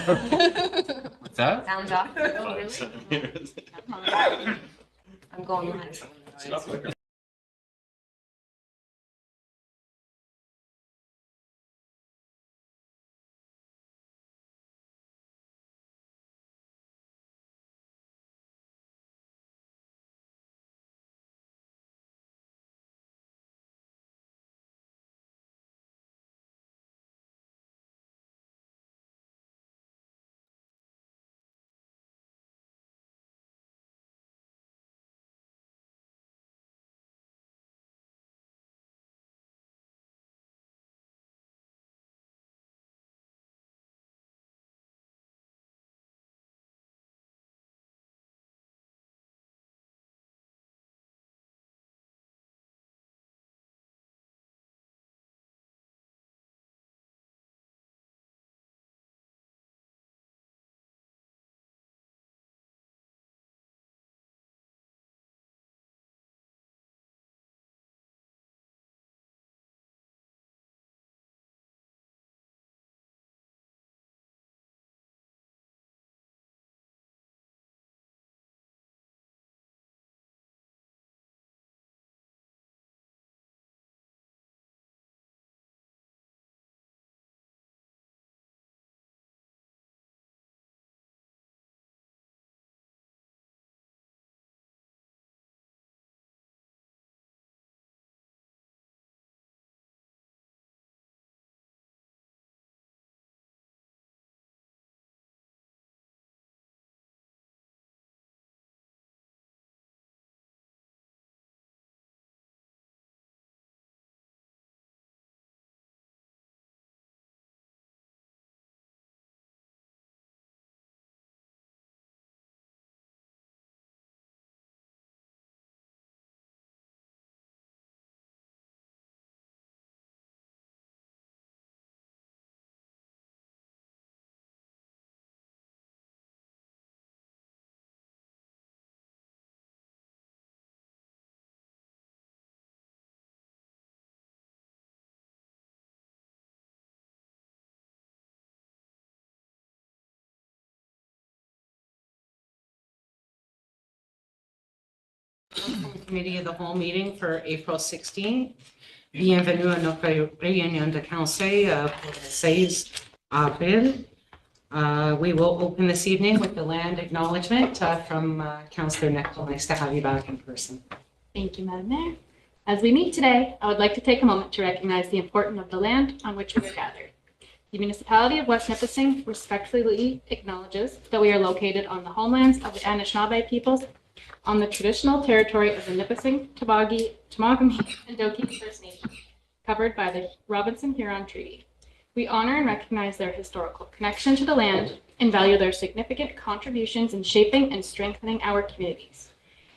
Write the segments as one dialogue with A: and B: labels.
A: What's that?
B: Sounds off. Oh, really? I'm going live.
C: Committee of the whole meeting for April 16. Bienvenue à notre réunion de conseil pour le 16 avril. We will open this evening with the land acknowledgement from Councillor Neckel. Nice to have you back in person.
D: Thank you, Madam Mayor. As we meet today, I would like to take a moment to recognize the importance of the land on which we are gathered. The municipality of West Nipissing respectfully acknowledges that we are located on the homelands of the Anishinaabe peoples on the traditional territory of the Nipissing, Temagami, and Doki First Nation, covered by the Robinson-Huron Treaty. We honor and recognize their historical connection to the land and value their significant contributions in shaping and strengthening our communities.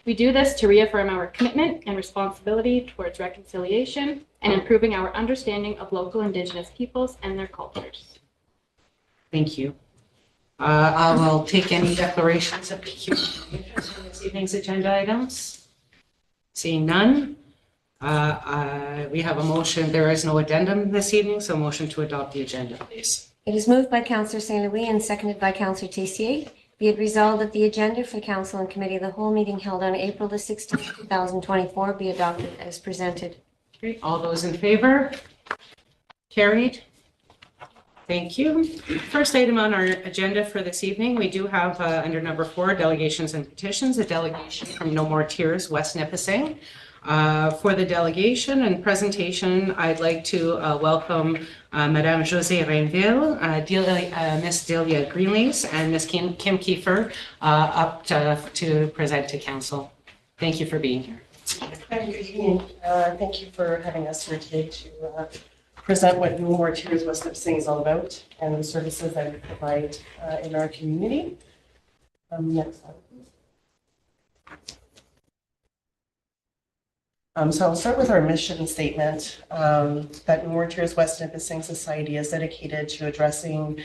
D: We do this to reaffirm our commitment and responsibility towards reconciliation and improving our understanding of local Indigenous peoples and their cultures.
C: Thank you. I will take any declarations of interest in this evening's agenda items. Seeing none, we have a motion. There is no addendum this evening, so motion to adopt the agenda, please.
B: It is moved by Councillor St. Louis and seconded by Councillor Tessier. Be it resolved that the agenda for the Council and Committee of the whole meeting held on April the 16th, 2024 be adopted as presented.
C: Great. All those in favor? Carried. Thank you. First item on our agenda for this evening, we do have under number 4, delegations and petitions, a delegation from No More Tears, West Nipissing. For the delegation and presentation, I'd like to welcome Madame Josée Rainville, Miss Delia Greenlees, and Miss Kim Kiefer up to present to Council. Thank you for being here.
E: Good evening. Thank you for having us here today to present what No More Tears West Nipissing is all about and the services that we provide in our community. Next slide, please. So I'll start with our mission statement that No More Tears West Nipissing Society is dedicated to addressing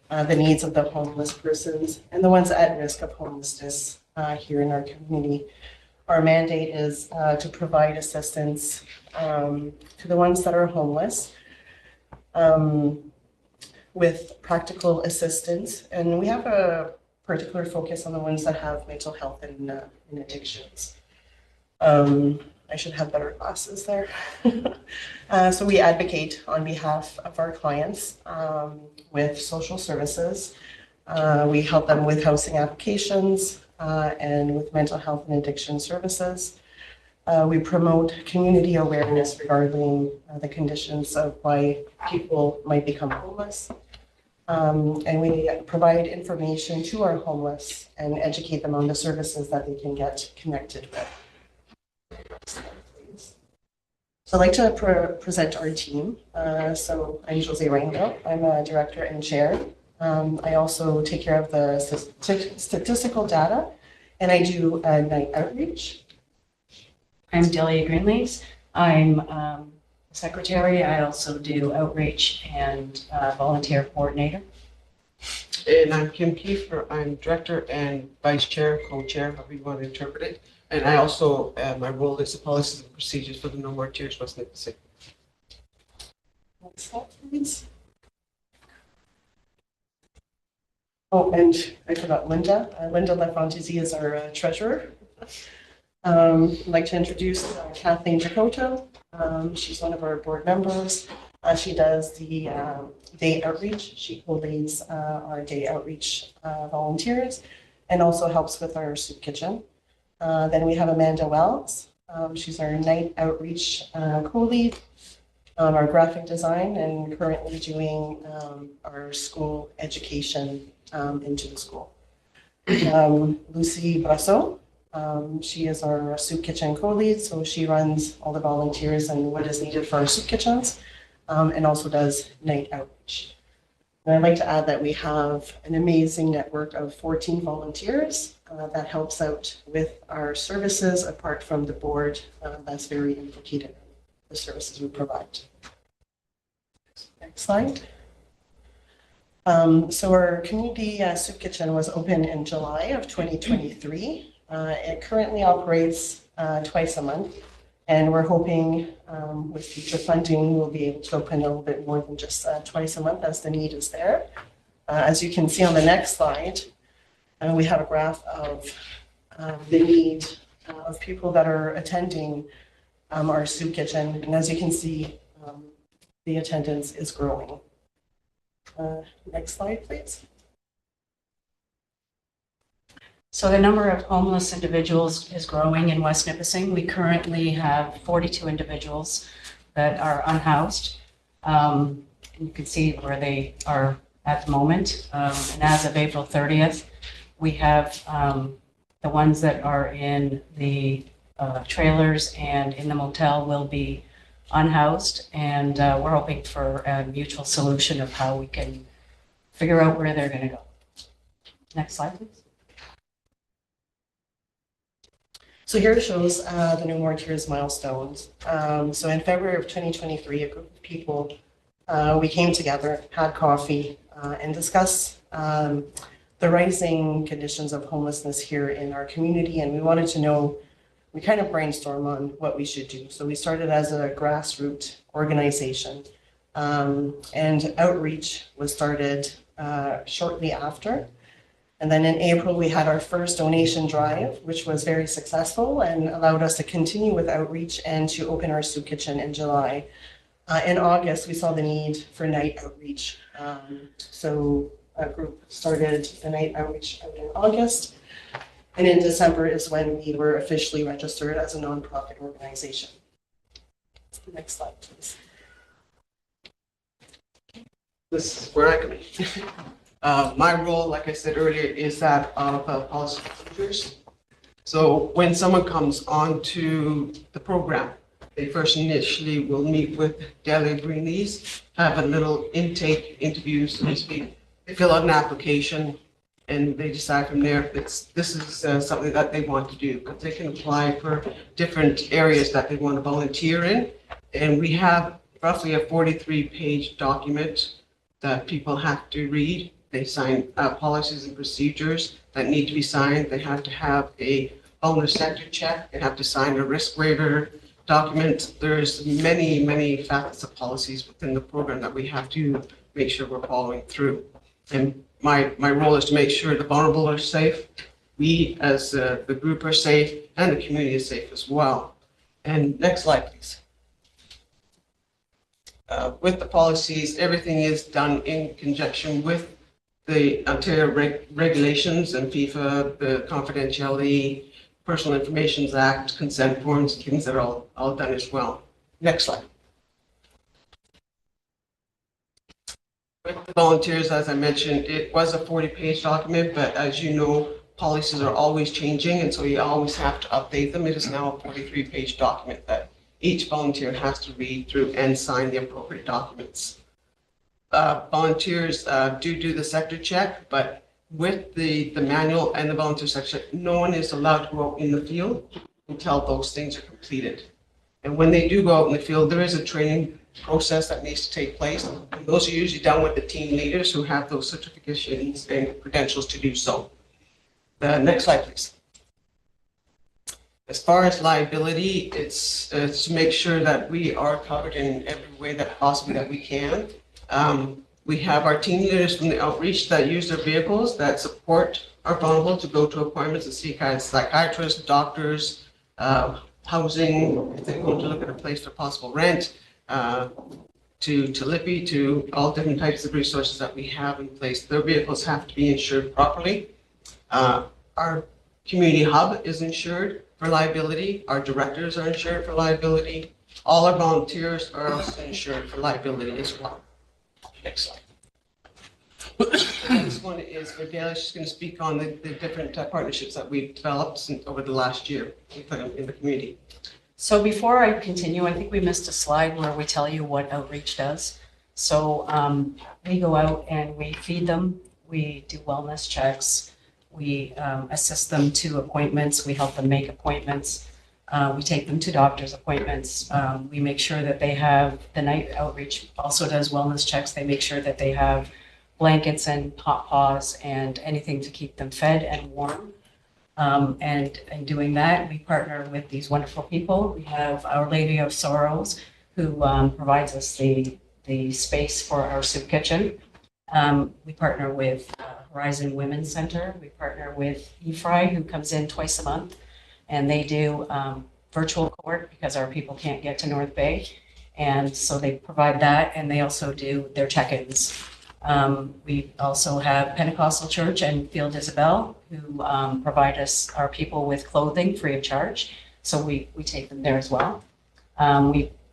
E: the needs of the homeless persons and the ones at risk of homelessness here in our community. Our mandate is to provide assistance to the ones that are homeless. with practical assistance. And we have a particular focus on the ones that have mental health and addictions. I should have better glasses there. So we advocate on behalf of our clients with social services. We help them with housing applications and with mental health and addiction services. We promote community awareness regarding the conditions of why people might become homeless. And we provide information to our homeless and educate them on the services that they can get connected with. So I'd like to present our team. So I'm Jose Rainville. I'm a director and chair. I also take care of the statistical data, and I do night outreach.
A: I'm Delia Greenleaves. I'm secretary. I also do outreach and volunteer coordinator.
F: And I'm Kim Kiefer. I'm director and vice chair, co-chair, however you want to interpret it. And I also, my role is the policies and procedures for the No More Tears West Nipissing.
E: Next slide, please. Oh, and I forgot Linda. Linda Lafontesi is our treasurer. I'd like to introduce Kathleen Jacoto. She's one of our board members. She does the day outreach. She co-leads our day outreach volunteers and also helps with our soup kitchen. Then we have Amanda Wells. She's our night outreach co-lead on our graphic design and currently doing our school education into the school. Lucy Brasso. She is our soup kitchen co-lead, so she runs all the volunteers and what is needed for our soup kitchens, and also does night outreach. And I'd like to add that we have an amazing network of 14 volunteers that helps out with our services apart from the board that's very implicated in the services we provide. Next slide. So our community soup kitchen was open in July of 2023. It currently operates twice a month, and we're hoping with future funding we'll be able to open a little bit more than just twice a month as the need is there. As you can see on the next slide, we have a graph of the need of people that are attending our soup kitchen, and as you can see, the attendance is growing. Next slide, please.
A: So the number of homeless individuals is growing in West Nipissing. We currently have 42 individuals that are unhoused. And you can see where they are at the moment. And as of April 30th, we have the ones that are in the trailers and in the motel will be unhoused. And we're hoping for a mutual solution of how we can figure out where they're going to go. Next slide, please.
E: So here it shows the No More Tears milestones. So in February of 2023, a group of people, we came together, had coffee, and discussed the rising conditions of homelessness here in our community. And we wanted to know, we kind of brainstormed on what we should do. So we started as a grassroots organization, and outreach was started shortly after. And then in April, we had our first donation drive, which was very successful and allowed us to continue with outreach and to open our soup kitchen in July. In August, we saw the need for night outreach. So a group started the night outreach out in August. And in December is when we were officially registered as a nonprofit organization. Next slide, please.
F: This is where I come in. My role, like I said earlier, is that of policy procedures. So when someone comes onto the program, they first initially will meet with Delia Greenleaves, have a little intake interview, so to speak. They fill out an application, and they decide from there if this is something that they want to do, because they can apply for different areas that they want to volunteer in. And we have roughly a 43-page document that people have to read. They sign policies and procedures that need to be signed. They have to have a owner sector check. They have to sign a risk waiver document. There's many facets of policies within the program that we have to make sure we're following through. And my role is to make sure the vulnerable are safe, we as the group are safe, and the community is safe as well. And next slide, please. With the policies, everything is done in conjunction with the Ontario regulations and FIFA, the Confidentiality, Personal Information Act, consent forms, things that are all done as well. Next slide. With the volunteers, as I mentioned, it was a 40-page document, but as you know, policies are always changing, and so you always have to update them. It is now a 43-page document that each volunteer has to read through and sign the appropriate documents. Volunteers do the sector check, but with the manual and the volunteer section, no one is allowed to go out in the field until those things are completed. And when they do go out in the field, there is a training process that needs to take place. And those are usually done with the team leaders who have those certifications and credentials to do so. The next slide, please. As far as liability, it's to make sure that we are covered in every way that possibly that we can. We have our team leaders from the outreach that use their vehicles that support our vulnerable to go to appointments and see psychiatrists, doctors, housing, if they're going to look at a place for possible rent, to Lippy, to all different types of resources that we have in place. Their vehicles have to be insured properly. Our community hub is insured for liability. Our directors are insured for liability. All our volunteers are also insured for liability as well. Next slide. This one is for Gail. She's going to speak on the different partnerships that we've developed over the last year in the community.
A: So before I continue, I think we missed a slide where we tell you what outreach does. So we go out and we feed them, we do wellness checks, we assist them to appointments, we help them make appointments, we take them to doctor's appointments, we make sure that they have, the night outreach also does wellness checks, they make sure that they have blankets and hot paws and anything to keep them fed and warm. And in doing that, we partner with these wonderful people. We have Our Lady of Sorrows, who provides us the space for our soup kitchen. We partner with Horizon Women's Center. We partner with EFRI, who comes in twice a month, and they do virtual court because our people can't get to North Bay. And so they provide that, and they also do their check-ins. We also have Pentecostal Church and Field Isabel, who provide us, our people, with clothing free of charge. So we take them there as well.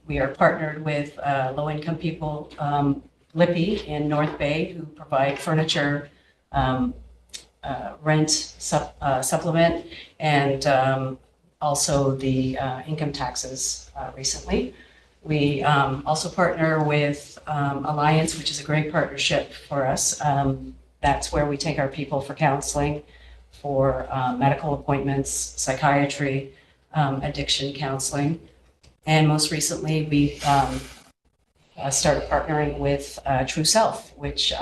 A: We are partnered with low-income people, Lippy in North Bay, who provide furniture, rent supplement, and also the income taxes recently. We also partner with Alliance, which is a great partnership for us. That's where we take our people for counseling, for medical appointments, psychiatry, addiction counseling. And most recently, we started partnering with True Self, which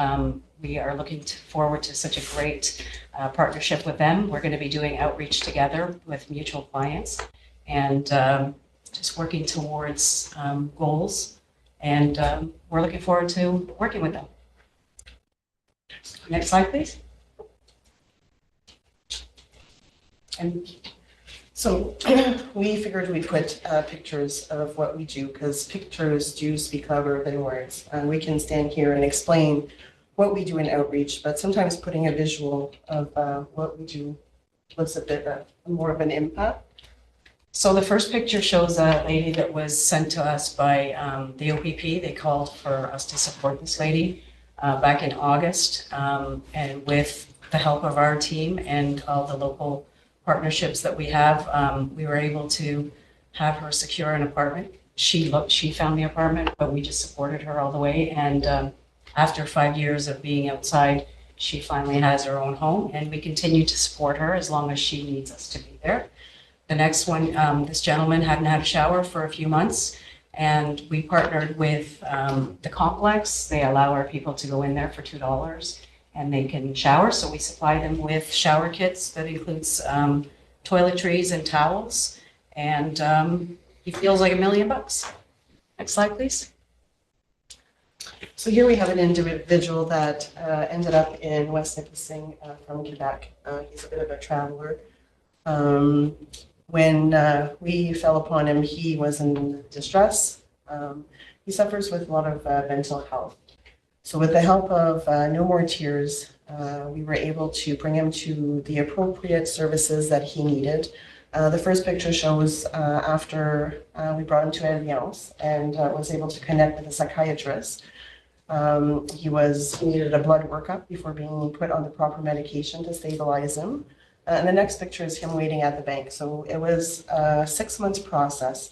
A: we are looking forward to such a great partnership with them. We're going to be doing outreach together with mutual clients and just working towards goals. And we're looking forward to working with them. Next slide, please. And
E: So we figured we'd put pictures of what we do because pictures do speak louder than words. We can stand here and explain what we do in outreach, but sometimes putting a visual of what we do gives a bit more of an impact.
A: so the first picture shows a lady that was sent to us by the OPP. They called for us to support this lady back in August. And with the help of our team and all the local partnerships that we have, we were able to have her secure an apartment. She found the apartment, but we just supported her all the way. And after 5 years of being outside, she finally has her own home, and we continue to support her as long as she needs us to be there. The next one, this gentleman hadn't had a shower for a few months, and we partnered with the complex. They allow our people to go in there for $2 and they can shower. So we supply them with shower kits that includes toiletries and towels, and he feels like $1 million. Next slide, please.
E: So here we have an individual that ended up in West Nipissing from Quebec. He's a bit of a traveler. When we fell upon him, he was in distress. He suffers with a lot of mental health. So with the help of No More Tears, we were able to bring him to the appropriate services that he needed. The first picture shows after we brought him to Alliance and was able to connect with a psychiatrist. He needed a blood workup before being put on the proper medication to stabilize him. And the next picture is him waiting at the bank. So it was a 6 months process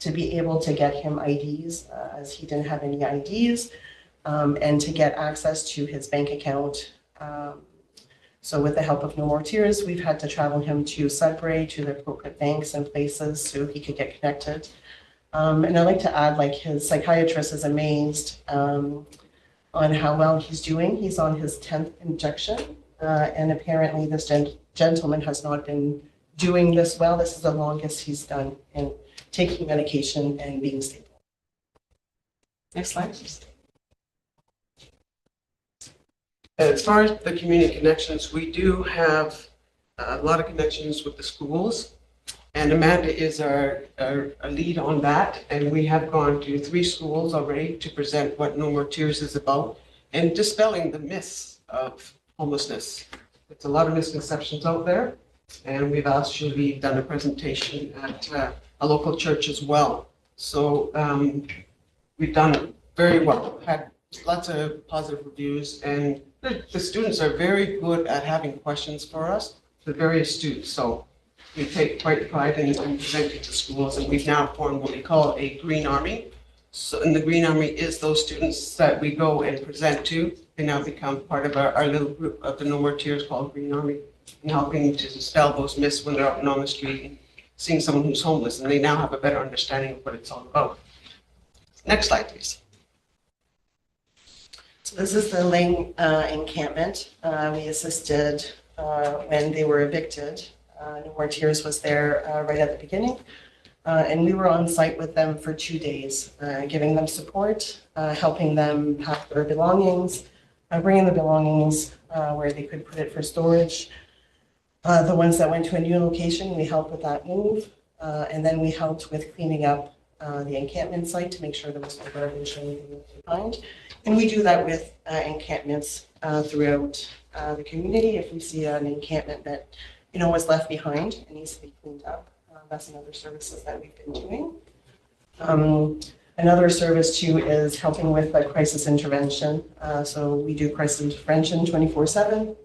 E: to be able to get him IDs, as he didn't have any IDs, and to get access to his bank account. So with the help of No More Tears, we've had to travel him to Sudbury, to the appropriate banks and places so he could get connected. And I'd like to add, like, his psychiatrist is amazed on how well he's doing. He's on his 10th injection, and apparently this gentleman has not been doing this well. This is the longest he's done in taking medication and being stable. Next slide, please.
F: As far as the community connections, we do have a lot of connections with the schools. And Amanda is our lead on that. And we have gone to 3 schools already to present what No More Tears is about and dispelling the myths of homelessness. There's a lot of misconceptions out there. And we've actually done a presentation at a local church as well. So we've done very well, had lots of positive reviews, and the students are very good at having questions for us. They're very astute. So we take quite pride in presenting to schools, and we've now formed what we call a Green Army. So, and the Green Army is those students that we go and present to. They now become part of our little group of the No More Tears called Green Army, and helping to dispel those myths when they're out and on the street and seeing someone who's homeless, and they now have a better understanding of what it's all about. Next slide, please.
E: So this is the Ling encampment. We assisted when they were evicted. No More Tears was there right at the beginning. And we were on site with them for 2 days, giving them support, helping them pack their belongings, bringing the belongings where they could put it for storage. The ones that went to a new location, we helped with that move. And then we helped with cleaning up the encampment site to make sure there was no garbage or anything left behind. And we do that with encampments throughout the community. If we see an encampment that was left behind and needs to be cleaned up, that's another services that we've been doing. Another service too is helping with crisis intervention. So we do crisis intervention 24/7.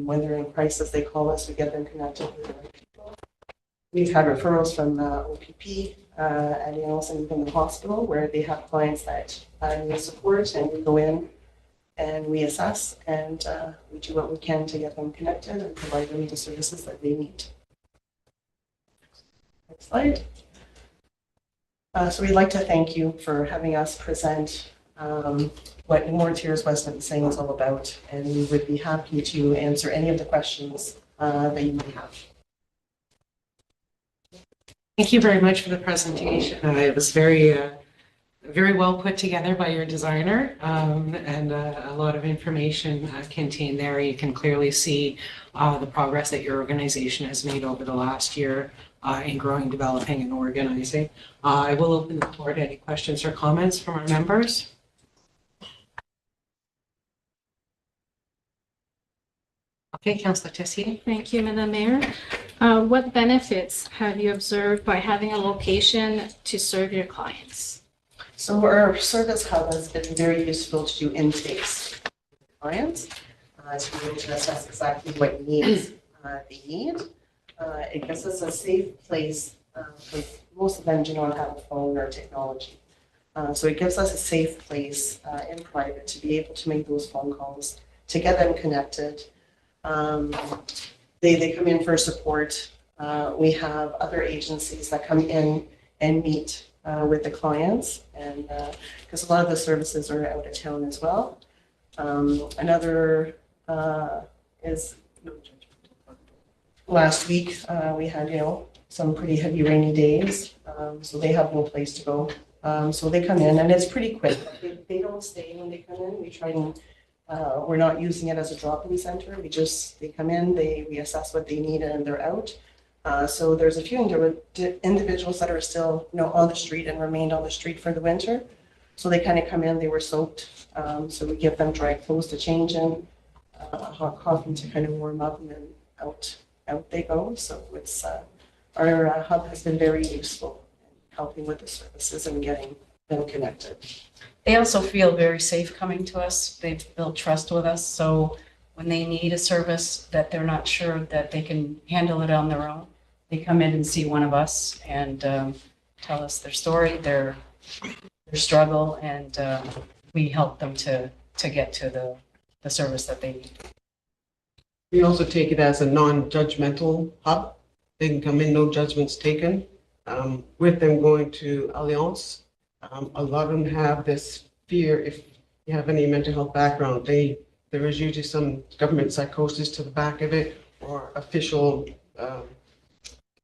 E: When they're in crisis, they call us, we get them connected with other people. We've had referrals from OPP, Alliance, and even the hospital where they have clients that need support, and we go in and we assess and we do what we can to get them connected and provide them the services that they need. Next slide. So we'd like to thank you for having us present what No More Tears West Nipissing is all about, and we would be happy to answer any of the questions that you may have.
C: Thank you very much for the presentation. It was very well put together by your designer, and a lot of information contained there. You can clearly see the progress that your organization has made over the last year in growing, developing, and organizing. I will open the floor to any questions or comments from our members. Okay, Councillor Tessier.
D: Thank you, Madam Mayor. What benefits have you observed by having a location to serve your clients?
E: So our service hub has been very useful to do intakes with clients to be able to assess exactly what needs they need. It gives us a safe place because most of them do not have a phone or technology. So it gives us a safe place in private to be able to make those phone calls, to get them connected. They come in for support. We have other agencies that come in and meet with the clients, and because a lot of the services are out of town as well. Another is last week we had some pretty heavy rainy days, so they have no place to go So they come in and it's pretty quick. They don't stay when they come in. We try and, we're not using it as a drop-in center. They come in, we assess what they need and they're out. So there's a few individuals that are still, on the street and remained on the street for the winter. So they kind of come in, they were soaked. So we give them dry clothes to change in, hot coffee to kind of warm up, and then out they go. So it's, our hub has been very useful in helping with the services and getting them connected.
A: They also feel very safe coming to us. They've built trust with us. So when they need a service that they're not sure that they can handle it on their own, they come in and see one of us and tell us their story, their struggle, and we help them to get to the service that they need.
F: We also take it as a non-judgmental hub. They can come in, no judgments taken. With them going to Alliance, a lot of them have this fear if you have any mental health background. There is usually some government psychosis to the back of it, or official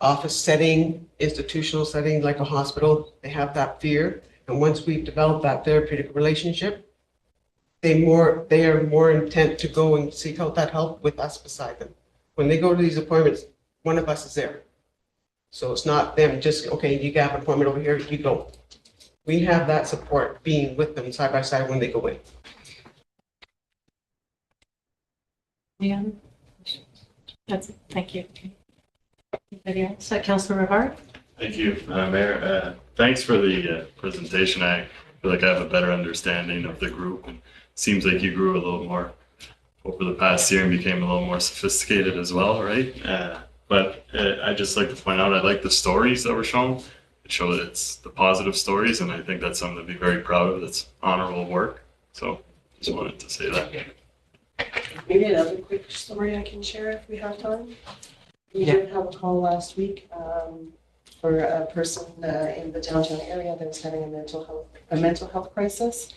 F: office setting, institutional setting like a hospital. They have that fear. And once we've developed that therapeutic relationship, they are more intent to go and seek out that help with us beside them. When they go to these appointments, one of us is there. So it's not them just, okay, you got an appointment over here, you go. We have that support being with them side by side when they go in.
D: Yeah. That's it. Thank you. Anybody else?
C: Councillor Rivard?
G: Thank you, Mayor. Thanks for the presentation. I feel like I have a better understanding of the group, and it seems like you grew a little more over the past year and became a little more sophisticated as well, right? But I just like to point out, I like the stories that were shown. It shows it's the positive stories, and I think that's something to be very proud of. That's honorable work. So just wanted to say that.
E: Maybe another quick story I can share if we have time. We did have a call last week for a person in the downtown area that was having a mental health crisis.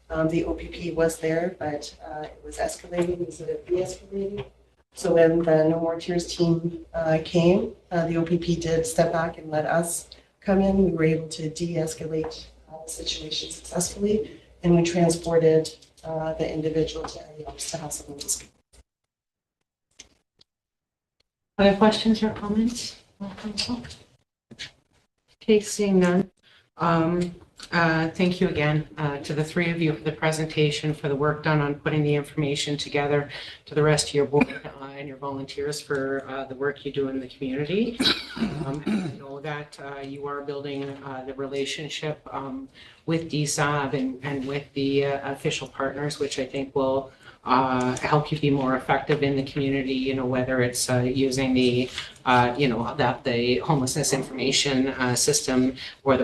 E: The OPP was there, but it was escalating instead of de-escalating. So when the No More Tears team came, the OPP did step back and let us come in. We were able to de-escalate the situation successfully, and we transported the individual to Alliance to have someone to speak.
C: Other questions or comments? Okay, seeing none. Thank you again to the three of you for the presentation, for the work done on putting the information together, to the rest of your board and your volunteers for the work you do in the community. I know that you are building the relationship with DSAB and with the official partners, which I think will help you be more effective in the community, whether it's using the, the homelessness information system or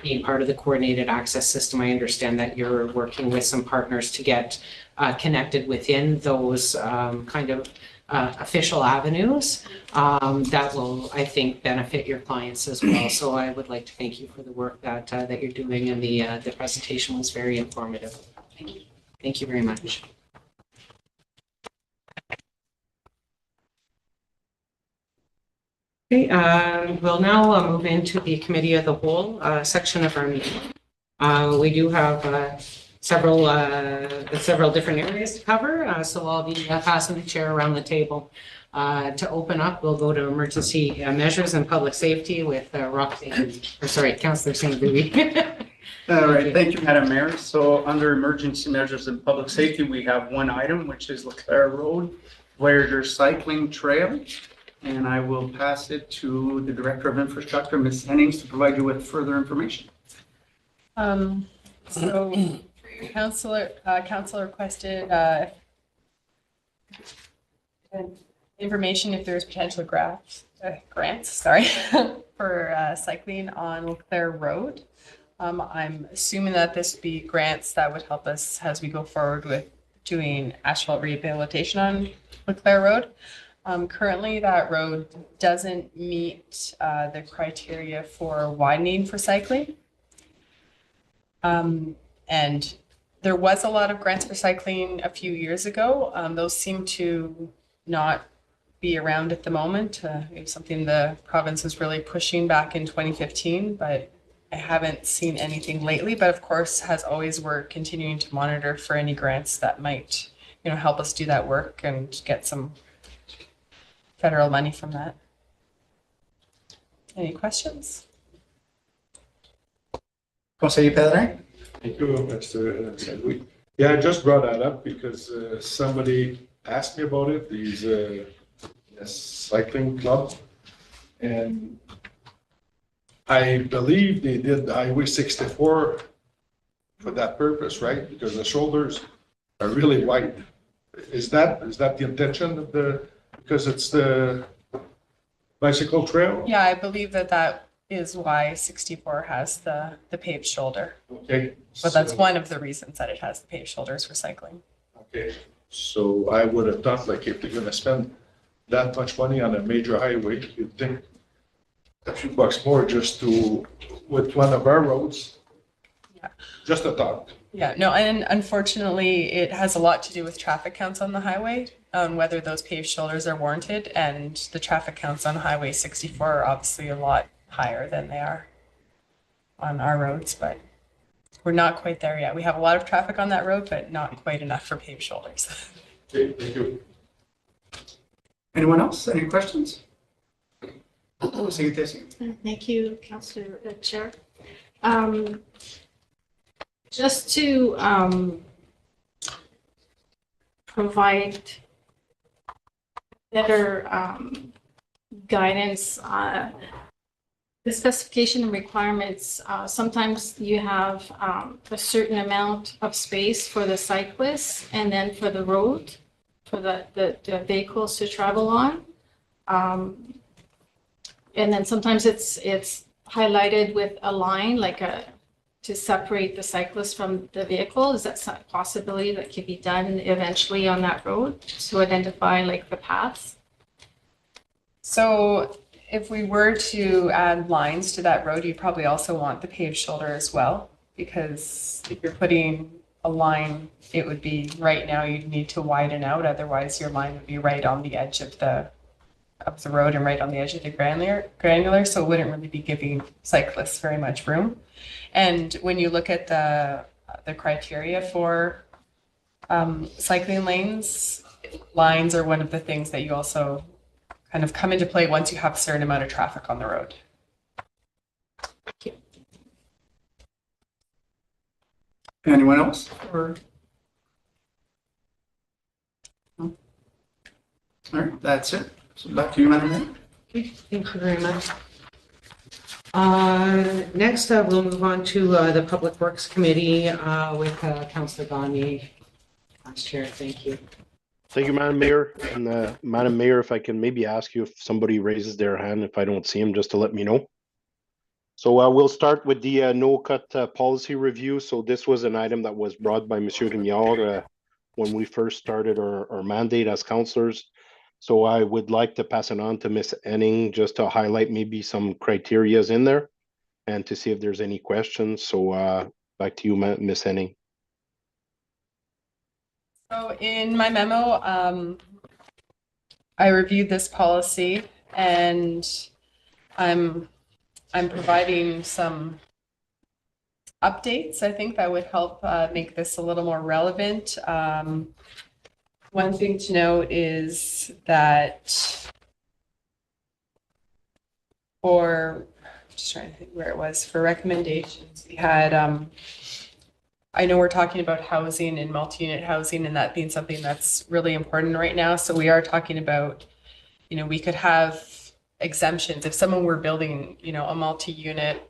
C: being part of the coordinated access system. I understand that you're working with some partners to get connected within those kind of official avenues that will, I think, benefit your clients as well. So I would like to thank you for the work that you're doing, and the presentation was very informative. Thank you. Thank you very much. Okay, we'll now move into the committee of the whole section of our meeting. We do have several different areas to cover, so I'll be passing the chair around the table. To open up, we'll go to emergency measures and public safety with Councillor St. Louis.
H: All right, thank you, Madam Mayor. So under emergency measures and public safety, we have one item, which is Leclerc Road, Voyager Cycling Trail. And I will pass it to the Director of Infrastructure, Ms. Hennings, to provide you with further information.
I: So Council requested information if there's potential grants, for cycling on Leclerc Road. I'm assuming that this would be grants that would help us as we go forward with doing asphalt rehabilitation on Leclerc Road. Currently, that road doesn't meet the criteria for widening for cycling. And there was a lot of grants for cycling a few years ago. Those seem to not be around at the moment. It was something the province was really pushing back in 2015, but I haven't seen anything lately, but of course, as always, we're continuing to monitor for any grants that might, help us do that work and get some federal money from that. Any questions?
H: Conseiller Pellerin?
J: Thank you, Mr. St-Louis. Yeah, I just brought that up because somebody asked me about it, these cycling club. And I believe they did Highway 64 for that purpose, right? Because the shoulders are really wide. Is that the intention of because it's the bicycle trail?
I: Yeah, I believe that is why 64 has the paved shoulder.
J: Okay.
I: But that's
J: so-
I: one of the reasons that it has the paved shoulders for cycling.
J: Okay, so I would have thought like if they're gonna spend that much money on a major highway, you'd think a few bucks more just with one of our roads.
I: Yeah.
J: Just a thought.
I: Yeah, no, and unfortunately, it has a lot to do with traffic counts on the highway, on whether those paved shoulders are warranted, and the traffic counts on Highway 64 are obviously a lot higher than they are on our roads, but we're not quite there yet. We have a lot of traffic on that road, but not quite enough for paved shoulders.
J: Okay, thank you.
H: Anyone else? Any questions? Conseiller Tessier?
D: Thank you, Councillor Chair. Just to provide better guidance, the specification and requirements, sometimes you have a certain amount of space for the cyclists and then for the road, for the vehicles to travel on. And then sometimes it's highlighted with a line, like to separate the cyclist from the vehicle. Is that a possibility that could be done eventually on that road to identify like the paths?
I: So if we were to add lines to that road, you'd probably also want the paved shoulder as well, because if you're putting a line, it would be right now you'd need to widen out. Otherwise, your line would be right on the edge of the road and right on the edge of the granular, so it wouldn't really be giving cyclists very much room. And when you look at the criteria for cycling lanes, lines are one of the things that you also kind of come into play once you have a certain amount of traffic on the road.
H: Anyone else? Or? No? All right, that's it. So back to you, Madam Mayor.
C: Okay, thank you very much. Next, we'll move on to the Public Works Committee with Councillor Gagne. Vice Chair, thank you.
K: Thank you, Madam Mayor. And Madam Mayor, if I can maybe ask you if somebody raises their hand, if I don't see them, just to let me know. So we'll start with the no-cut policy review. So this was an item that was brought by Monsieur Rignard when we first started our mandate as councillors. So I would like to pass it on to Ms. Enning just to highlight maybe some criterias in there and to see if there's any questions. So back to you, Ms. Enning.
I: So in my memo, I reviewed this policy and I'm providing some updates, I think, that would help make this a little more relevant. One thing to note is that just trying to think where it was, for recommendations, we had, I know we're talking about housing and multi-unit housing and that being something that's really important right now. So we are talking about, we could have exemptions if someone were building, a multi-unit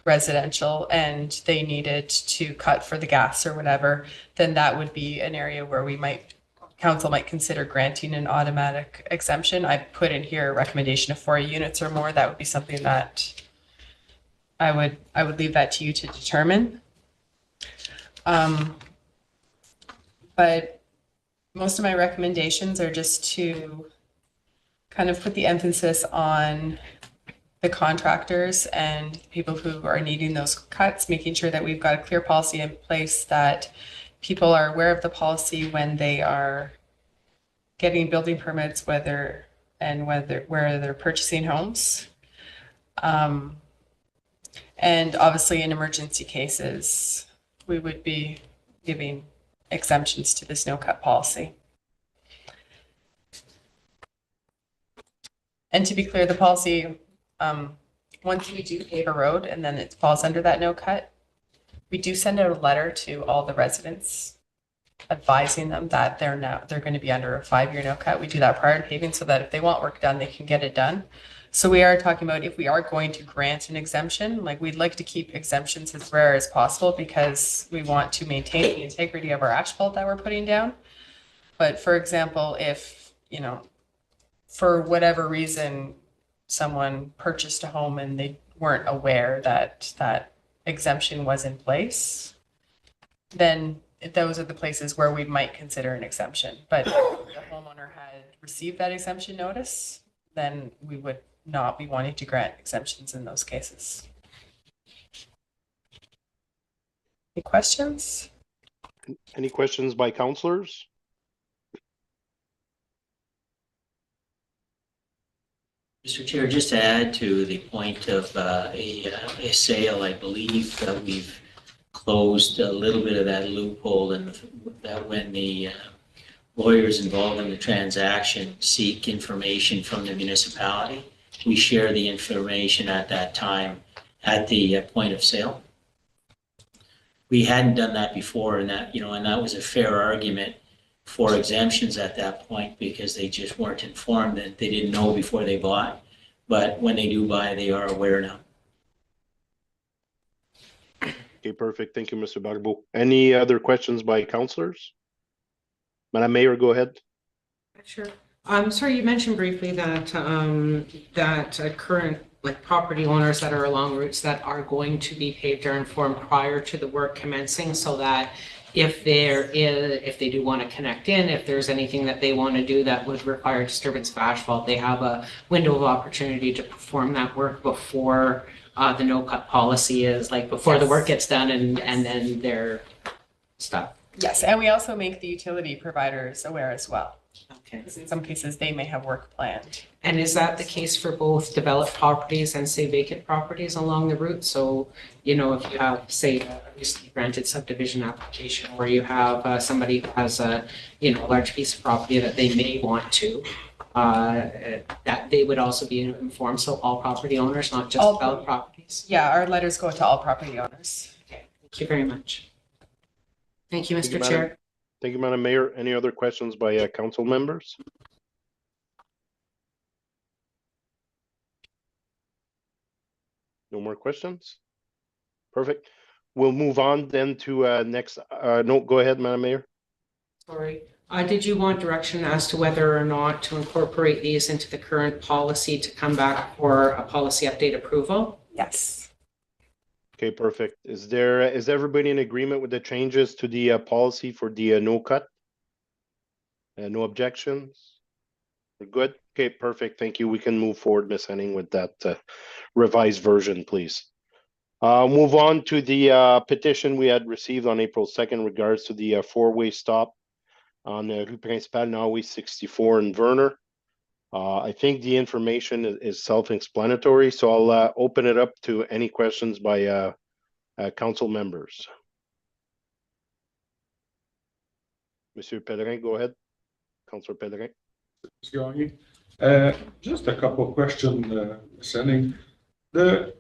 I: residential and they needed to cut for the gas or whatever, then that would be an area where council might consider granting an automatic exemption. I put in here a recommendation of 4 units or more. That would be something that I would leave that to you to determine. But most of my recommendations are just to kind of put the emphasis on the contractors and people who are needing those cuts, making sure that we've got a clear policy in place, that people are aware of the policy when they are getting building permits, where they're purchasing homes. And obviously in emergency cases, we would be giving exemptions to this no-cut policy. And to be clear, the policy, once we do pave a road and then it falls under that no-cut, we do send out a letter to all the residents advising them that they're going to be under a 5-year no-cut. We do that prior to paving so that if they want work done, they can get it done. So we are talking about if we are going to grant an exemption, like we'd like to keep exemptions as rare as possible because we want to maintain the integrity of our asphalt that we're putting down. But for example, if, you know, for whatever reason, someone purchased a home and they weren't aware that that exemption was in place, then those are the places where we might consider an exemption. But if the homeowner had received that exemption notice, then we would not be wanting to grant exemptions in those cases. Any questions?
K: Any questions by councillors?
L: Mr. Chair, just to add to the point of a sale, I believe that we've closed a little bit of that loophole, and that when the lawyers involved in the transaction seek information from the municipality, we share the information at that time at the point of sale. We hadn't done that before, and that, and that was a fair argument for exemptions at that point because they just weren't informed and they didn't know before they bought. But when they do buy, they are aware now.
K: Okay, perfect. Thank you, Mr. Bagbo. Any other questions by councillors? Madam Mayor, go ahead.
C: Sure. Sorry, you mentioned briefly that current property owners that are along routes that are going to be paved are informed prior to the work commencing, so that if they do want to connect in, if there's anything that they want to do that would require disturbance of asphalt, they have a window of opportunity to perform that work before the no-cut policy is, before the work gets done and then they're stuck.
I: Yes, and we also make the utility providers aware as well.
C: Okay.
I: Because in some cases, they may have work planned.
C: And is that the case for both developed properties and, say, vacant properties along the route? So, if you have, say, a recently granted subdivision application, or you have somebody who has a large piece of property that they may want to, that they would also be informed. So all property owners, not just developed properties.
I: Yeah, our letters go to all property owners.
C: Okay, thank you very much. Thank you, Mr.
K: Thank you,
C: Chair.
K: Thank you, Madam Mayor. Any other questions by council members? No more questions? Perfect. We'll move on then to next. No, go ahead, Madam Mayor.
C: Sorry. Did you want direction as to whether or not to incorporate these into the current policy to come back for a policy update approval?
I: Yes.
K: Okay, perfect. Is everybody in agreement with the changes to the policy for the no cut? No objections? We're good? Okay, perfect. Thank you. We can move forward, Ms. Henning, with that revised version, please. Move on to the petition we had received on April 2nd in regards to the four-way stop on Rue Principale, now Highway 64 in Verner. I think the information is self-explanatory, so I'll open it up to any questions by council members. Monsieur Pellerin, go ahead. Councillor Pellerin.
J: Just a couple of questions, Henning. The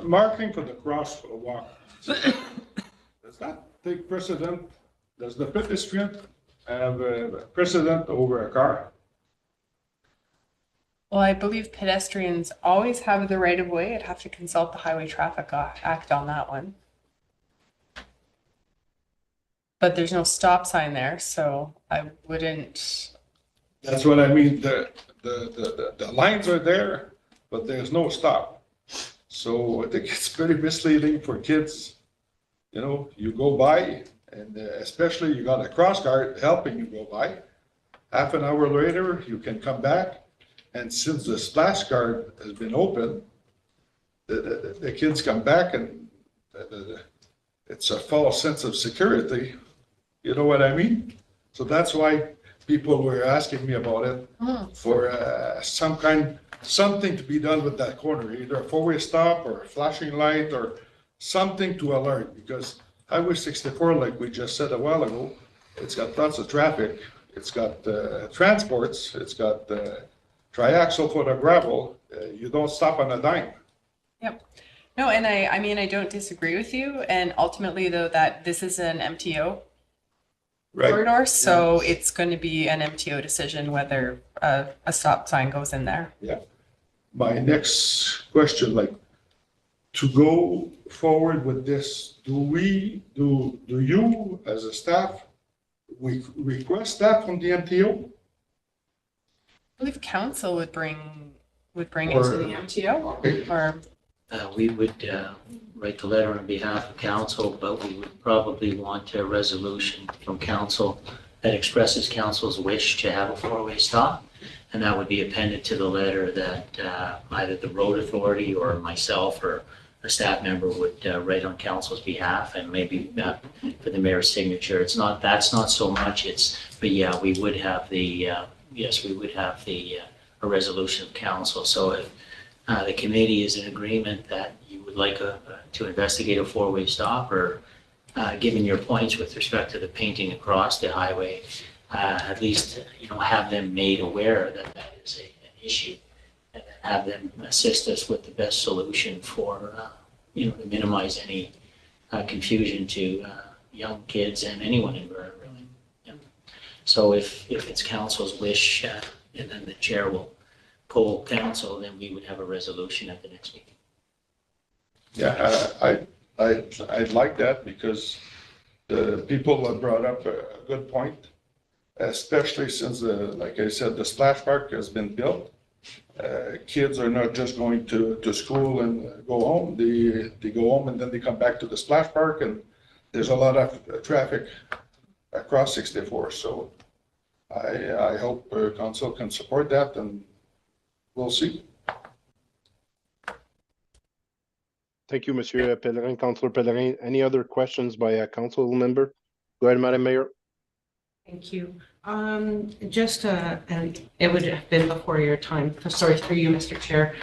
J: marking for the crosswalk, does that take precedent? Does the pedestrian have a precedent over a car?
I: Well, I believe pedestrians always have the right of way. I'd have to consult the Highway Traffic Act on that one. But there's no stop sign there, so I wouldn't.
J: That's what I mean. The lines are there, but there's no stop. So I think it's pretty misleading for kids. You go by, and especially you got a cross guard helping you go by. Half an hour later, you can come back. And since the splash guard has been open, the kids come back and it's a false sense of security. You know what I mean? So that's why people were asking me about it for some kind something to be done with that corner, either a four-way stop or a flashing light or something to alert, because Highway 64, like we just said a while ago, it's got lots of traffic, it's got transports, it's got triaxle for the gravel. You don't stop on a dime.
I: Yep. No, and I mean, I don't disagree with you. And ultimately, though, that this is an MTO corridor, so it's going to be an MTO decision whether a stop sign goes in there.
J: Yeah. My next question, like, to go forward with this, do you as a staff, we request that from the MTO?
I: I believe council would bring it to the MTO, or
L: We would write the letter on behalf of council, but we would probably want a resolution from council that expresses council's wish to have a four-way stop. And that would be appended to the letter that either the road authority or myself or a staff member would write on council's behalf, and maybe for the mayor's signature. That's not so much, but yeah, we would have a resolution of council. So if the committee is in agreement that you would like to investigate a four-way stop, or given your points with respect to the painting across the highway, at least, have them made aware that that is an issue, and then have them assist us with the best solution for, to minimize any confusion to young kids and anyone in Vernon, really. Yeah. So if it's council's wish, and then the chair will poll council, then we would have a resolution at the next meeting.
J: Yeah, I'd like that, because the people have brought up a good point, especially since, like I said, the splash park has been built. Kids are not just going to school and go home. They go home and then they come back to the splash park, and there's a lot of traffic across 64. So I hope council can support that, and we'll see.
K: Thank you, Monsieur Pellerin. Councillor Pellerin, any other questions by a council member? Go ahead, Madam Mayor.
C: Thank you. Just, and it would have been before your time, sorry, through you, Mr. Chair.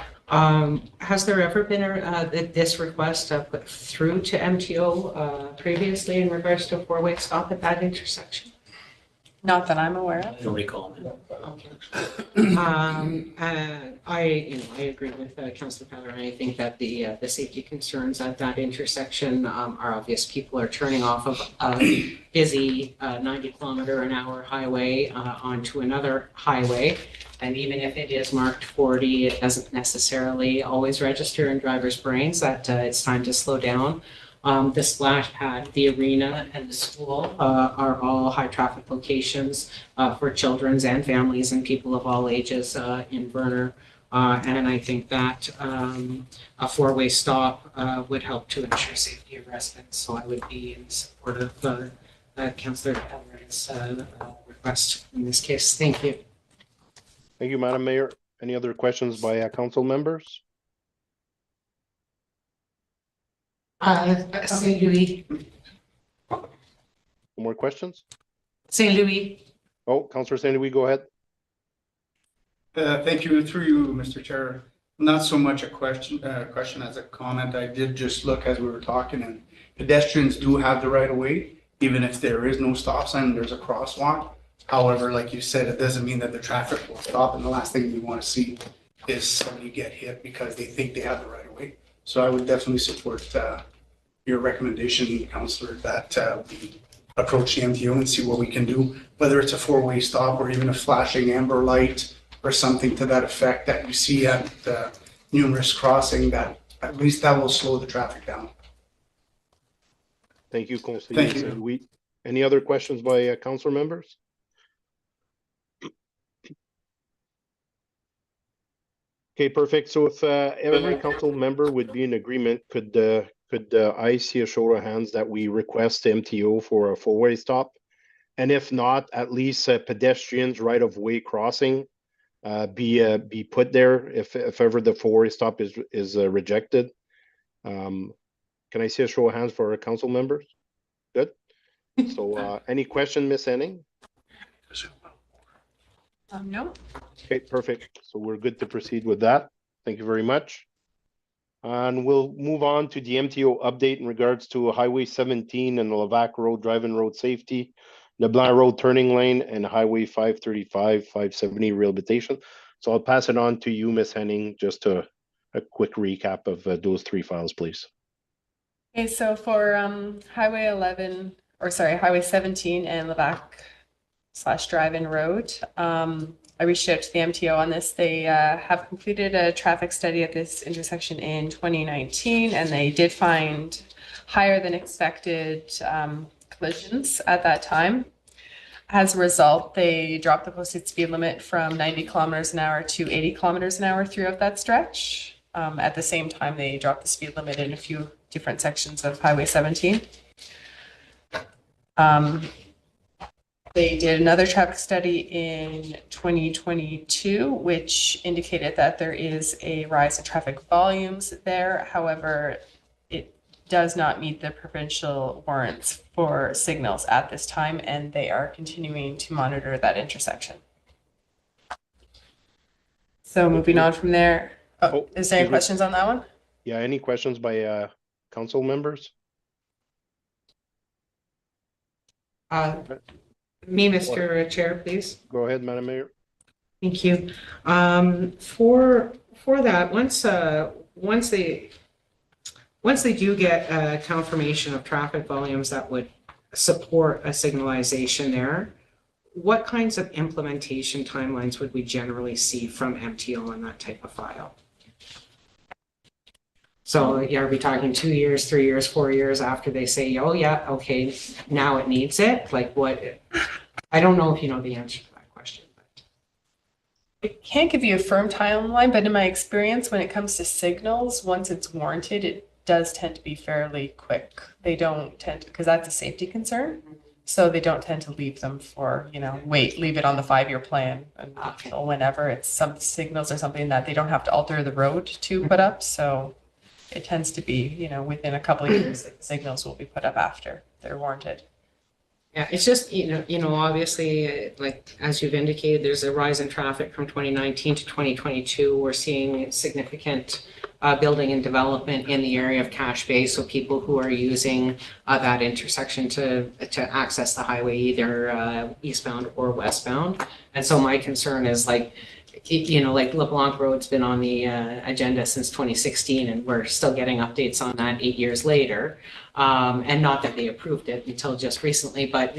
C: Has there ever been this request put through to MTO previously in regards to a four-way stop at that intersection?
I: not that I'm aware of.
L: I don't recall.
C: I agree with Councillor Pellerin. I think that the safety concerns at that intersection are obvious. People are turning off of a busy 90-kilometer-an-hour highway onto another highway. And even if it is marked 40, it doesn't necessarily always register in drivers' brains that it's time to slow down. The splash pad, the arena, and the school are all high-traffic locations for children's and families and people of all ages in Vernon. And I think that a four-way stop would help to ensure safety of residents. So I would be in support of Councillor Pellerin's request in this case. Thank you.
K: Thank you, Madam Mayor. Any other questions by council members?
C: St. Louis.
K: More questions?
C: St. Louis.
K: Oh, Councillor St. Louis, go ahead.
H: Thank you, through you, Mr. Chair. Not so much a question as a comment. I did just look as we were talking, and pedestrians do have the right of way, even if there is no stop sign, there's a crosswalk. However, like you said, it doesn't mean that the traffic will stop, and the last thing we want to see is somebody get hit because they think they have the right of way. So I would definitely support your recommendation, Councillor, that we approach the MTO and see what we can do, whether it's a four-way stop or even a flashing amber light or something to that effect that you see at numerous crossing, that at least that will slow the traffic down.
K: Thank you, Councillor St. Louis. Any other questions by council members? Okay, perfect. So if every council member would be in agreement, could I see a show of hands that we request MTO for a four-way stop? And if not, at least pedestrians right-of-way crossing be put there if ever the four-way stop is rejected. Can I see a show of hands for our council members? Good. So any question, Miss Henning?
I: No.
K: Okay, perfect. So we're good to proceed with that. Thank you very much. And we'll move on to the MTO update in regards to Highway 17 and Levac Road driving road safety, LeBlanc Road turning lane, and Highway 535, 570 rehabilitation. So I'll pass it on to you, Ms. Henning, just a quick recap of those three files, please.
I: Okay, so for Highway 11, or sorry, Highway 17 and Levac / Drive-In Road, I reached out to the MTO on this. They have completed a traffic study at this intersection in 2019, and they did find higher than expected collisions at that time. As a result, they dropped the posted speed limit from 90 kilometers an hour to 80 kilometers an hour throughout that stretch. At the same time, they dropped the speed limit in a few different sections of Highway 17. They did another traffic study in 2022, which indicated that there is a rise in traffic volumes there. However, it does not meet the provincial warrants for signals at this time, and they are continuing to monitor that intersection. So moving on from there. Oh, is there any questions on that one?
K: Yeah, any questions by council members?
C: Me, Mr. Chair, please.
K: Go ahead, Madam Mayor.
C: Thank you. For that, once they do get confirmation of traffic volumes that would support a signalization there, what kinds of implementation timelines would we generally see from MTO on that type of file? So yeah, are we talking 2 years, 3 years, 4 years after they say, oh yeah, okay, now it needs it? Like what? I don't know if you know the answer to that question. But.
I: I can't give you a firm timeline, but in my experience, when it comes to signals, once it's warranted, it does tend to be fairly quick. They don't tend to, because that's a safety concern. So they don't tend to leave them for, leave it on the 5-year plan until whenever. It's some signals or something that they don't have to alter the road to put up. So it tends to be, within a couple of years, signals will be put up after they're warranted.
C: Yeah, it's just, obviously, like, as you've indicated, there's a rise in traffic from 2019 to 2022. We're seeing significant building and development in the area of Cache Bay. So people who are using that intersection to access the highway, either eastbound or westbound. And so my concern is like LeBlanc Road's been on the agenda since 2016, and we're still getting updates on that 8 years later. And not that they approved it until just recently, but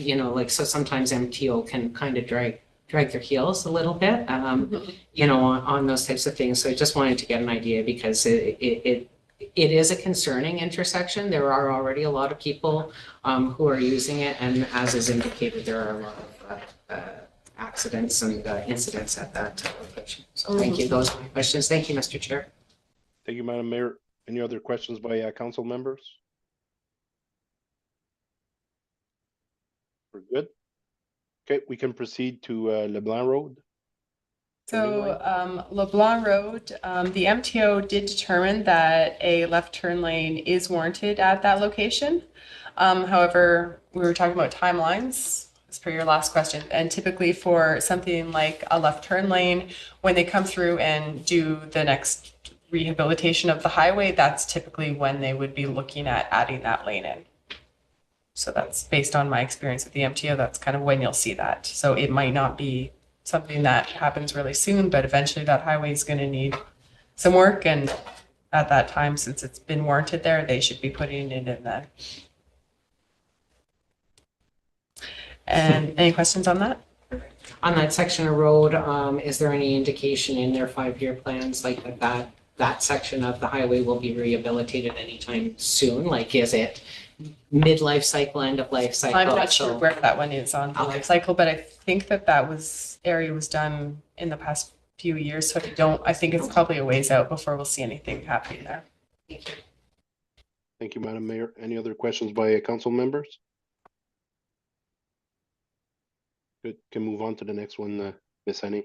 C: so sometimes MTO can kind of drag their heels a little bit, on those types of things. So I just wanted to get an idea because it is a concerning intersection. There are already a lot of people who are using it, and as is indicated, there are a lot of accidents and incidents at that location. So thank you. Those are my questions. Thank you, Mr. Chair.
K: Thank you, Madam Mayor. Any other questions by council members? We're good. Okay, we can proceed to LeBlanc Road.
I: So LeBlanc Road, the MTO did determine that a left turn lane is warranted at that location. However, we were talking about timelines as per your last question. And typically for something like a left turn lane, when they come through and do the next rehabilitation of the highway, that's typically when they would be looking at adding that lane in. So that's based on my experience with the MTO, that's kind of when you'll see that. So it might not be something that happens really soon, but eventually that highway is going to need some work. And at that time, since it's been warranted there, they should be putting it in then. And any questions on that?
C: On that section of road, is there any indication in their 5-year plans like that section of the highway will be rehabilitated anytime soon? Like, is it mid-life cycle, end of life cycle?
I: I'm not sure where that one is on the life cycle, but I think that area was done in the past few years. So I think it's probably a ways out before we'll see anything happening there.
K: Thank you, Madam Mayor. Any other questions by council members? Good. Can move on to the next one, Ms. Henning,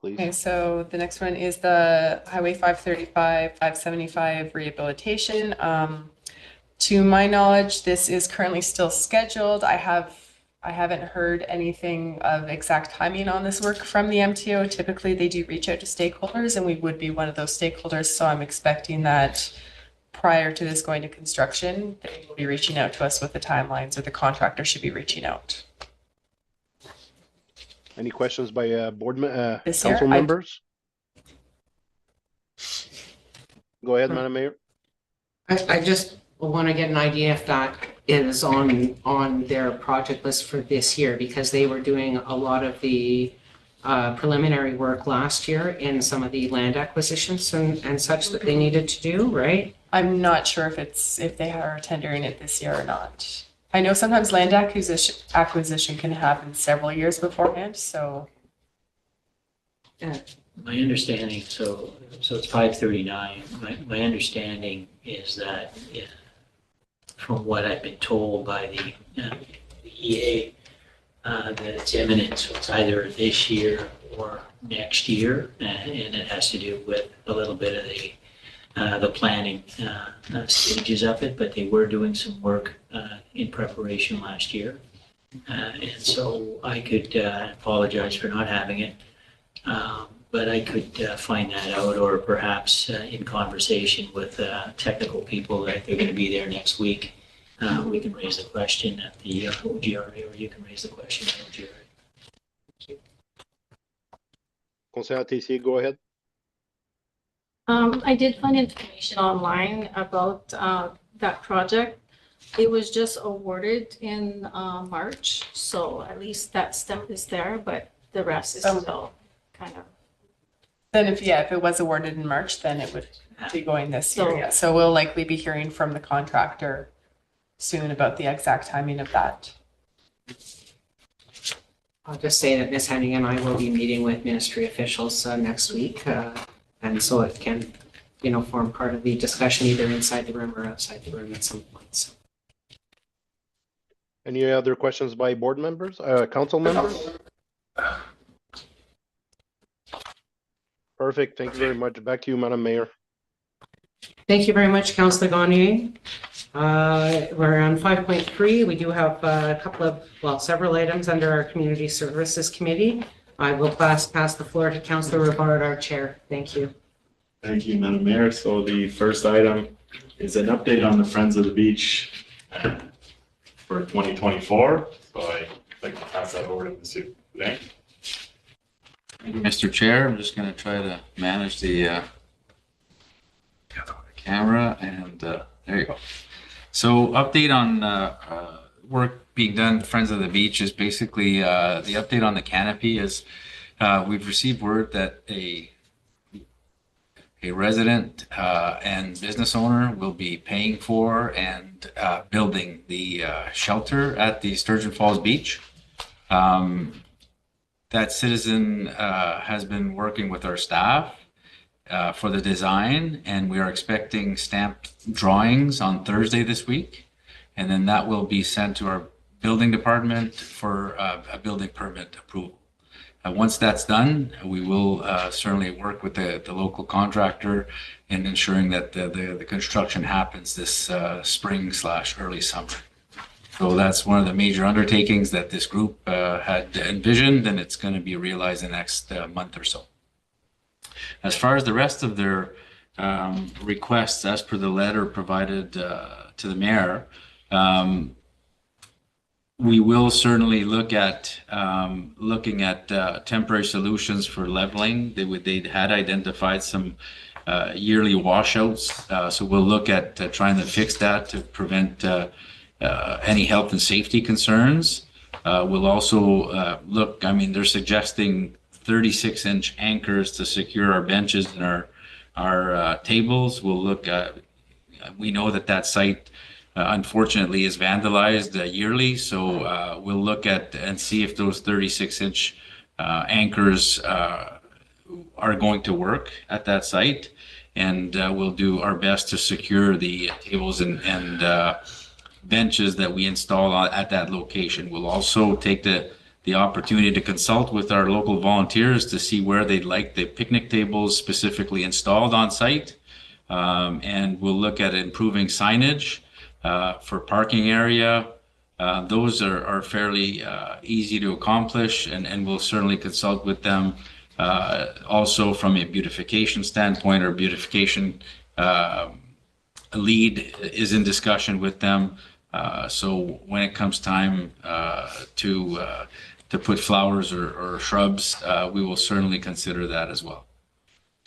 K: please.
I: Okay, so the next one is the Highway 535, 575 rehabilitation. To my knowledge, this is currently still scheduled. I have I haven't heard anything of exact timing on this work from the MTO. Typically, they do reach out to stakeholders, and we would be one of those stakeholders. So I'm expecting that prior to this going to construction, they will be reaching out to us with the timelines, or the contractor should be reaching out.
K: Any questions by
I: This year,
K: council members? Go ahead, Madam Mayor.
C: I just want to get an idea if that is on their project list for this year, because they were doing a lot of the preliminary work last year in some of the land acquisitions and such that they needed to do, right?
I: I'm not sure if they are tendering it this year or not. I know sometimes land acquisition can happen several years beforehand, so.
L: My understanding, so it's 5:39. My understanding is that, from what I've been told by the EA, that it's imminent. So it's either this year or next year, and it has to do with a little bit of the planning stages of it. But they were doing some work in preparation last year, and so I could apologize for not having it. But I could find that out, or perhaps in conversation with technical people that they're going to be there next week. We can raise the question at the OGRA, or you can raise the question at OGRA. Thank you.
K: Conseiller Tessier, go ahead.
M: I did find information online about that project. It was just awarded in March, so at least that step is there, but the rest is still kind of.
I: Then if it was awarded in March, then it would be going this year, yeah. So we'll likely be hearing from the contractor soon about the exact timing of that.
C: I'll just say that Ms. Henning and I will be meeting with ministry officials next week. And so it can, form part of the discussion either inside the room or outside the room at some point. So.
K: Any other questions by board members, council members? Perfect. Thank you very much. Back to you, Madam Mayor.
C: Thank you very much, Councillor Gagne. We're on 5.3. We do have several items under our Community Services Committee. I will pass the floor to Councillor Rivard, our chair. Thank you.
G: Thank you, Madam Mayor. So the first item is an update on the Friends of the Beach for 2024. So I'd like to pass that over to Mr. Lang.
N: Thank you, Mr. Chair. I'm just going to try to manage the camera, and there you go. So update on work being done at Friends of the Beach is basically the update on the canopy is we've received word that a resident and business owner will be paying for and building the shelter at the Sturgeon Falls Beach. That citizen has been working with our staff for the design, and we are expecting stamped drawings on Thursday this week. And then that will be sent to our building department for a building permit approval. Once that's done, we will certainly work with the local contractor in ensuring that the construction happens this spring/early summer. So that's one of the major undertakings that this group had envisioned, and it's going to be realized in the next month or so. As far as the rest of their requests, as per the letter provided to the mayor, we will certainly look at looking at temporary solutions for leveling. They had identified some yearly washouts, so we'll look at trying to fix that to prevent any health and safety concerns. We'll also look, they're suggesting 36-inch anchors to secure our benches and our tables. We'll look at, we know that site unfortunately is vandalized yearly, so we'll look at and see if those 36-inch anchors are going to work at that site, and we'll do our best to secure the tables and benches that we install at that location. We'll also take the opportunity to consult with our local volunteers to see where they'd like the picnic tables specifically installed on site, and we'll look at improving signage for parking area, Those are fairly easy to accomplish, and we'll certainly consult with them. Also from a beautification standpoint, or beautification lead is in discussion with them. So when it comes time to put flowers or shrubs, we will certainly consider that as well.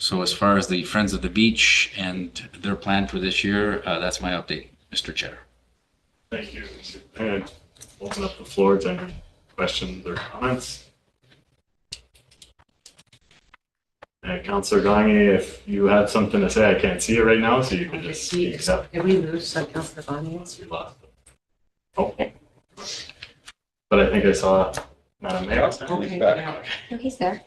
N: So as far as the Friends of the Beach and their plan for this year, that's my update, Mr. Chair.
G: Thank you. And open up the floor to any questions or comments. Councillor Gagne, if you have something to say, I can't see it right now, so you can just speak up.
E: Did we lose Councillor Gagne?
G: We lost it. Oh. But I think I saw Madam Mayor.
E: Okay.
B: No, he's there.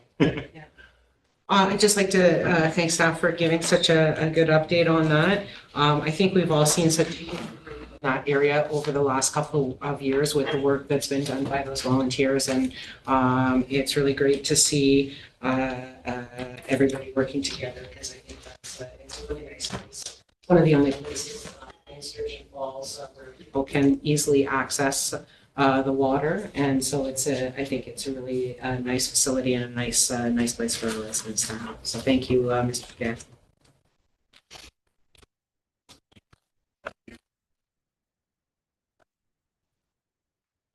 C: I'd just like to thank staff for giving such a good update on that. I think we've all seen such that area over the last couple of years with the work that's been done by those volunteers, and it's really great to see everybody working together, because I think that's it's a really nice place. One of the only places in Sturgeon Falls where people can easily access the water, and so I think it's a really nice facility and a nice place for our residents to have. So thank you, Mr. Chair.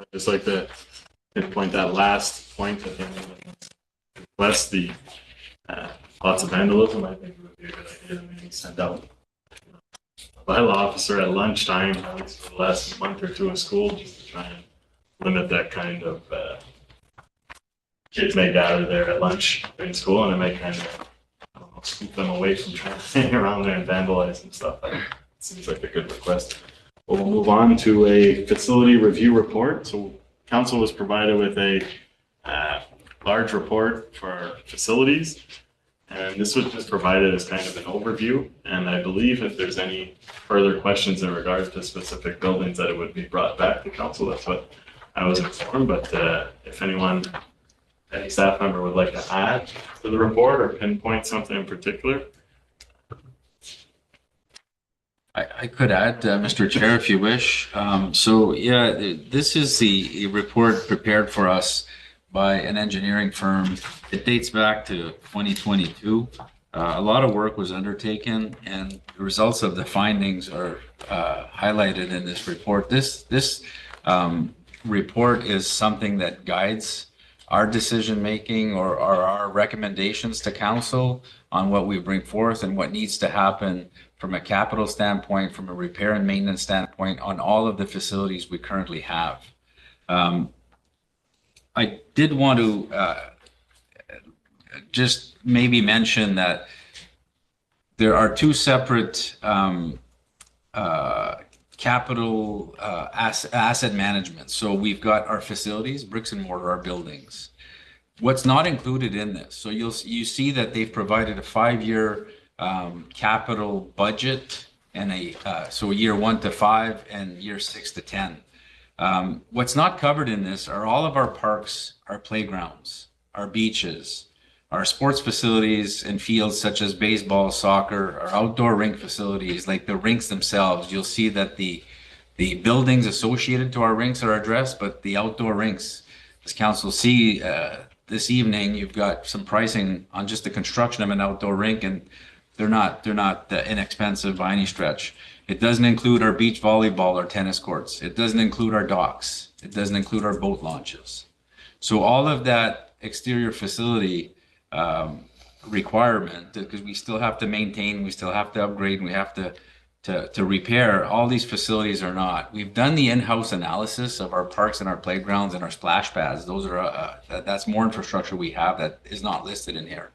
G: I'd just like to pinpoint that last point. I think less the lots of vandalism. I think it would be a good idea to maybe send out a bylaw officer at lunchtime, at least for the last month or two of school, just to try and limit that kind of kids may gather there at lunch during school, and it may kind of, I don't know, scoop them away from trying to hang around there and vandalize and stuff. It seems like a good request. We'll move on to a facility review report. So council was provided with a large report for our facilities, and this was just provided as kind of an overview. And I believe if there's any further questions in regards to specific buildings, that it would be brought back to council. That's what I was informed, but if anyone, any staff member would like to add to the report or pinpoint something in particular.
N: I could add, Mr. Chair, if you wish. So yeah, this is the report prepared for us by an engineering firm. It dates back to 2022. A lot of work was undertaken, and the results of the findings are highlighted in this report. This report is something that guides our decision-making or our recommendations to council on what we bring forth and what needs to happen from a capital standpoint, from a repair and maintenance standpoint on all of the facilities we currently have. I did want to just maybe mention that there are two separate capital asset management. So we've got our facilities, bricks and mortar, our buildings. What's not included in this, so you see that they've provided a 5-year capital budget and so year 1 to 5 and year 6 to 10. What's not covered in this are all of our parks, our playgrounds, our beaches, our sports facilities and fields such as baseball, soccer, our outdoor rink facilities, like the rinks themselves. You'll see that the buildings associated to our rinks are addressed, but the outdoor rinks, as council see this evening, you've got some pricing on just the construction of an outdoor rink, and they're not inexpensive by any stretch. It doesn't include our beach volleyball or tennis courts. It doesn't include our docks. It doesn't include our boat launches. So all of that exterior facility requirement, because we still have to maintain, we still have to upgrade, and we have to repair, all these facilities are not. We've done the in-house analysis of our parks and our playgrounds and our splash pads. Those are that's more infrastructure we have that is not listed in here.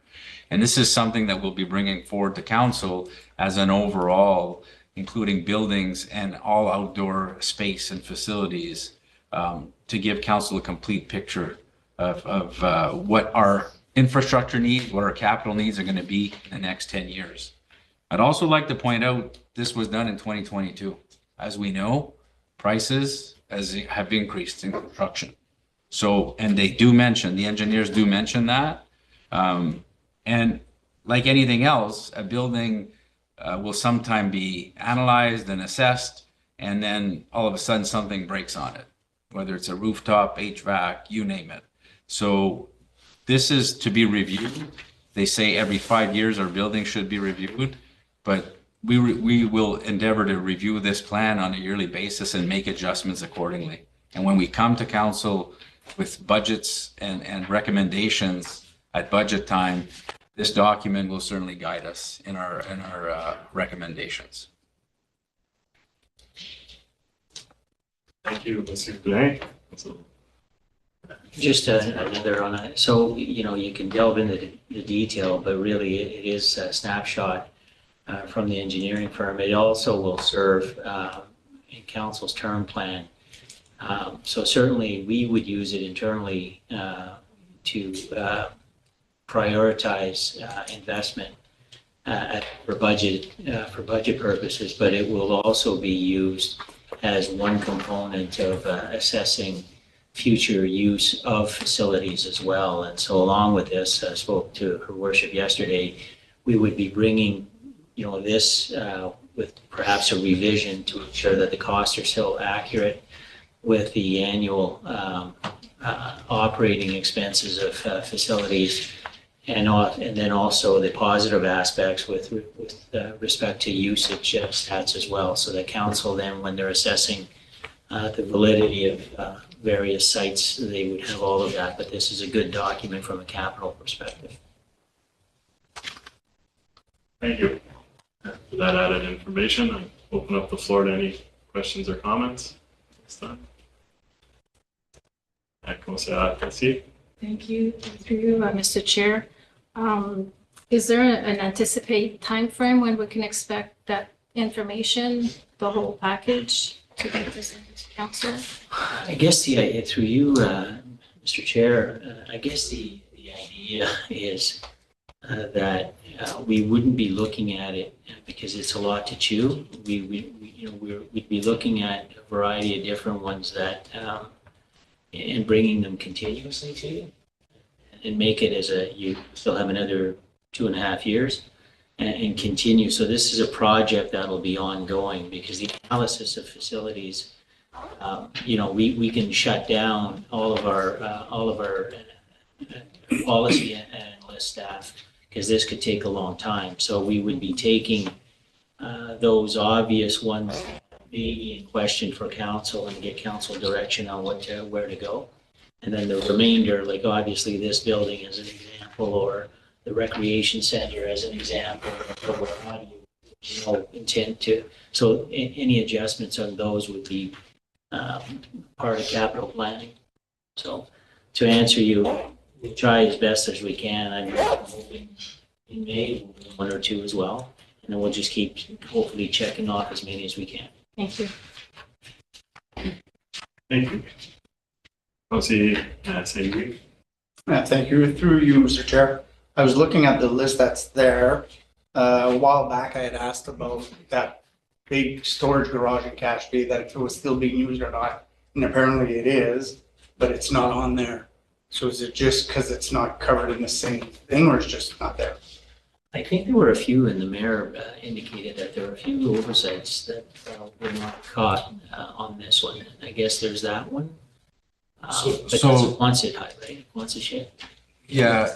N: And this is something that we'll be bringing forward to council as an overall, including buildings and all outdoor space and facilities, to give council a complete picture of what our infrastructure needs, what our capital needs are going to be in the next 10 years. I'd also like to point out this was done in 2022. As we know, prices have increased in construction. So, and they do mention, the engineers do mention that. And like anything else, a building will sometime be analyzed and assessed, and then all of a sudden something breaks on it. whether it's a rooftop, HVAC, you name it. So this is to be reviewed. They say every 5 years our building should be reviewed, but we will endeavor to review this plan on a yearly basis and make adjustments accordingly. And when we come to council with budgets and recommendations at budget time, this document will certainly guide us in our recommendations.
G: Thank you, Mr. Blaine.
L: Just another on it. So, you can delve into the detail, but really it is a snapshot from the engineering firm. It also will serve in council's term plan. So certainly we would use it internally to prioritize investment for budget purposes, but it will also be used as one component of assessing future use of facilities as well. And so along with this, I spoke to Her Worship yesterday, we would be bringing, this with perhaps a revision to ensure that the costs are still accurate with the annual operating expenses of facilities, and then also the positive aspects with respect to usage stats as well, so that council then, when they're assessing the validity of various sites, they would have all of that. But this is a good document from a capital perspective.
G: Thank you for that added information. I'll open up the floor to any questions or comments this time.
M: Thank you, through Mr. Chair. Is there an anticipated time frame when we can expect that information, the whole package, to be presented to council?
L: I guess through you, Mr. Chair, I guess the idea is that we wouldn't be looking at it because it's a lot to chew. We'd be looking at a variety of different ones that, and bringing them continuously to you, and make it as you still have another 2.5 years and continue. So this is a project that'll be ongoing, because the analysis of facilities, we can shut down all of our policy analyst staff, because this could take a long time. So we would be taking those obvious ones be in question for council and get council direction on where to go. And then the remainder, like obviously this building as an example, or the recreation center as an example, or how do you intend to. So any adjustments on those would be part of capital planning. So to answer you, we'll try as best as we can. I'm hoping in May, 1 or 2 as well. And then we'll just keep hopefully checking off as many as we can.
M: Thank you.
G: Thank you. Thank
H: you. Through you, Mr. Chair. I was looking at the list that's there. A while back, I had asked about that big storage garage in Cache Bay, that if it was still being used or not. And apparently it is, but it's not on there. So is it just because it's not covered in the same thing, or it's just not there?
L: I think there were a few, and the mayor indicated that there were a few oversights that were not caught on this one. And I guess there's that one. But that's Quonset Hut, right? Quonset Shed.
N: Yeah.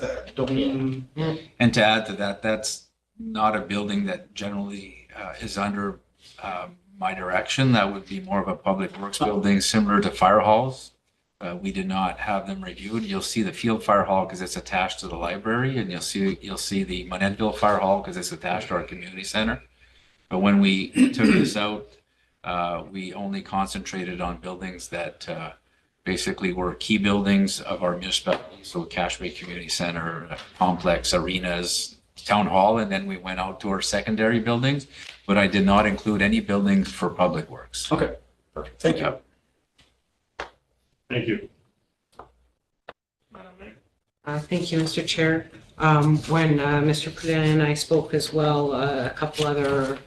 N: And to add to that, that's not a building that generally is under my direction. That would be more of a public works building, similar to fire halls. We did not have them reviewed. You'll see the field fire hall because it's attached to the library, and you'll see the Monetville Fire Hall because it's attached to our community center. But when we took this out, we only concentrated on buildings that basically were key buildings of our municipality. So Cache Bay Community Center, complex, arenas, town hall, and then we went out to our secondary buildings. But I did not include any buildings for public works.
H: Okay, perfect. Thank you.
G: Thank you.
C: Thank you, Mr. Chair. When Mr. Poulin and I spoke as well, a couple other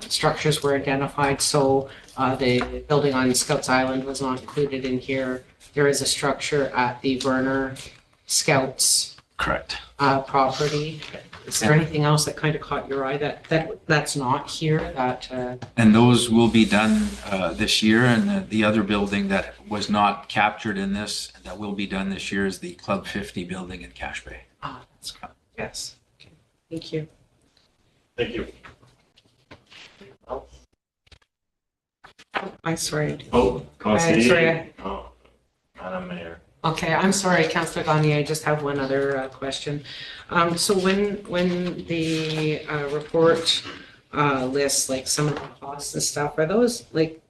C: structures were identified. So the building on Scouts Island was not included in here. There is a structure at the Verner Scouts
N: correct
C: property Is there anything else that kind of caught your eye that's not here that,
N: And those will be done this year. And the other building that was not captured in this, that will be done this year is the Club 50 building in Cache Bay.
C: that's, yes. Okay. Thank you.
G: Thank you.
C: I'm sorry.
G: Oh, Conseiller.
C: sorry.
G: Oh, Madam Mayor.
C: Okay, I'm sorry, Councillor Gagne, I just have one other question. So when the report lists like some of the costs and stuff, are those like,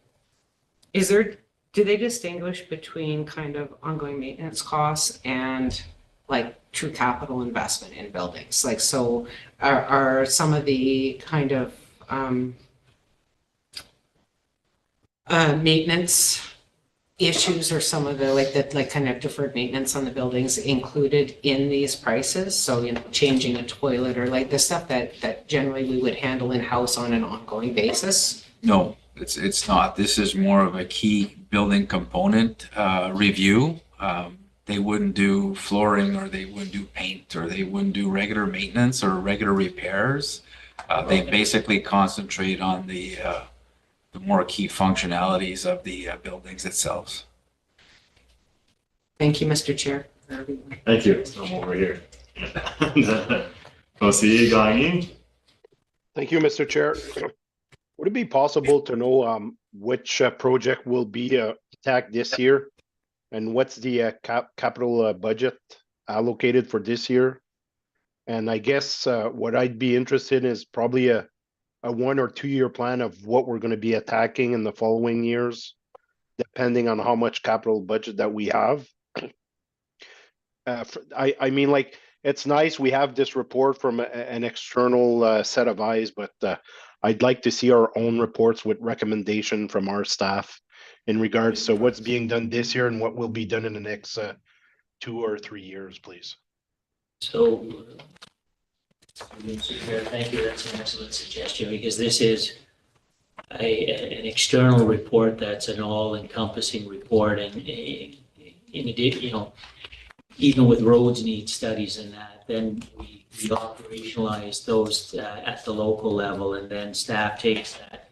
C: do they distinguish between kind of ongoing maintenance costs and like true capital investment in buildings? Like, so are some of the kind of maintenance issues or some of the like kind of deferred maintenance on the buildings included in these prices? So, you know, changing a toilet or like the stuff that generally we would handle in-house on an ongoing basis?
N: No, it's not. This is more of a key building component review. They wouldn't do flooring, or they wouldn't do paint, or they wouldn't do regular maintenance or regular repairs. They basically concentrate on the more key functionalities of the buildings itself.
C: Thank you, Mr. Chair.
G: Thank you. I'm over here. Conseiller Gagné.
K: Thank you, Mr. Chair. Would it be possible to know which project will be attacked this year? And what's the capital budget allocated for this year? And I guess what I'd be interested in is probably a 1 or 2 year plan of what we're going to be attacking in the following years, depending on how much capital budget that we have. I mean, like, it's nice we have this report from an external set of eyes, but I'd like to see our own reports with recommendation from our staff in regards to what's being done this year and what will be done in the next 2 or 3 years, please.
L: So, Mr. Chair, thank you. That's an excellent suggestion, because this is an external report that's an all-encompassing report, and in addition, you know, even with roads need studies and that, then we operationalize those at the local level, and then staff takes that,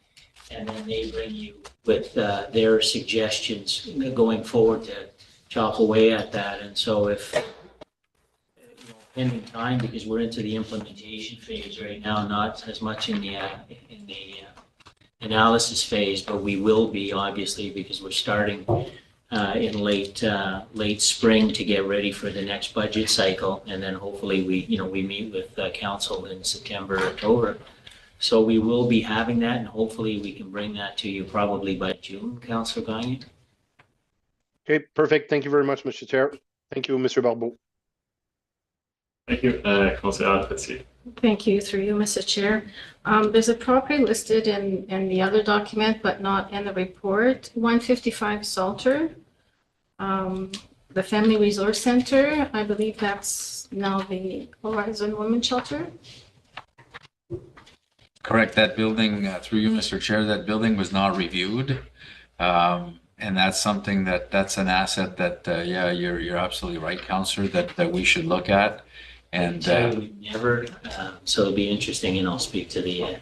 L: and then they bring you with their suggestions going forward to chop away at that. And so if, pending time, because we're into the implementation phase right now, not as much in the analysis phase, but we will be, obviously, because we're starting in late spring to get ready for the next budget cycle, and then hopefully we meet with council in September, October. So we will be having that, and hopefully we can bring that to you probably by June, Councillor Gagne.
K: Okay, perfect. Thank you very much, Mr. Chair. Thank you, Mr. Barbeau.
G: Thank you, Councillor Alfetsi.
M: Thank you, through you, Mr. Chair. There's a property listed in the other document, but not in the report. 155 Salter, the Family Resource Center. I believe that's now the Horizon Women's Shelter.
N: Correct. That building, through you, Mr. Chair, that building was not reviewed. And that's something that's an asset that, yeah, you're absolutely right, Councillor, that we should look at. And
L: never, so it'll be interesting, and I'll speak to the,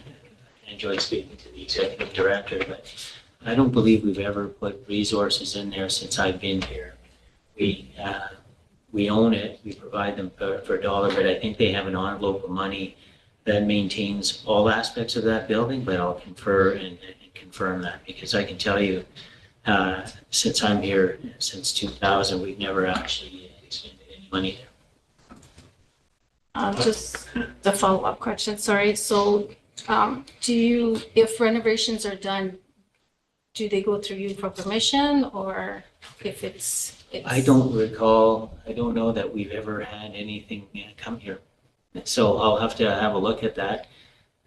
L: enjoy speaking to the executive director, but I don't believe we've ever put resources in there since I've been here. We own it, we provide them for a dollar, but I think they have an envelope of money that maintains all aspects of that building, but I'll confer and confirm that, because I can tell you, since I'm here, since 2000, we've never actually expended any money there.
M: Just the follow-up question, sorry. So if renovations are done, do they go through you for permission, or if it's?
L: I don't recall, I don't know that we've ever had anything come here. So I'll have to have a look at that.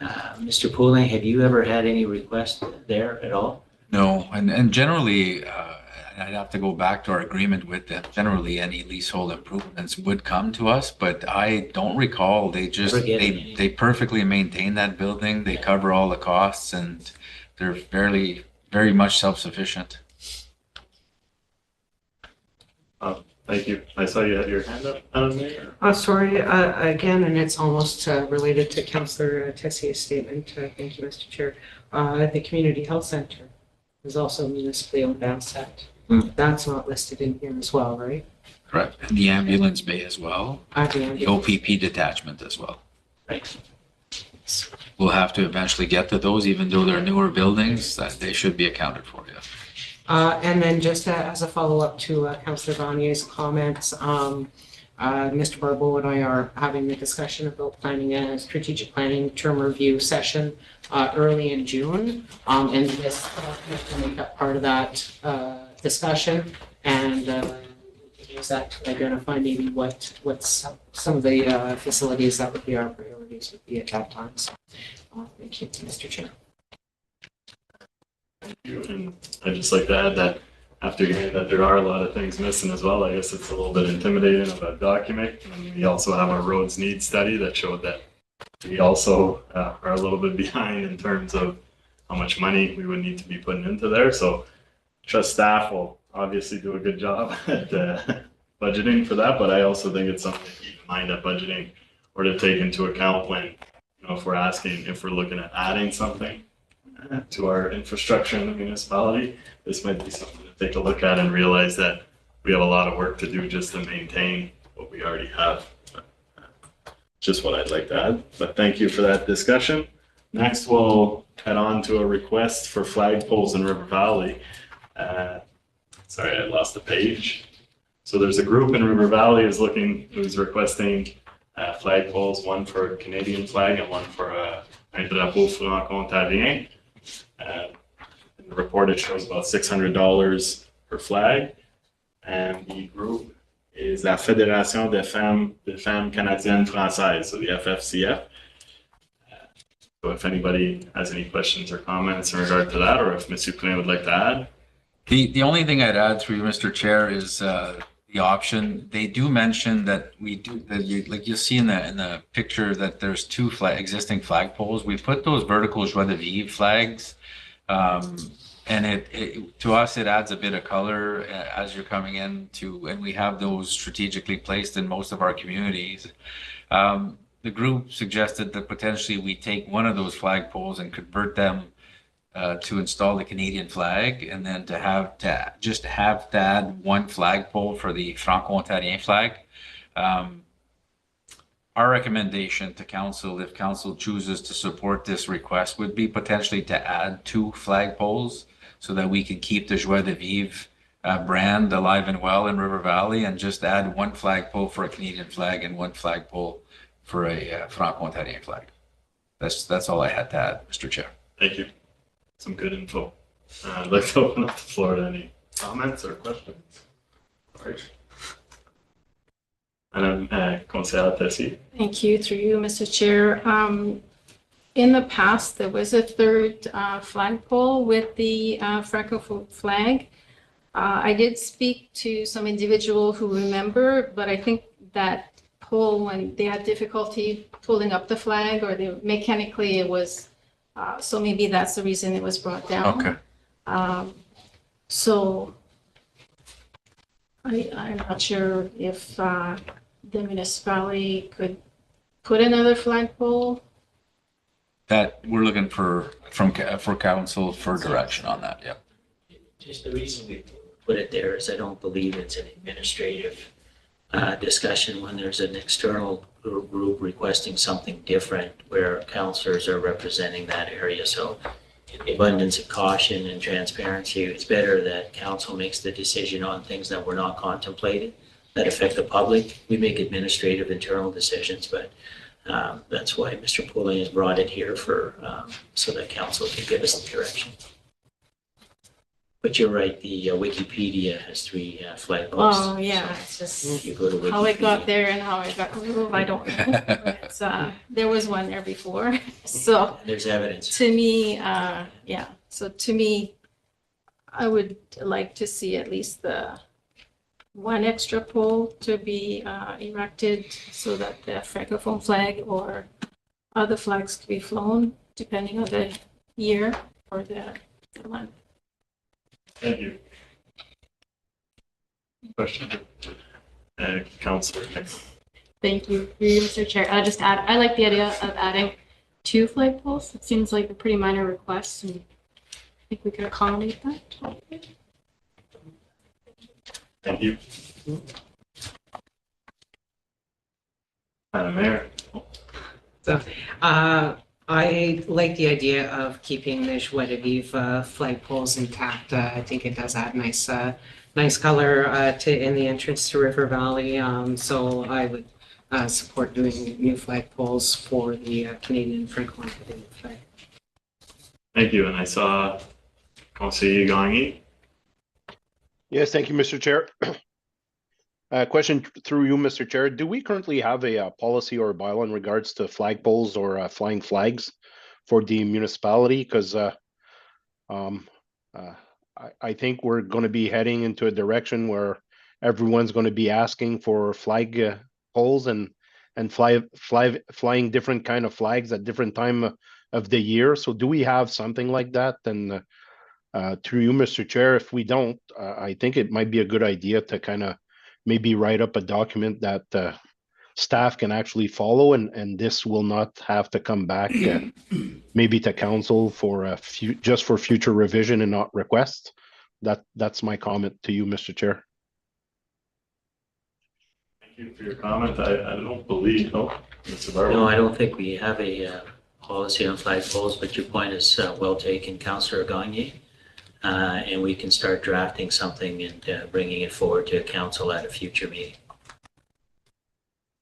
L: Mr. Poulin, have you ever had any requests there at all?
N: no, and generally, I'd have to go back to our agreement with them. Generally, any leasehold improvements would come to us, but I don't recall. They just, they perfectly maintain that building. They cover all the costs, and they're very much self-sufficient.
G: Thank you. I saw you had your hand up, Madam Mayor.
C: Sorry, again, and it's almost related to Councillor Tessier's statement. Thank you, Mr. Chair. The Community Health Center is also municipally owned asset. That's not listed in here as well, right?
N: Correct. And the ambulance bay as well, the OPP detachment as well.
C: Right.
N: We'll have to eventually get to those, even though they're newer buildings, that they should be accounted for, yeah.
C: And then just as a follow-up to Councillor Gagnier's comments, Mr. Barbeau and I are having a discussion about planning a strategic planning term review session early in June. And this will make up part of that discussion and use that to identify maybe what's some of the facilities that would be our priorities would be at that time. So, thank you, Mr. Chair.
G: Thank you. And I'd just like to add that after hearing that there are a lot of things missing as well, I guess it's a little bit intimidating of a document. And we also have our roads needs study that showed that we also are a little bit behind in terms of how much money we would need to be putting into there. So trust staff will obviously do a good job at budgeting for that, but I also think it's something to keep in mind that budgeting or to take into account when, you know, if we're looking at adding something to our infrastructure in the municipality, this might be something to take a look at and realize that we have a lot of work to do just to maintain what we already have. Just what I'd like to add, but thank you for that discussion. Next, we'll head on to a request for flagpoles in River Valley. Sorry, I lost the page. So there's a group in River Valley who's requesting flagpoles, one for Canadian flag and one for un drapeau franco-ontarien. In the report, it shows about $600 per flag, and the group is la Fédération des Femmes Canadiennes Françaises, so the FFCF. So if anybody has any questions or comments in regard to that, or if Mr. Poulin would like to add.
N: The only thing I'd add through you, Mr. Chair, is the option. They do mention that we do, that like you'll see in the picture that there's two existing flagpoles. We put those vertical joie de vivre flags, and it to us it adds a bit of color as you're coming in and we have those strategically placed in most of our communities. The group suggested that potentially we take one of those flagpoles and convert them to install the Canadian flag, and then to add one flagpole for the Franco-Ontarien flag. Our recommendation to council, if council chooses to support this request, would be potentially to add two flagpoles so that we can keep the Joie de Vivre brand alive and well in River Valley, and just add one flagpole for a Canadian flag and one flagpole for a Franco-Ontarien flag. That's all I had to add, Mr. Chair.
G: Thank you. Some good info. I'd like to open up the floor to any comments or questions. All right. Madame Conseillère Tessier.
M: Thank you, through you, Mr. Chair. In the past, there was a third flagpole with the Francophone flag. I did speak to some individual who remember, but I think that pole, when they had difficulty pulling up the flag, or mechanically it was, so maybe that's the reason it was brought down.
N: Okay.
M: So I'm not sure if the municipality could put another flagpole.
N: That we're looking for council for direction on that. Yeah.
L: Just the reason we put it there is I don't believe it's an administrative discussion when there's an external group requesting something different where councillors are representing that area. So in the abundance of caution and transparency, it's better that council makes the decision on things that were not contemplated that affect the public. We make administrative internal decisions, but that's why Mr. Poulin has brought it here for so that council can give us the direction. But you're right, the Wikipedia has three flag posts.
M: Oh, yeah, it's just
L: You go to
M: how it got
L: Wikipedia.
M: there and how it got removed, I don't know. But, there was one there before, so
L: There's evidence.
M: to me, yeah, so to me, I would like to see at least the one extra pole to be erected so that the Francophone flag or other flags could be flown, depending on the year or the month.
G: Thank you. Question. Councillor.
D: Thank you, through you, Mr. Chair. I'll just add, I like the idea of adding 2 flagpoles. It seems like a pretty minor request, and I think we could accommodate that.
G: Thank you. Madam Mayor.
C: So, I like the idea of keeping the Joie de Vivre flagpoles intact. I think it does add nice color in the entrance to River Valley. So I would support doing new flagpoles for the Canadian Franco-Canadian flag.
G: Thank you. And I saw Conseiller Gagné.
K: Yes, thank you, Mr. Chair. Question through you, Mr. Chair. Do we currently have a policy or a bylaw in regards to flagpoles or flying flags for the municipality? Because I think we're going to be heading into a direction where everyone's going to be asking for flag poles and flying different kind of flags at different time of the year. So do we have something like that? And through you, Mr. Chair, if we don't, I think it might be a good idea to kind of maybe write up a document that staff can actually follow, and this will not have to come back maybe to council for just for future revision and not request. That's my comment to you, Mr. Chair.
G: Thank you for your comment. I don't believe, Mr. Barlow.
L: No, I don't think we have a policy on flagpoles, but your point is well taken, Councillor Gagné. And we can start drafting something and bringing it forward to council at a future meeting.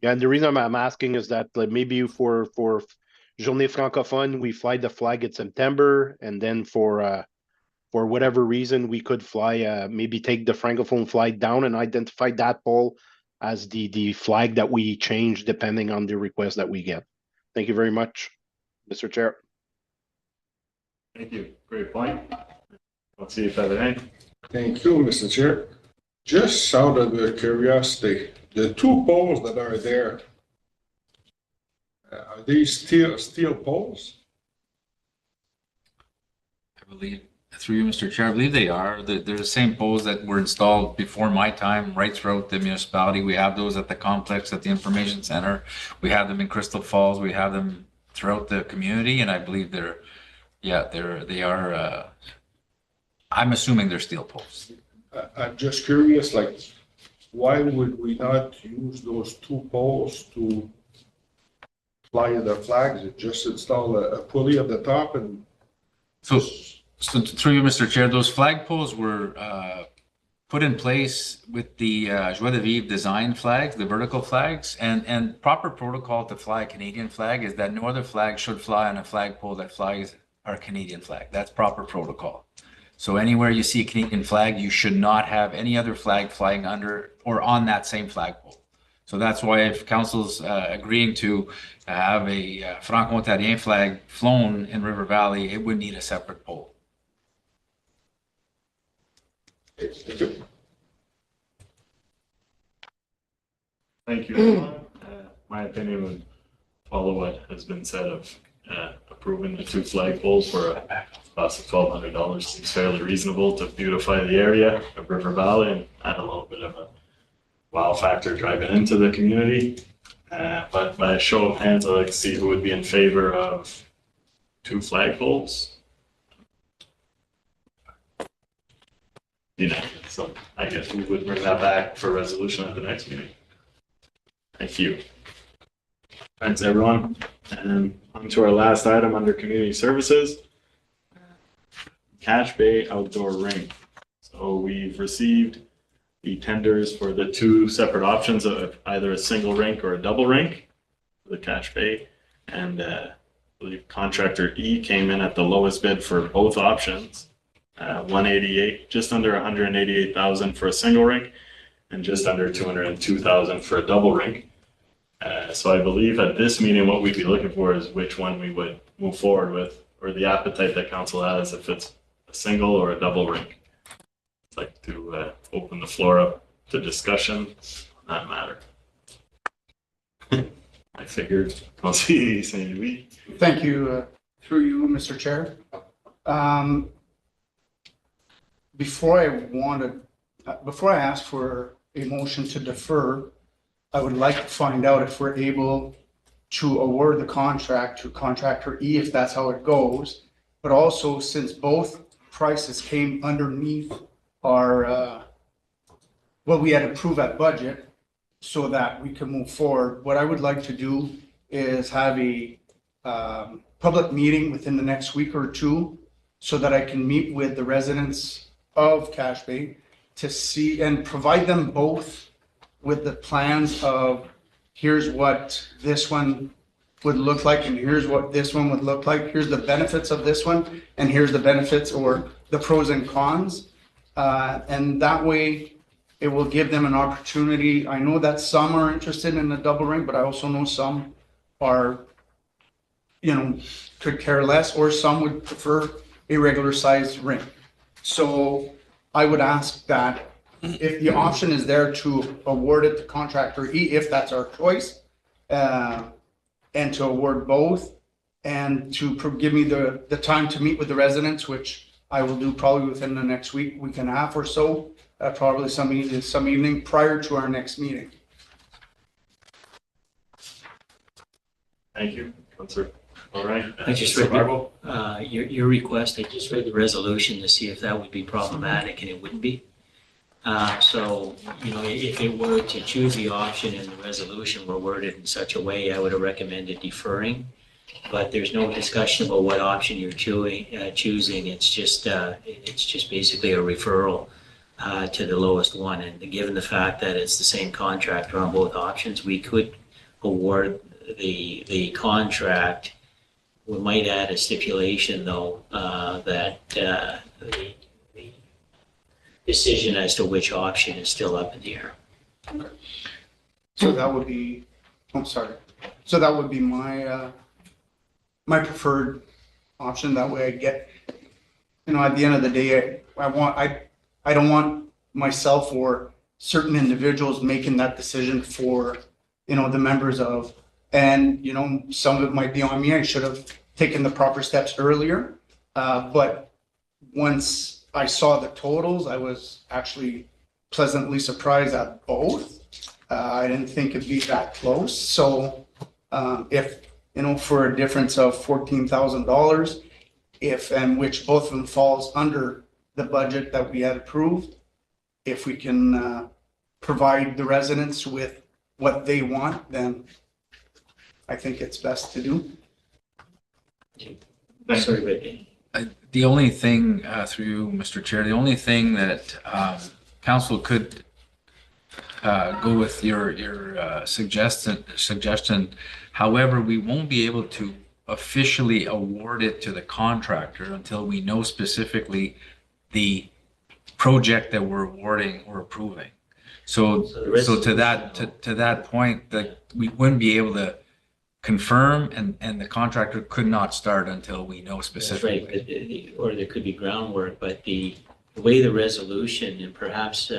K: Yeah, and the reason I'm asking is that like, maybe for Journée Francophone, we fly the flag in September, and then for whatever reason, we could fly, maybe take the Francophone flag down and identify that pole as the flag that we change depending on the request that we get. Thank you very much, Mr. Chair.
G: Thank you. Great point. Let's see if I have anything.
J: Thank you, Mr. Chair. Just out of the curiosity, the 2 poles that are there, are these steel poles?
N: I believe, through you, Mr. Chair, I believe they are. They're the same poles that were installed before my time, right throughout the municipality. We have those at the complex, at the information center. We have them in Crystal Falls. We have them throughout the community, and I believe they are. I'm assuming they're steel poles.
J: I'm just curious, like, why would we not use those 2 poles to fly the flags? Just install a pulley at the top and.
N: So through you, Mr. Chair, those flagpoles were put in place with the Joie de Vivre design flags, the vertical flags, and proper protocol to fly a Canadian flag is that no other flag should fly on a flagpole that flies our Canadian flag. That's proper protocol. So anywhere you see a Canadian flag, you should not have any other flag flying under or on that same flagpole. So that's why if council's agreeing to have a Franco-Ontarien flag flown in River Valley, it would need a separate pole.
G: Thank you. My opinion would follow what has been said of approving the 2 flagpoles for a cost of $1,200. Seems fairly reasonable to beautify the area of River Valley and add a little bit of a wow factor driving into the community. But by a show of hands, I'd like to see who would be in favor of 2 flagpoles. So I guess we would bring that back for resolution at the next meeting. Thank you. Thanks, everyone. And on to our last item under community services. Cache Bay Outdoor Rink. So we've received the tenders for the 2 separate options of either a single rink or a double rink for the Cache Bay. And I believe contractor E came in at the lowest bid for both options. 188, just under 188,000 for a single rink and just under 202,000 for a double rink. So I believe at this meeting, what we'd be looking for is which one we would move forward with, or the appetite that council has, if it's a single or a double rink. I'd like to open the floor up to discussion on that matter. I figured I'll see St. Louis.
H: Thank you, through you, Mr. Chair. Before I ask for a motion to defer, I would like to find out if we're able to award the contract to contractor E, if that's how it goes. But also, since both prices came underneath our, what we had approved at budget, so that we can move forward, what I would like to do is have a public meeting within the next week or two, so that I can meet with the residents of Cache Bay to see and provide them both with the plans of, here's what this one would look like, and here's what this one would look like. Here's the benefits of this one, and here's the benefits or the pros and cons. And that way, it will give them an opportunity. I know that some are interested in the double ring, but I also know some are, could care less, or some would prefer a regular sized ring. So I would ask that if the option is there to award it to contractor E, if that's our choice, and to award both, and to give me the time to meet with the residents, which I will do probably within the next week and a half or so, probably some evening prior to our next meeting.
G: Thank you, Councilor. All right.
L: I just read your request. I just read the resolution to see if that would be problematic, and it wouldn't be. So, if it were to choose the option and the resolution were worded in such a way, I would have recommended deferring. But there's no discussion about what option you're choosing. It's just basically a referral to the lowest one. And given the fact that it's the same contractor on both options, we could award the contract. We might add a stipulation, though, that the decision as to which option is still up in the air.
H: So that would be, I'm sorry. So that would be my my preferred option. That way I get, at the end of the day, I don't want myself or certain individuals making that decision for, the members of, and, some of it might be on me. I should have taken the proper steps earlier. But once I saw the totals, I was actually pleasantly surprised at both. I didn't think it'd be that close. So if, for a difference of $14,000, and which both of them falls under the budget that we had approved, if we can provide the residents with what they want, then I think it's best to do.
L: Sorry, but
N: The only thing, through you, Mr. Chair, the only thing that council could go with your suggestion. However, we won't be able to officially award it to the contractor until we know specifically the project that we're awarding or approving. So to that point, that we wouldn't be able to confirm, and the contractor could not start until we know specifically.
L: That's right, or there could be groundwork, but the way the resolution, and perhaps,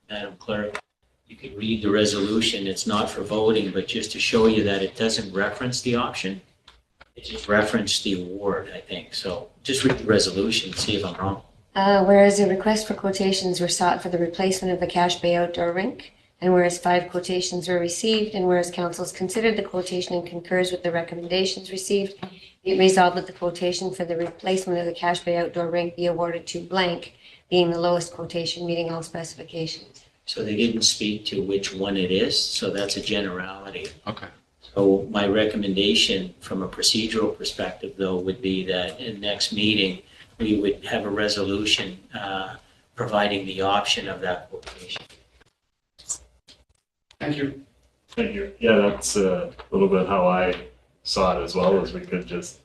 L: Madam Clerk, you could read the resolution. It's not for voting, but just to show you that it doesn't reference the option. It just referenced the award, I think. So just read the resolution, see if I'm wrong.
B: Whereas a request for quotations were sought for the replacement of the Cache Bay outdoor rink, and whereas 5 quotations were received, and whereas council has considered the quotation and concurs with the recommendations received, it resolved that the quotation for the replacement of the Cache Bay outdoor rink be awarded to blank, being the lowest quotation meeting all specifications.
L: So they didn't speak to which one it is, so that's a generality.
N: Okay.
L: So my recommendation from a procedural perspective, though, would be that in next meeting, we would have a resolution providing the option of that quotation.
H: Thank you.
G: Thank you. Yeah, that's a little bit how I saw it as well, as we could just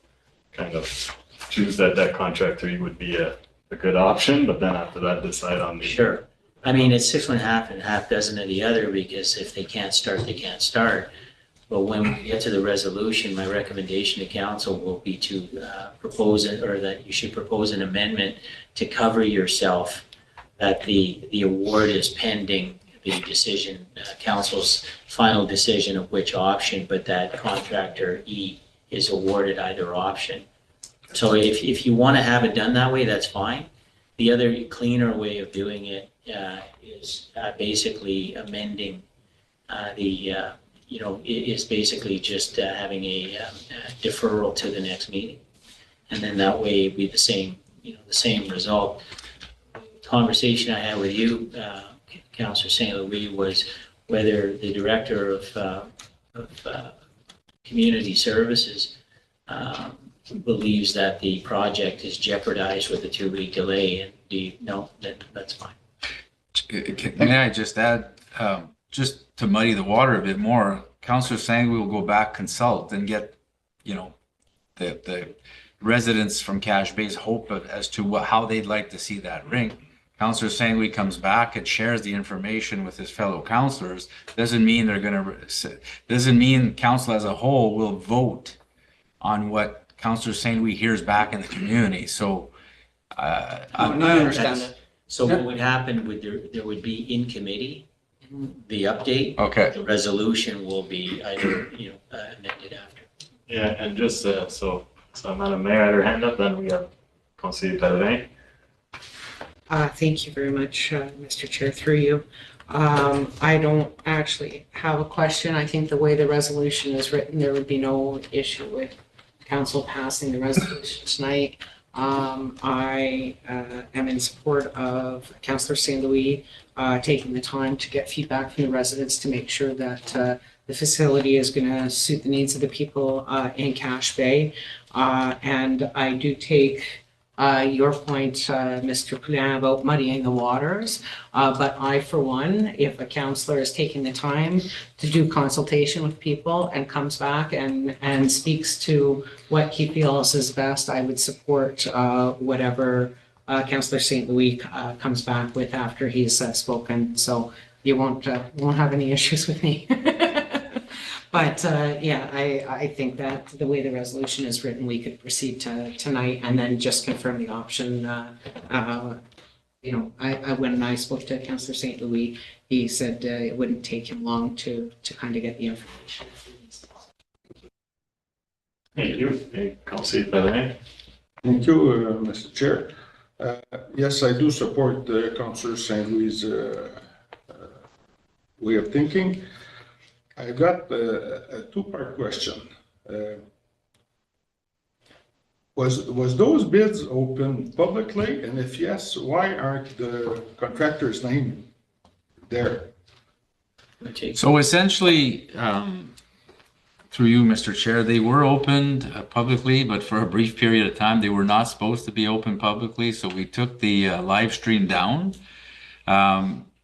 G: kind of choose that contractor would be a good option, but then after that decide on the.
L: Sure. I mean, it's 6.5 and a half dozen of the other, because if they can't start, they can't start. But when we get to the resolution, my recommendation to council will be to propose it, or that you should propose an amendment to cover yourself that the award is pending the decision, council's final decision of which option, but that contractor E is awarded either option. So if you want to have it done that way, that's fine. The other cleaner way of doing it is basically amending is basically just having a deferral to the next meeting. And then that way it'd be the same result. Conversation I had with you, Councillor St. Louis, was whether the Director of Community Services believes that the project is jeopardized with a 2-week delay, and no, that's fine.
N: May I just add, just to muddy the water a bit more, Councillor Sang will go back, consult, and get, the residents from Cache Bay's hope as to how they'd like to see that rink. Councillor Sangui comes back and shares the information with his fellow councillors. Doesn't mean council as a whole will vote on what Councillor Sangui hears back in the community. So
H: I understand that.
L: So what would happen there would be in committee the update.
N: Okay.
L: The resolution will be either amended after.
G: Yeah, and just so Madam Mayor had her hand up, then we have Councillor Pellerin.
C: Thank you very much, Mr. Chair, through you. I don't actually have a question. I think the way the resolution is written, there would be no issue with council passing the resolution tonight. I am in support of Councillor St. Louis taking the time to get feedback from the residents to make sure that the facility is going to suit the needs of the people in Cache Bay. And I do take your point, Mr. Poulin, about muddying the waters. But I, for one, if a councillor is taking the time to do consultation with people and comes back and speaks to what he feels is best, I would support whatever Councillor St. Louis comes back with after he's spoken. So you won't have any issues with me. But I think that the way the resolution is written, we could proceed to tonight and then just confirm the option. When I spoke to Councillor St. Louis, he said it wouldn't take him long to kind of get the information.
G: Thank you. Hey, Councillor Pellerin.
J: Thank you, Mr. Chair. Yes, I do support Councillor St. Louis' way of thinking. I got a two-part question. Was those bids open publicly? And if yes, why aren't the contractor's name there?
N: So essentially, through you, Mr. Chair, they were opened publicly, but for a brief period of time, they were not supposed to be open publicly. So we took the live stream down.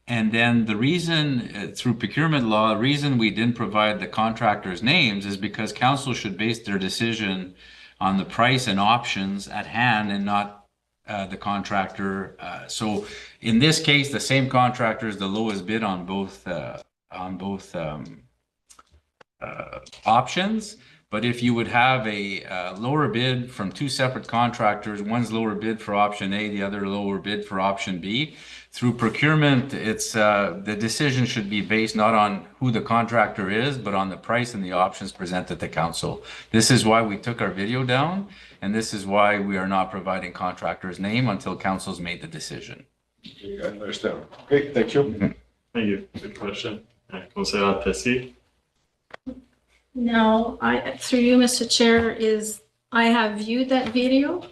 N: And then the reason, through procurement law, the reason we didn't provide the contractors' names is because council should base their decision on the price and options at hand and not the contractor. So in this case, the same contractor is the lowest bid on both options. But if you would have a lower bid from two separate contractors, one's lower bid for option A, the other lower bid for option B, through procurement, it's the decision should be based not on who the contractor is, but on the price and the options presented to council. This is why we took our video down, and this is why we are not providing contractor's name until council's made the decision.
J: I understand. Okay, thank you.
G: Thank you. Good question. Councillor Tessy.
M: Now, through you, Mr. Chair, I have viewed that video,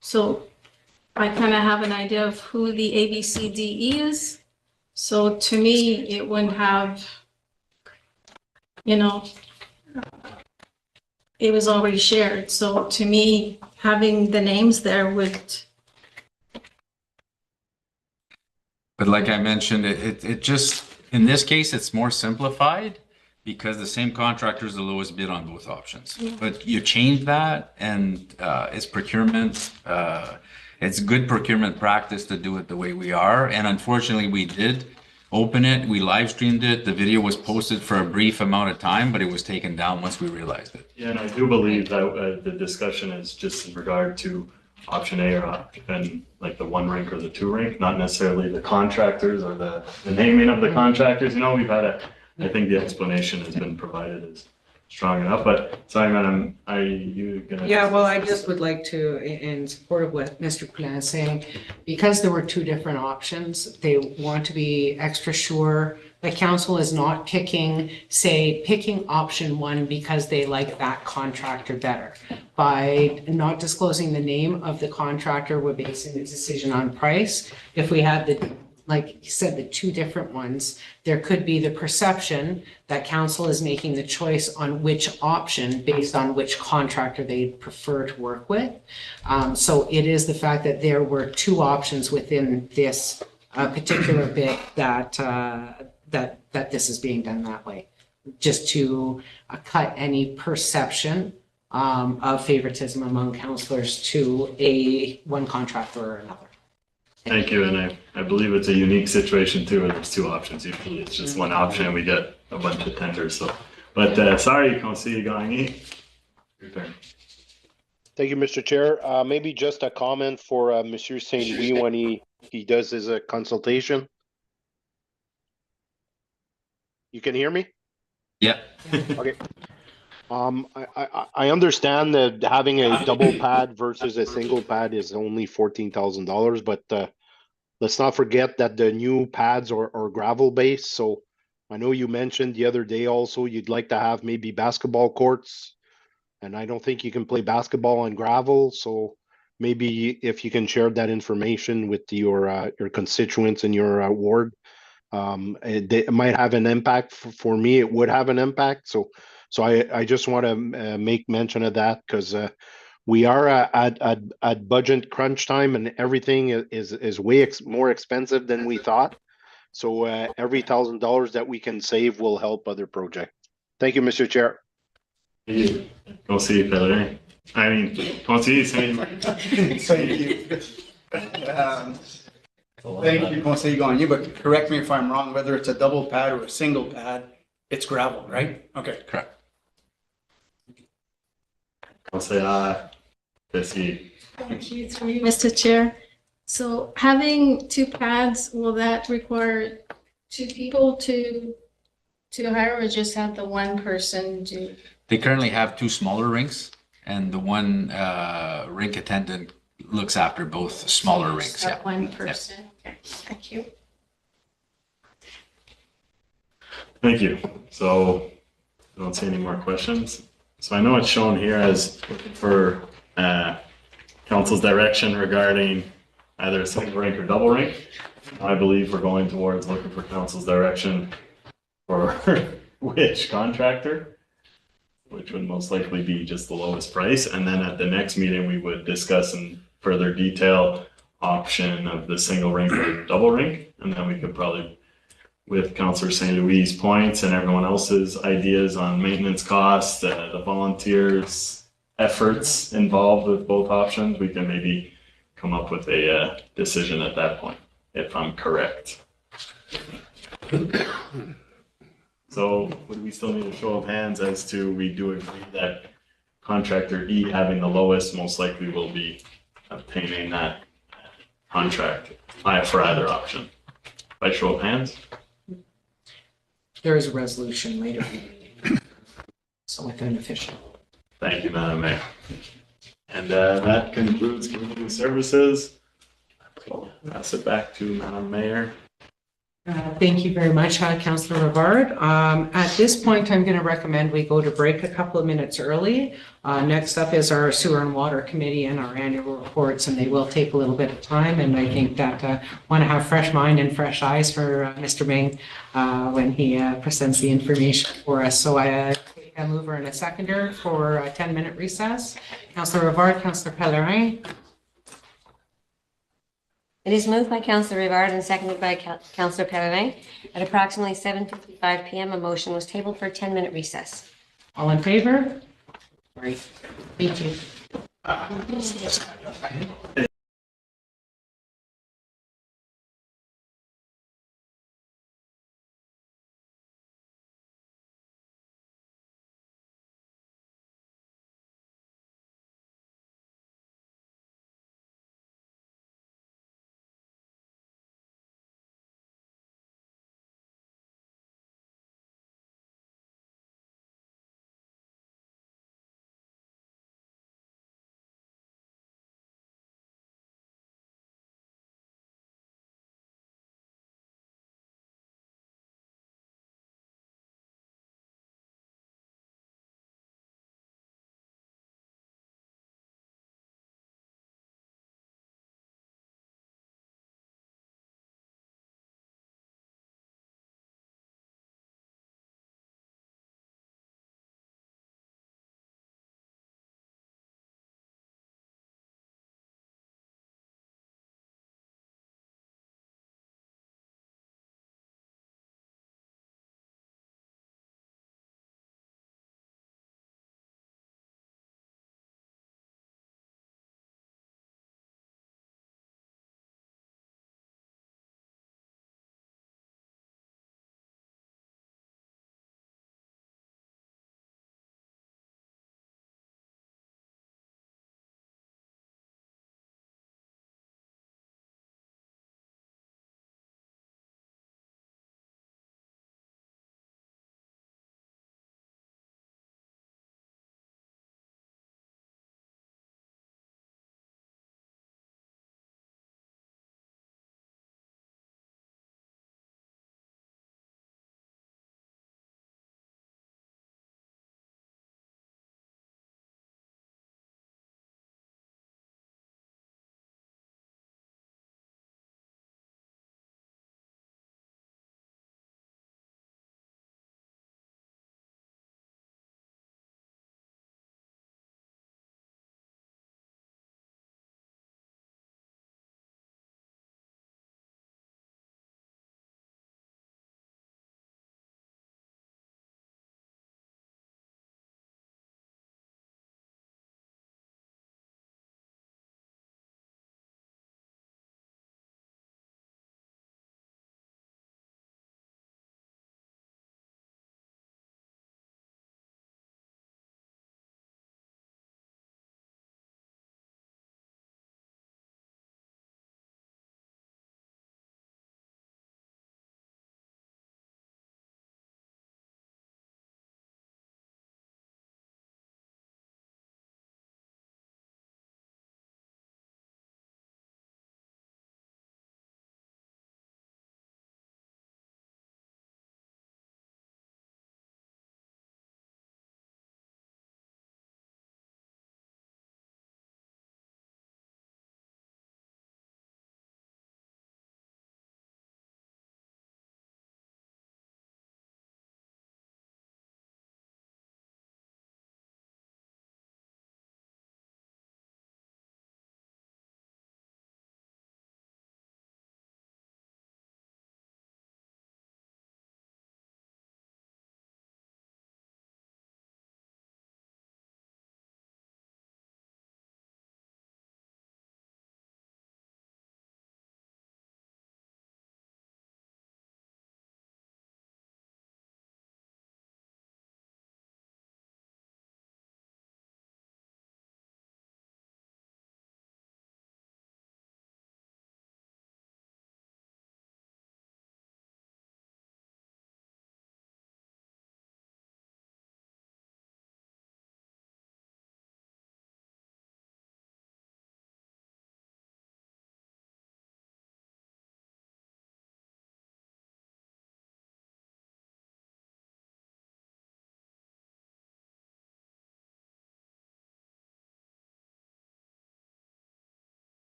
M: so I kind of have an idea of who the ABCDE is. So to me, it wouldn't have, it was already shared. So to me, having the names there would.
N: But like I mentioned, it just, in this case, it's more simplified because the same contractor is the lowest bid on both options.
M: Yeah.
N: But you change that and it's procurement. It's good procurement practice to do it the way we are. And unfortunately, we did open it. We live streamed it. The video was posted for a brief amount of time, but it was taken down once we realized it.
G: Yeah, and I do believe that the discussion is just in regard to option A or and like the one rink or the two rink, not necessarily the contractors or the naming of the contractors. We've had I think the explanation has been provided as strong enough, but sorry, madam, are you gonna?
C: Yeah, well, I just would like to, in support of what Mr. Poulin is saying, because there were two different options, they want to be extra sure. The council is not picking option one because they like that contractor better. By not disclosing the name of the contractor, we're basing the decision on price. If we had like you said, the two different ones, there could be the perception that council is making the choice on which option based on which contractor they prefer to work with. So it is the fact that there were two options within this particular bid that this is being done that way, just to cut any perception of favoritism among councillors to one contractor or another.
G: Thank you, and I believe it's a unique situation too, where there's two options. Usually it's just one option and we get a bunch of tenders, so. But sorry, Conseiller Gagné. Your turn.
K: Thank you, Mr. Chair. Maybe just a comment for Monsieur Saint Louis when he does his consultation. You can hear me?
N: Yeah.
K: Okay. I understand that having a double pad versus a single pad is only $14,000, but let's not forget that the new pads are gravel based. So I know you mentioned the other day also you'd like to have maybe basketball courts, and I don't think you can play basketball on gravel. So maybe if you can share that information with your constituents in your ward, it might have an impact. For me, it would have an impact. So I just want to make mention of that because we are at budget crunch time and everything is way more expensive than we thought. So every $1,000 that we can save will help other projects. Thank you, Mr. Chair.
G: Thank you. Conseiller Pellerin. I mean, Conseiller Saint.
H: Thank you. Thank you, Conseiller Gagné, but correct me if I'm wrong, whether it's a double pad or a single pad, it's gravel, right? Okay.
N: Correct.
G: Conseiller Tessier.
M: Thank you, through you, Mr. Chair. So having two pads, will that require two people to hire or just have the one person do?
N: They currently have two smaller rinks, and the one rink attendant looks after both smaller rinks. Yeah.
M: One person. Okay, thank you.
G: Thank you. So I don't see any more questions. So I know it's shown here as for council's direction regarding either a single rink or double rink. I believe we're going towards looking for council's direction for which contractor, which would most likely be just the lowest price. And then at the next meeting, we would discuss in further detail option of the single rink or double rink. And then we could probably, with Councillor St. Louis' points and everyone else's ideas on maintenance costs, the volunteers' efforts involved with both options, we can maybe come up with a decision at that point, if I'm correct. So would we still need a show of hands as to we do agree that contractor E having the lowest most likely will be obtaining that contract for either option? By show of hands?
C: There is a resolution later. So with an official.
G: Thank you, Madam Mayor. And that concludes community services. I'll pass it back to Madam Mayor.
C: Thank you very much, Councillor Rivard. At this point, I'm going to recommend we go to break a couple of minutes early. Next up is our Sewer and Water Committee and our annual reports, and they will take a little bit of time. And I think that want to have fresh mind and fresh eyes for Mr. Ming when he presents the information for us. So I take a mover and a seconder for a 10-minute recess. Councillor Rivard, Councillor Pellerin.
B: It is moved by Councillor Rivard and seconded by Councillor Pellerin. At approximately 7:55 p.m., a motion was tabled for a 10-minute recess.
C: All in favor? Great. Thank you.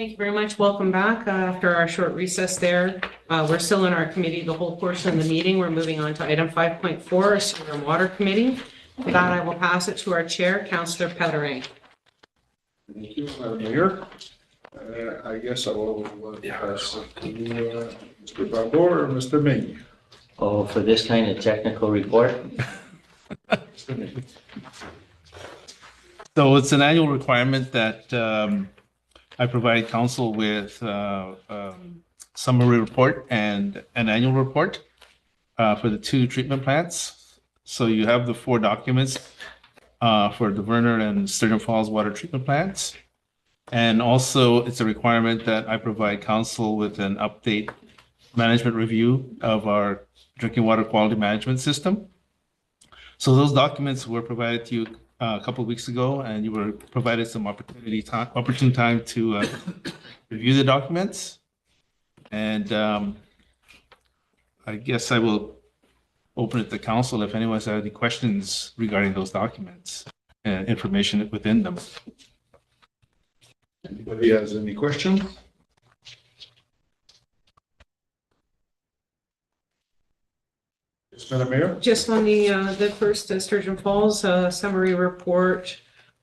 C: Thank you very much. Welcome back after our short recess there. We're still in our committee, the whole portion of the meeting. We're moving on to item 5.4, Sewer and Water Committee. With that, I will pass it to our chair, Councillor Pellerin.
J: Thank you, Madam Mayor. I guess I will pass it to Mr. Valdor or Mr. Ming.
L: Oh, for this kind of technical report?
O: So it's an annual requirement that I provide council with summary report and an annual report for the 2 treatment plants. So you have the 4 documents for the Verner and Sturgeon Falls water treatment plants. And also it's a requirement that I provide council with an update management review of our drinking water quality management system. So those documents were provided to you a couple of weeks ago, and you were provided some opportune time to review the documents. And I guess I will open it to council if anyone has any questions regarding those documents and information within them.
J: Anybody has any questions? Madam Mayor?
C: Just on the first Sturgeon Falls summary report,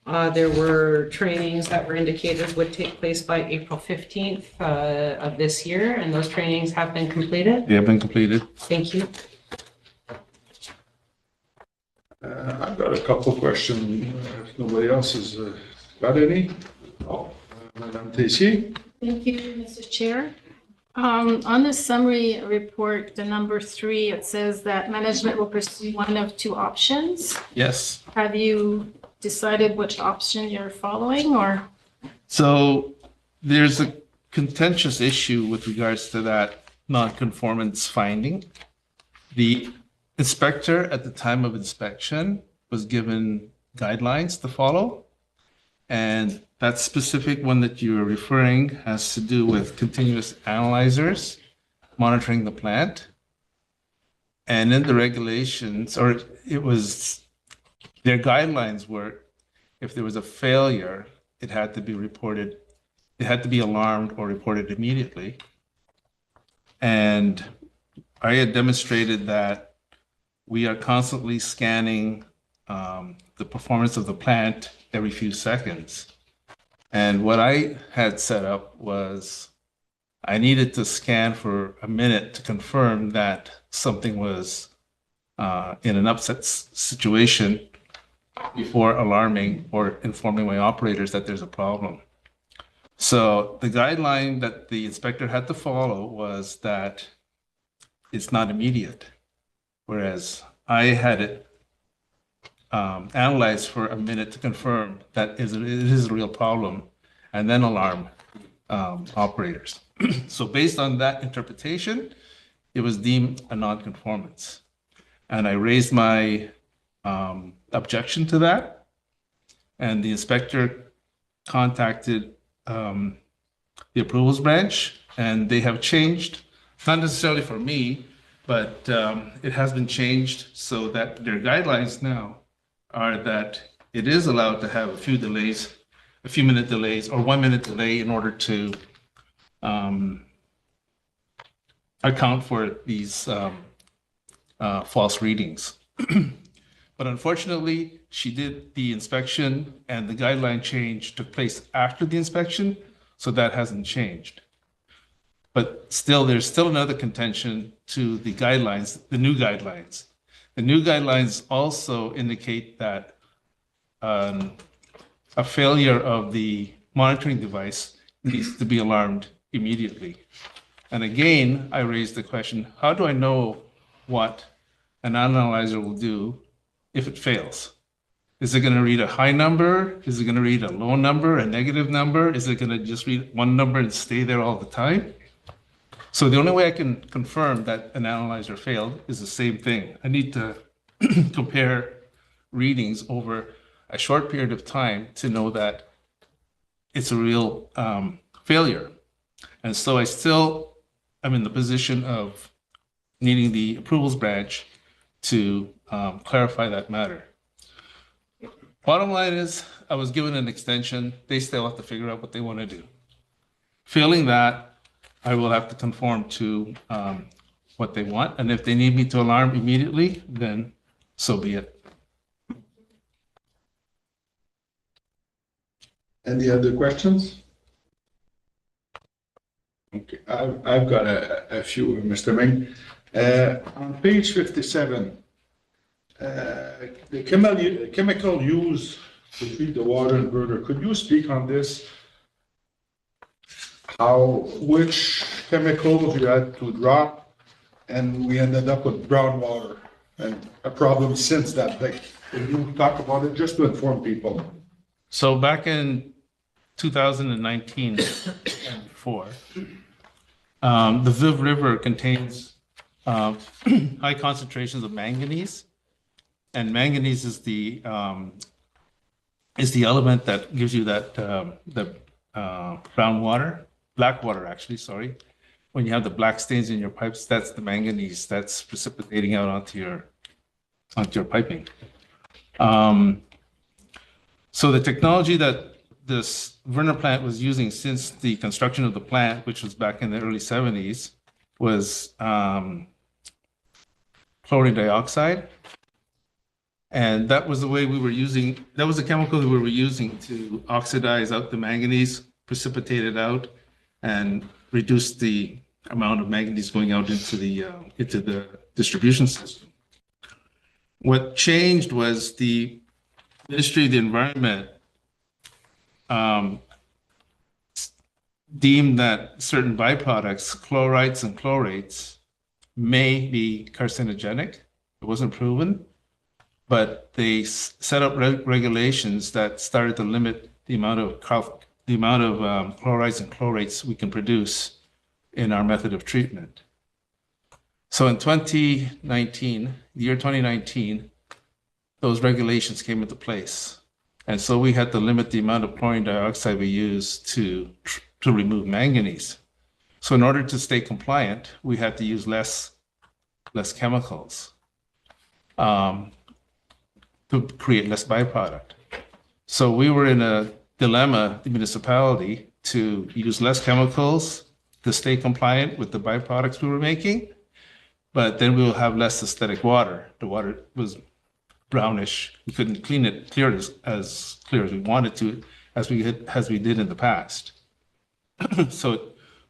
C: there were trainings that were indicated would take place by April 15th of this year, and those trainings have been completed.
O: They have been completed.
C: Thank you.
J: I've got a couple of questions. If nobody else has got any? Oh, Madame Tessier?
M: Thank you, Mr. Chair. On the summary report, the number 3, it says that management will pursue one of 2 options.
O: Yes.
M: Have you decided which option you're following, or?
O: So there's a contentious issue with regards to that non-conformance finding. The inspector at the time of inspection was given guidelines to follow. And that specific one that you're referring has to do with continuous analyzers monitoring the plant. And in the regulations, or it was, their guidelines were, if there was a failure, it had to be reported, it had to be alarmed or reported immediately. And I had demonstrated that we are constantly scanning the performance of the plant every few seconds. And what I had set up was I needed to scan for a minute to confirm that something was in an upset situation before alarming or informing my operators that there's a problem. So the guideline that the inspector had to follow was that it's not immediate, whereas I had it analyzed for a minute to confirm that it is a real problem, and then alarm operators. So based on that interpretation, it was deemed a non-conformance. And I raised my objection to that, and the inspector contacted the approvals branch, and they have changed, not necessarily for me, but it has been changed so that their guidelines now are that it is allowed to have a few delays, a few minute delays or 1 minute delay in order to account for these false readings. But unfortunately, she did the inspection and the guideline change took place after the inspection, so that hasn't changed. But still, there's still another contention to the guidelines, the new guidelines. The new guidelines also indicate that a failure of the monitoring device needs to be alarmed immediately. And again, I raised the question, how do I know what an analyzer will do if it fails? Is it going to read a high number? Is it going to read a low number, a negative number? Is it going to just read one number and stay there all the time? So the only way I can confirm that an analyzer failed is the same thing. I need to compare readings over a short period of time to know that it's a real failure. And so I still am in the position of needing the approvals branch to clarify that matter. Bottom line is, I was given an extension. They still have to figure out what they want to do. Failing that, I will have to conform to what they want. And if they need me to alarm immediately, then so be it.
J: Any other questions? Okay, I've got a few, Mr. Ming. On page 57, the chemical used to treat the water inverter, could you speak on this? Which chemicals you had to drop, and we ended up with brown water and a problem since that day. Can you talk about it just to inform people?
O: So back in 2019 and before, the Viv River contains high concentrations of manganese, and manganese is the element that gives you that brown water, black water actually, sorry. When you have the black stains in your pipes, that's the manganese that's precipitating out onto your piping. So the technology that this Werner plant was using since the construction of the plant, which was back in the early 70s, was chlorine dioxide. And that was the way we were using, that was the chemical that we were using to oxidize out the manganese, precipitate it out, and reduce the amount of manganese going out into the distribution system. What changed was the Ministry of the Environment deemed that certain byproducts, chlorides and chlorates, may be carcinogenic. It wasn't proven, but they set up regulations that started to limit the amount of chlorides and chlorates we can produce in our method of treatment. So in 2019, the year 2019, those regulations came into place. And so we had to limit the amount of chlorine dioxide we use to remove manganese. So in order to stay compliant, we had to use less chemicals to create less byproduct. So we were in a dilemma, the municipality, to use less chemicals to stay compliant with the byproducts we were making, but then we will have less aesthetic water. The water was brownish. We couldn't clean it as clear as we wanted to, as we did in the past. So it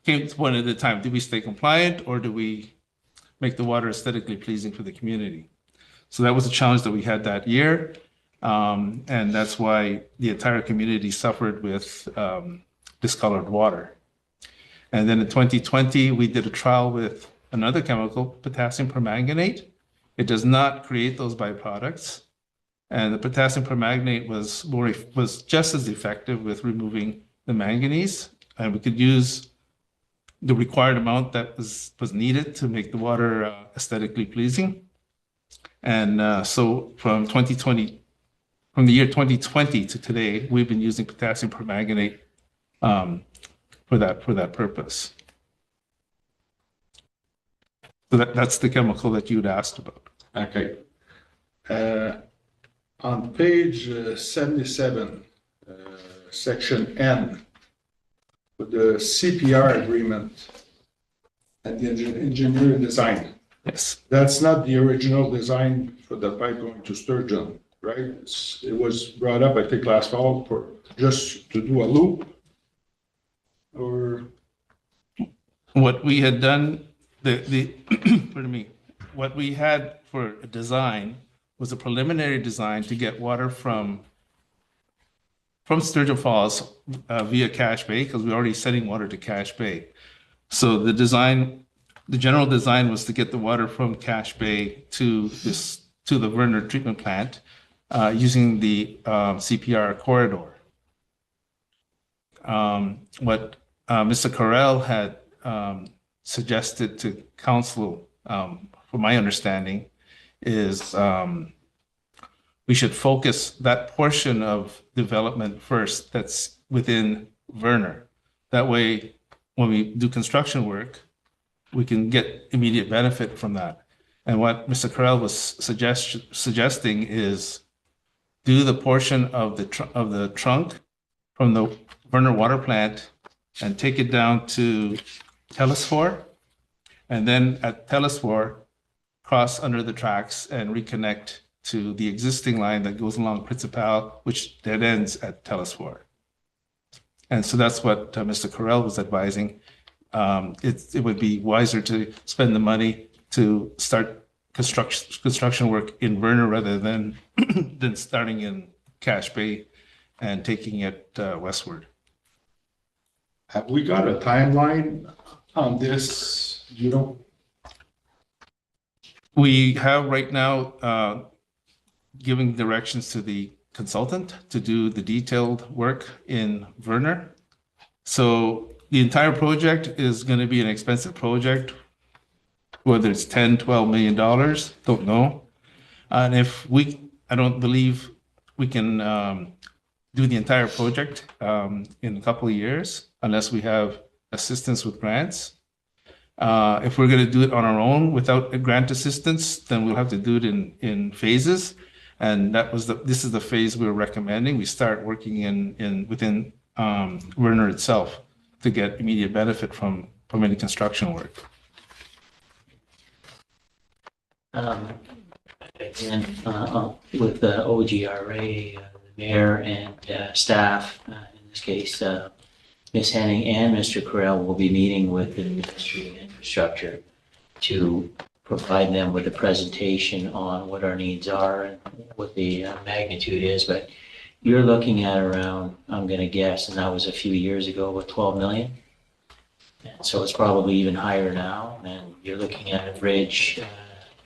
O: came to one at a time. Do we stay compliant, or do we make the water aesthetically pleasing for the community? So that was a challenge that we had that year. And that's why the entire community suffered with discolored water. And then in 2020, we did a trial with another chemical, potassium permanganate. It does not create those byproducts. And the potassium permanganate was just as effective with removing the manganese. And we could use the required amount that was needed to make the water aesthetically pleasing. And so from the year 2020 to today, we've been using potassium permanganate for that purpose. So that's the chemical that you'd asked about.
J: Okay. On page 77, section N, with the CPR agreement and the engineer design.
O: Yes.
J: That's not the original design for the pipe going to Sturgeon, right? It was brought up, I think, last fall for just to do a loop, or?
O: What we had done, pardon me, what we had for a design was a preliminary design to get water from Sturgeon Falls via Cache Bay, because we're already sending water to Cache Bay. So the general design was to get the water from Cache Bay to the Werner treatment plant using the CPR corridor. What Mr. Correll had suggested to council, from my understanding, is we should focus that portion of development first that's within Werner. That way, when we do construction work, we can get immediate benefit from that. And what Mr. Correll was suggesting is do the portion of the trunk from the Werner water plant and take it down to Telesphore. And then at Telesphore, cross under the tracks and reconnect to the existing line that goes along Principal, which dead ends at Telesphore. And so that's what Mr. Correll was advising. It would be wiser to spend the money to start construction work in Verner rather than than starting in Cache Bay and taking it westward.
J: Have we got a timeline on this, you know?
O: We have right now giving directions to the consultant to do the detailed work in Verner. So the entire project is going to be an expensive project, whether it's 10, 12 million dollars, don't know. And I don't believe we can do the entire project in a couple of years unless we have assistance with grants. If we're going to do it on our own without a grant assistance, then we'll have to do it in phases. And this is the phase we're recommending. We start working within Verner itself to get immediate benefit from any construction work.
L: Again, with the OGRA, the mayor and staff, in this case, Ms. Henning and Mr. Correll will be meeting with the Ministry of Infrastructure to provide them with a presentation on what our needs are and what the magnitude is. But you're looking at around, I'm going to guess, and that was a few years ago, about 12 million. And so it's probably even higher now. And you're looking at a bridge,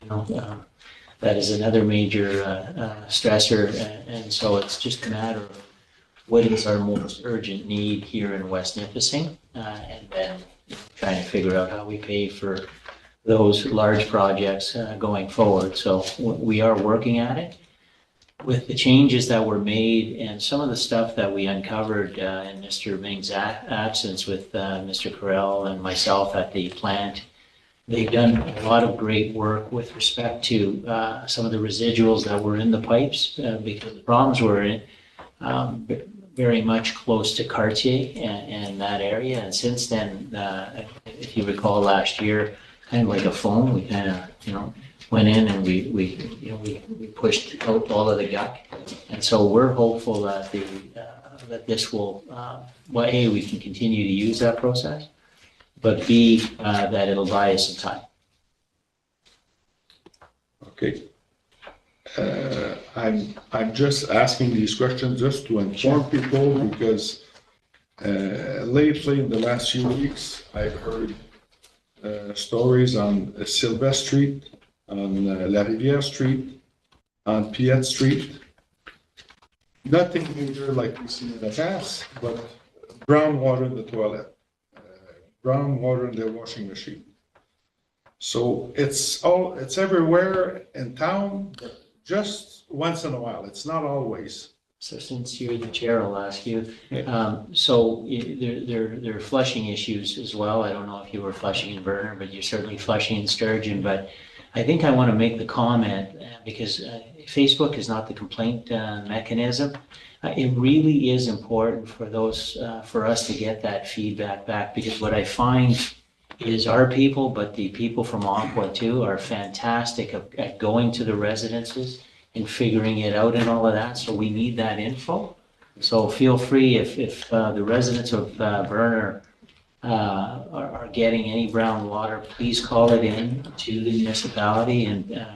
L: that is another major stressor. And so it's just a matter of what is our most urgent need here in West Nipissing, and then trying to figure out how we pay for those large projects going forward. So we are working at it. With the changes that were made and some of the stuff that we uncovered in Mr. Ming's absence with Mr. Correll and myself at the plant, they've done a lot of great work with respect to some of the residuals that were in the pipes because the problems were very much close to Cartier and that area. And since then, if you recall last year, kind of like a phone, we kind of, went in and we pushed out all of the gunk. And so we're hopeful that that this will, well, A, we can continue to use that process, but B, that it'll buy us some time.
J: Okay. I'm just asking these questions just to inform people because lately in the last few weeks, I've heard stories on Sylvestre Street, on La Rivière Street, on Piet Street. Nothing major like we see in the past, but brown water in the toilet, brown water in the washing machine. So it's everywhere in town, but just once in a while. It's not always.
L: So since you're the chair, I'll ask you. So there are flushing issues as well. I don't know if you were flushing in Verner, but you're certainly flushing in Sturgeon. But I think I want to make the comment because Facebook is not the complaint mechanism. It really is important for us to get that feedback back, because what I find is our people, but the people from Aqua too, are fantastic at going to the residences and figuring it out and all of that. So we need that info. So feel free if the residents of Verner are getting any brown water, please call it in to the municipality, and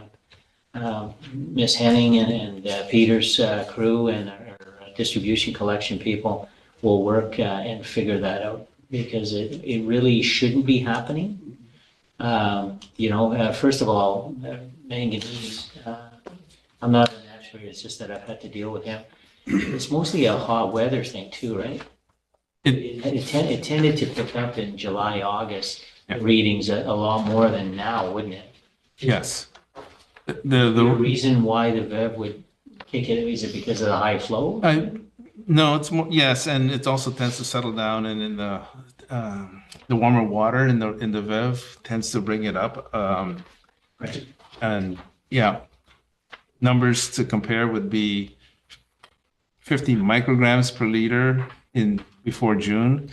L: Ms. Henning and Peter's crew and our distribution collection people will work and figure that out, because it really shouldn't be happening. First of all, manganese, I'm not an actuary, it's just that I've had to deal with him. It's mostly a hot weather thing too, right? It tended to pick up in July, August, readings a lot more than now, wouldn't it?
O: Yes.
L: The reason why the VEV would kick it, is it because of the high flow?
O: No, it's more, yes, and it also tends to settle down, and in the warmer water in the VEV tends to bring it up.
L: Right.
O: And yeah, numbers to compare would be 50 micrograms per liter before June,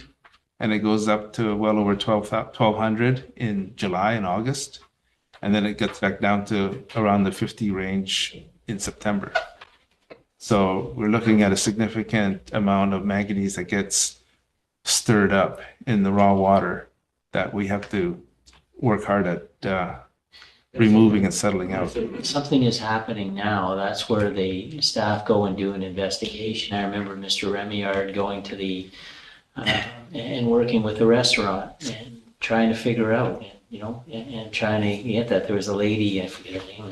O: and it goes up to well over 1,200 in July and August. And then it gets back down to around the 50 range in September. So we're looking at a significant amount of manganese that gets stirred up in the raw water that we have to work hard at removing and settling out.
L: If something is happening now, that's where the staff go and do an investigation. I remember Mr. Remillard going to the, and working with the restaurant and trying to figure out, you know, and trying to get that. There was a lady, I forget her name,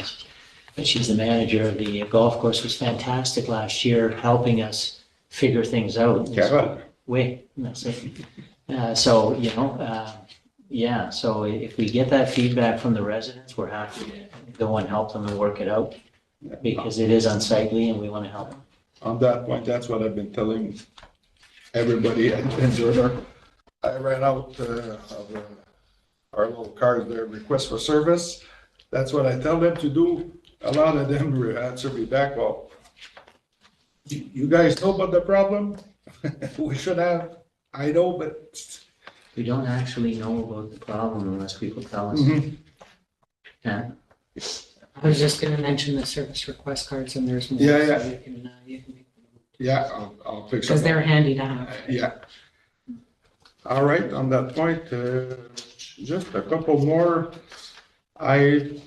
L: but she's the manager of the golf course, was fantastic last year, helping us figure things out. Wait, that's it. So, you know, yeah, so if we get that feedback from the residents, we're happy to go and help them and work it out, because it is unsightly and we want to help them.
J: On that point, that's what I've been telling everybody in Jordan. I ran out of our little card there, request for service. That's what I tell them to do. A lot of them answer me back, well, you guys know about the problem? We should have. I know, but
L: We don't actually know about the problem unless people tell us. Yeah.
P: I was just gonna mention the service request cards, and there's more.
J: Yeah.
P: So you can make
J: yeah, I'll fix it.
P: because they're handy to have.
J: Yeah. All right, on that point, just a couple more. I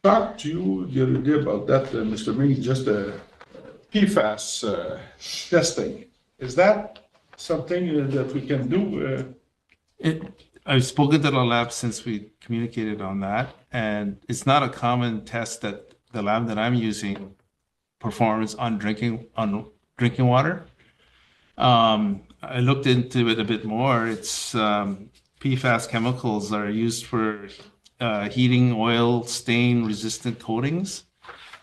J: talked to you the other day about that, Mr. Ming, just PFAS testing. Is that something that we can do?
O: I've spoken to the lab since we communicated on that, and it's not a common test that the lab that I'm using performs on drinking water. I looked into it a bit more. It's PFAS chemicals are used for heating oil stain resistant coatings,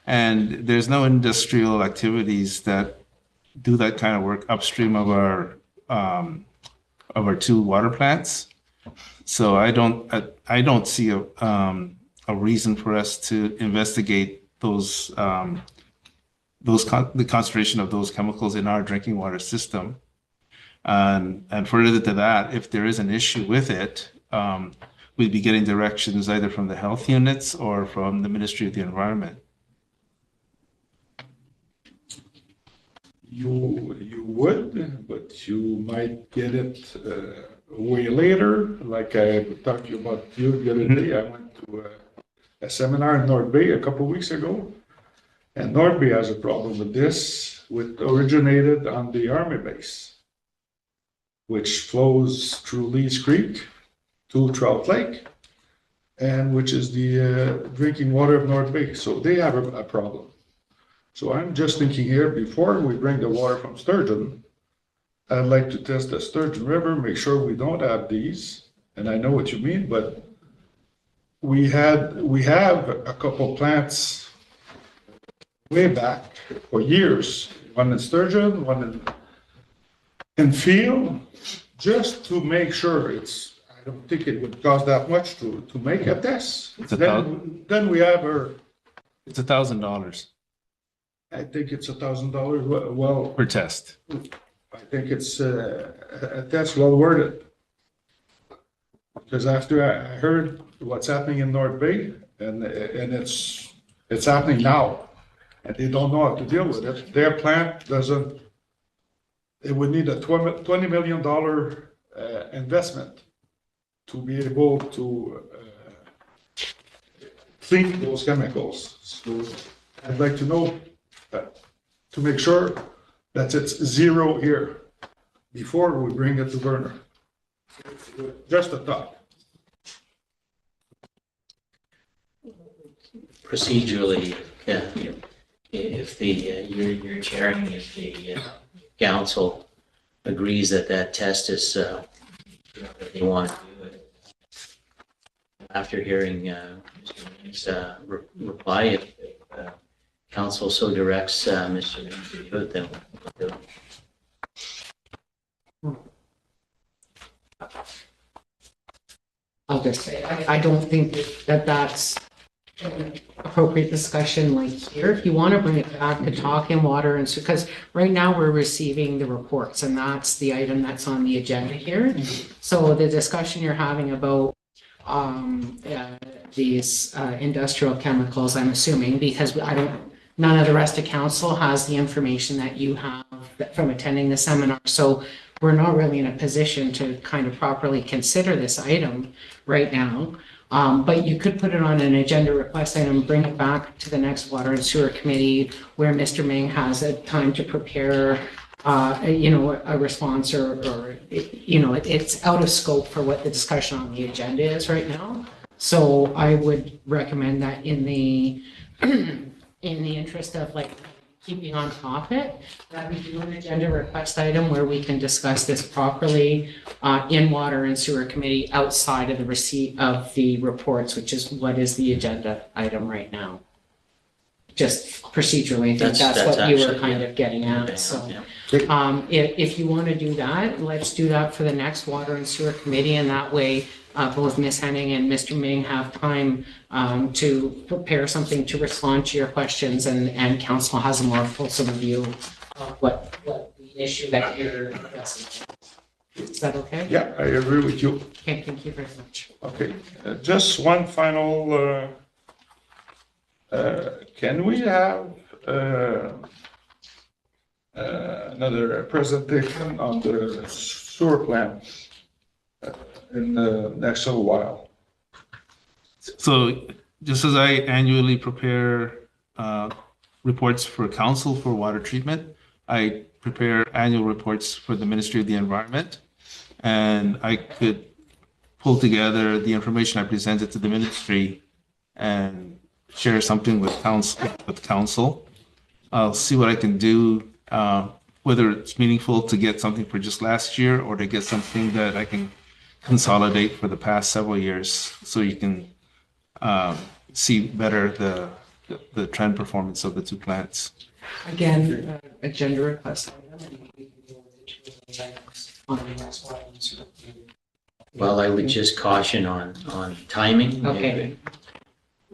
O: and there's no industrial activities that do that kind of work upstream of our two water plants. So I don't see a reason for us to investigate the concentration of those chemicals in our drinking water system. And further to that, if there is an issue with it, we'd be getting directions either from the health units or from the Ministry of the Environment.
J: You would, but you might get it way later. Like I talked to you about the other day, I went to a seminar in North Bay a couple of weeks ago, and North Bay has a problem with this, originated on the Army base, which flows through Lee's Creek to Trout Lake, and which is the drinking water of North Bay. So they have a problem. So I'm just thinking here, before we bring the water from Sturgeon, I'd like to test the Sturgeon River, make sure we don't have these. And I know what you mean, but we have a couple plants way back for years, one in Sturgeon, one in Field, just to make sure I don't think it would cost that much to make a test. Then we have our.
O: It's $1,000.
J: I think it's $1,000, well.
O: Per test.
J: I think it's a test well worth it. Because after I heard what's happening in North Bay, and it's happening now, and they don't know how to deal with it. Their plant doesn't, it would need a $20 million investment to be able to clean those chemicals. So I'd like to know, to make sure that it's zero here before we bring it to Verner. Just a thought.
L: Procedurally, if you're chairing, if the council agrees that test is, that they want to do it, after hearing Mr. Ming's reply, if council so directs Mr. Ming to do it, then we'll do it.
P: I'll just say, I don't think that's appropriate discussion like here. If you want to bring it back to talk in water and so, because right now we're receiving the reports and that's the item that's on the agenda here. So the discussion you're having about these industrial chemicals, I'm assuming, because none of the rest of council has the information that you have from attending the seminar. So we're not really in a position to kind of properly consider this item right now. But you could put it on an agenda request item, bring it back to the next Water and Sewer Committee where Mr. Ming has a time to prepare, a response or it's out of scope for what the discussion on the agenda is right now. So I would recommend that in the interest of like keeping on topic, that we do an agenda request item where we can discuss this properly in Water and Sewer Committee outside of the receipt of the reports, which is what is the agenda item right now. Just procedurally, I think that's what you were kind of getting at. So if you want to do that, let's do that for the next Water and Sewer Committee, and that way both Ms. Henning and Mr. Ming have time to prepare something to respond to your questions, and council has a more fulsome view of what the issue that you're addressing. Is that okay?
J: Yeah, I agree with you.
P: Okay, thank you very much.
J: Okay, just one final, can we have another presentation on the sewer plant in the next little while?
O: So just as I annually prepare reports for council for water treatment, I prepare annual reports for the Ministry of the Environment. And I could pull together the information I presented to the ministry and share something with council. I'll see what I can do, whether it's meaningful to get something for just last year or to get something that I can consolidate for the past several years, so you can see better the trend performance of the two plants.
P: Again, agenda request item, and we can deal with the two items on the next one.
L: Well, I would just caution on timing.
P: Okay.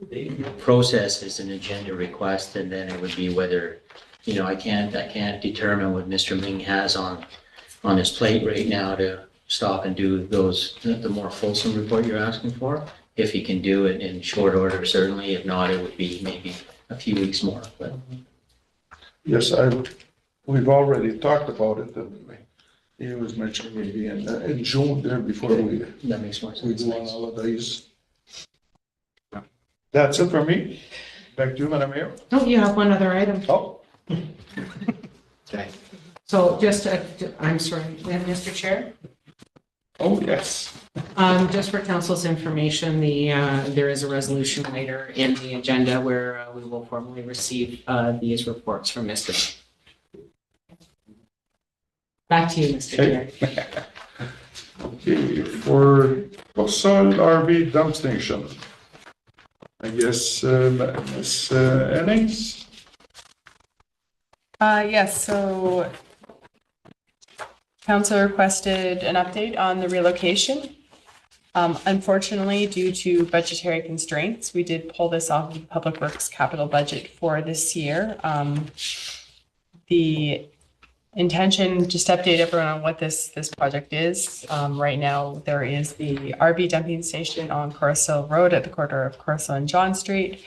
L: The process is an agenda request, and then it would be whether, I can't determine what Mr. Ming has on his plate right now to stop and do the more fulsome report you're asking for. If he can do it in short order, certainly. If not, it would be maybe a few weeks more, but.
J: Yes, we've already talked about it, didn't we? He was mentioning maybe in June there before
L: that makes more sense.
J: We go on holidays. That's it for me. Back to you, Madam Mayor.
P: No, you have one other item.
J: Oh.
L: Okay.
P: So I'm sorry, Mr. Chair?
J: Oh, yes.
P: Just for council's information, there is a resolution later in the agenda where we will formally receive these reports from Mr. Back to you, Mr. Chair.
J: Okay, for Coastal RV dump station. I guess, Ms. Ennings?
I: Yes, so council requested an update on the relocation. Unfortunately, due to budgetary constraints, we did pull this off of the Public Works capital budget for this year. The intention, just to update everyone on what this project is. Right now, there is the RV dumping station on Coruscant Road at the corner of Coruscant and John Street.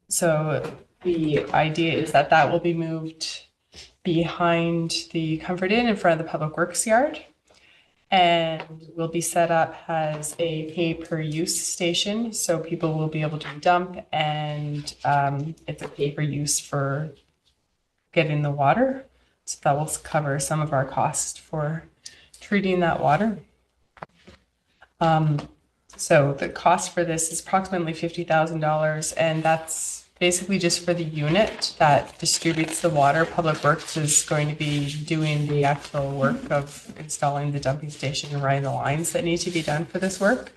I: So the idea is that will be moved behind the Comfort Inn in front of the Public Works yard, and will be set up as a pay-per-use station. So people will be able to dump, and it's a pay-per-use for getting the water. So that will cover some of our costs for treating that water. So the cost for this is approximately $50,000, and that's basically just for the unit that distributes the water. Public Works is going to be doing the actual work of installing the dumping station and running the lines that need to be done for this work.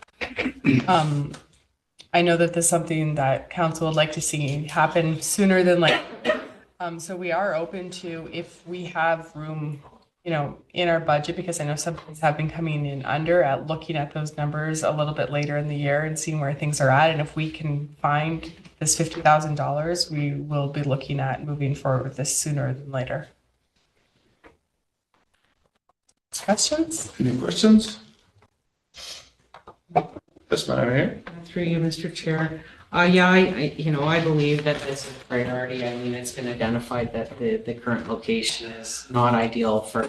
I: I know that this is something that council would like to see happen sooner than later. So we are open to, if we have room in our budget, because I know some things have been coming in under, at looking at those numbers a little bit later in the year and seeing where things are at. And if we can find this $50,000, we will be looking at moving forward with this sooner than later. Questions?
J: Any questions? Yes, Madam Mayor?
P: Through you, Mr. Chair. Yeah, I believe that this is a priority. I mean, it's been identified that the current location is not ideal for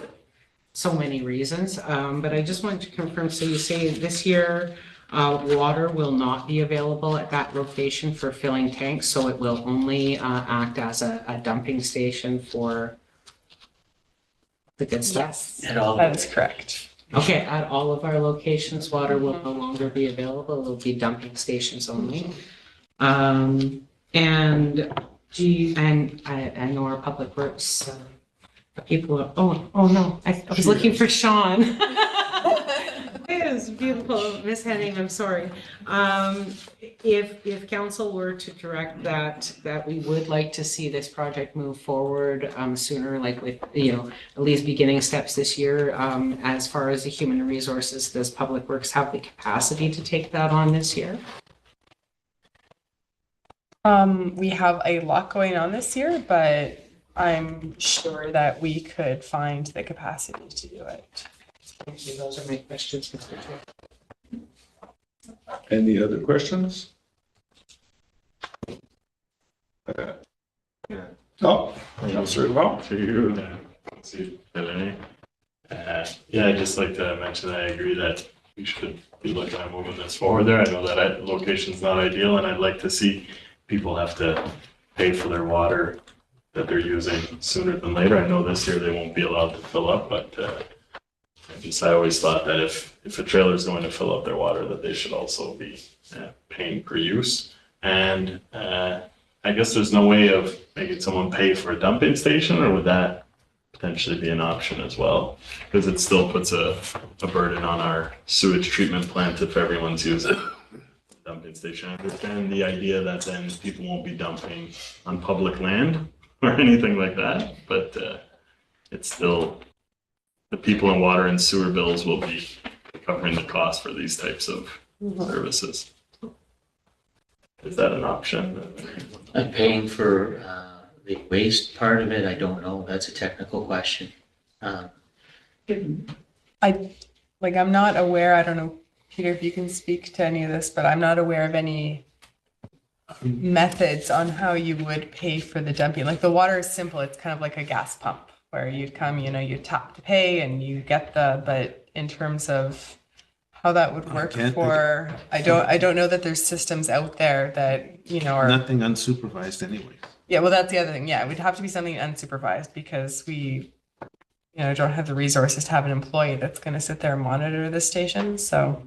P: so many reasons. But I just wanted to confirm, so you say this year, water will not be available at that location for filling tanks, so it will only act as a dumping station for the good stuff?
I: Yes, that is correct.
P: Okay, at all of our locations, water will no longer be available. It'll be dumping stations only. And I know our public works people are, oh no, I was looking for Sean. It is beautiful, Miss Henning, I'm sorry. If council were to direct that we would like to see this project move forward sooner, like with, at least beginning steps this year, as far as the human resources, does Public Works have the capacity to take that on this year?
I: We have a lot going on this year, but I'm sure that we could find the capacity to do it.
P: Thank you. Those are my questions, Mr. Chair.
J: Any other questions? No, Councilor Lau.
G: To you, see, yeah, I'd just like to mention that I agree that we should be looking at moving this forward there. I know that location's not ideal, and I'd like to see people have to pay for their water that they're using sooner than later. I know this year they won't be allowed to fill up, but I always thought that if a trailer is going to fill up their water, that they should also be paying per use. And I guess there's no way of making someone pay for a dumping station, or would that potentially be an option as well? Because it still puts a burden on our sewage treatment plant if everyone's using a dumping station. I understand the idea that then people won't be dumping on public land or anything like that, but it's still, the people in water and sewer bills will be covering the cost for these types of services. Is that an option?
L: I'm paying for the waste part of it. I don't know. That's a technical question.
I: I'm not aware, I don't know, Peter, if you can speak to any of this, but I'm not aware of any methods on how you would pay for the dumping. Like the water is simple. It's kind of like a gas pump where you'd come, you tap to pay and you get but in terms of how that would work I don't know that there's systems out there that, are
O: Nothing unsupervised anyway.
I: Yeah, well, that's the other thing. Yeah, it would have to be something unsupervised because we, don't have the resources to have an employee that's going to sit there and monitor the station. So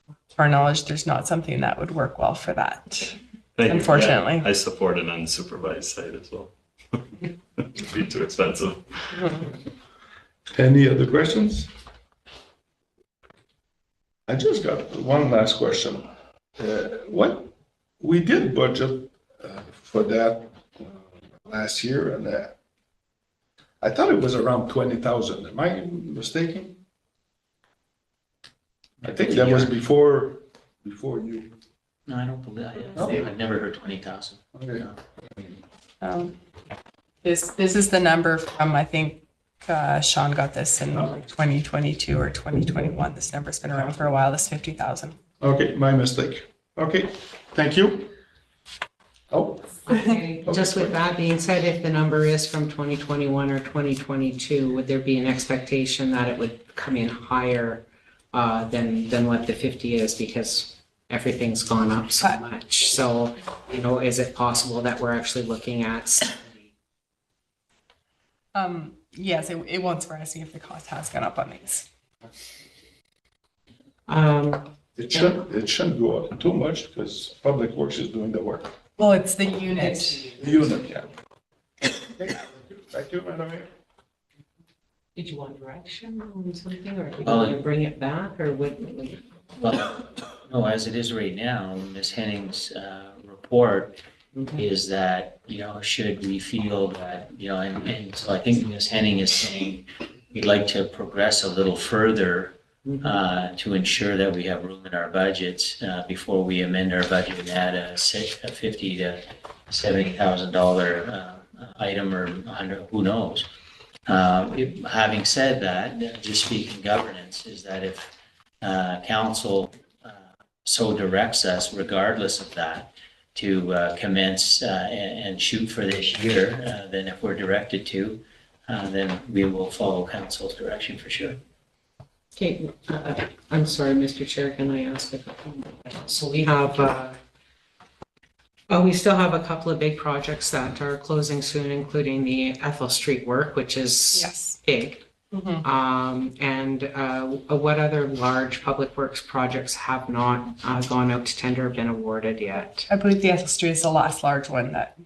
I: to our knowledge, there's not something that would work well for that.
G: Thank
I: unfortunately.
G: You. Yeah, I support an unsupervised site as well. It'd be too expensive.
J: Any other questions? I just got one last question. What we did budget for that last year, and I thought it was around 20,000. Am I mistaken? I think that was before you.
L: No, I don't believe. I've never heard 20,000.
J: Okay.
L: No.
I: This is the number from, I think, Sean got this in 2022 or 2021. This number's been around for a while, this 50,000.
J: Okay, my mistake. Okay, thank you.
P: Okay, just with that being said, if the number is from 2021 or 2022, would there be an expectation that it would come in higher than what the 50 is, because everything's gone up so much? So, is it possible that we're actually looking at 70?
I: Yes, it won't surprise me if the cost has gone up on these.
J: It shouldn't go up too much because Public Works is doing the work.
I: Well, it's the unit.
J: The unit, yeah. Okay. Thank you, Madam Mayor.
P: Did you want direction on something, or did you want to bring it back, or what?
L: Well, no, as it is right now, Ms. Henning's report is that, should we feel that, and so I think Ms. Henning is saying we'd like to progress a little further to ensure that we have room in our budgets before we amend our budget and add a $50,000 to $70,000 item or under, who knows. Having said that, just speaking governance, is that if council so directs us, regardless of that, to commence and shoot for this year, then if we're directed to, then we will follow council's direction for sure.
P: Okay, I'm sorry, Mr. Chair, can I ask a couple more? So we have, we still have a couple of big projects that are closing soon, including the Ethel Street work, which is big. And what other large public works projects have not gone out to tender or been awarded yet?
I: I believe the Ethel Street is the last large one that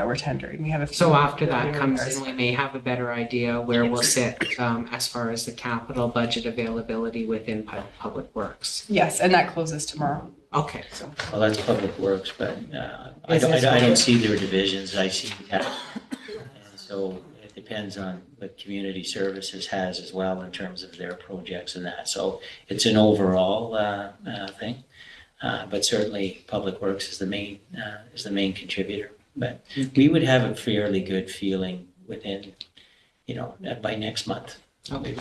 I: we're tendering. We have a few.
P: So after that comes in, we may have a better idea where we'll sit as far as the capital budget availability within public works.
I: Yes, and that closes tomorrow.
P: Okay.
L: Well, that's public works, but I don't see their divisions. I see that. And so it depends on what community services has as well in terms of their projects and that. So it's an overall thing, but certainly public works is the main contributor. But we would have a fairly good feeling within, by next month.
P: Okay.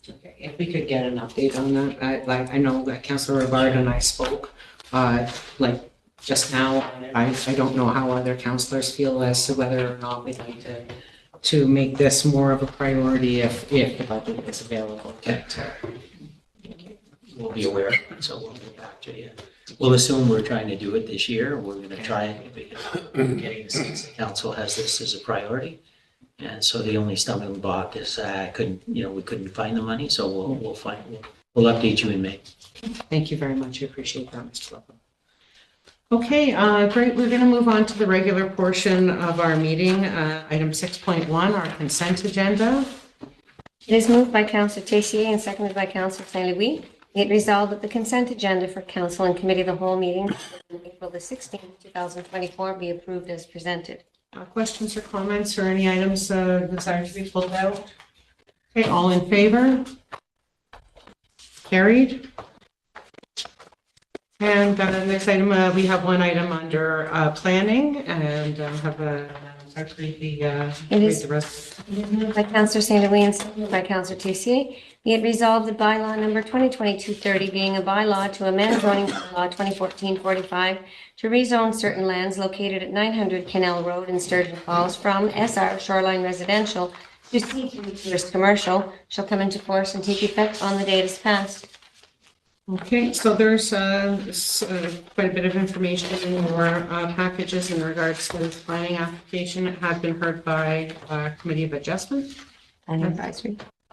P: Okay, if we could get an update on that, I know that Councillor Rivard and I spoke, just now. I don't know how other councillors feel as to whether or not we'd like to make this more of a priority if the budget is available.
L: Okay. We'll be aware of it, so we'll get back to you. We'll assume we're trying to do it this year. We're going to try it because we're getting the sense the council has this as a priority. And so the only stumbling block is we couldn't find the money. So we'll update you in May.
P: Thank you very much. I appreciate that, Mr. Lovell. Okay, great. We're going to move on to the regular portion of our meeting. Item 6.1, our consent agenda.
B: It is moved by Councillor Tessier and seconded by Councillor St. Louis. It resolved that the consent agenda for council and committee of the whole meeting on April the 16th, 2024 be approved as presented.
C: Questions or comments or any items desired to be pulled out? Okay, all in favor? Carried. And next item, we have one item under planning and have read the rest.
B: Moved by Councillor St. Louis and seconded by Councillor Tessier. Be it resolved that bylaw number 2022-30 being a bylaw to amend zoning bylaw 2014-45 to rezone certain lands located at 900 Canal Road in Sturgeon Falls from SR Shoreline Residential to C3 Tourist Commercial shall come into force and take effect on the date it is passed.
C: Okay, so there's quite a bit of information in your packages in regards to this planning application. It had been heard by Committee of Adjustment.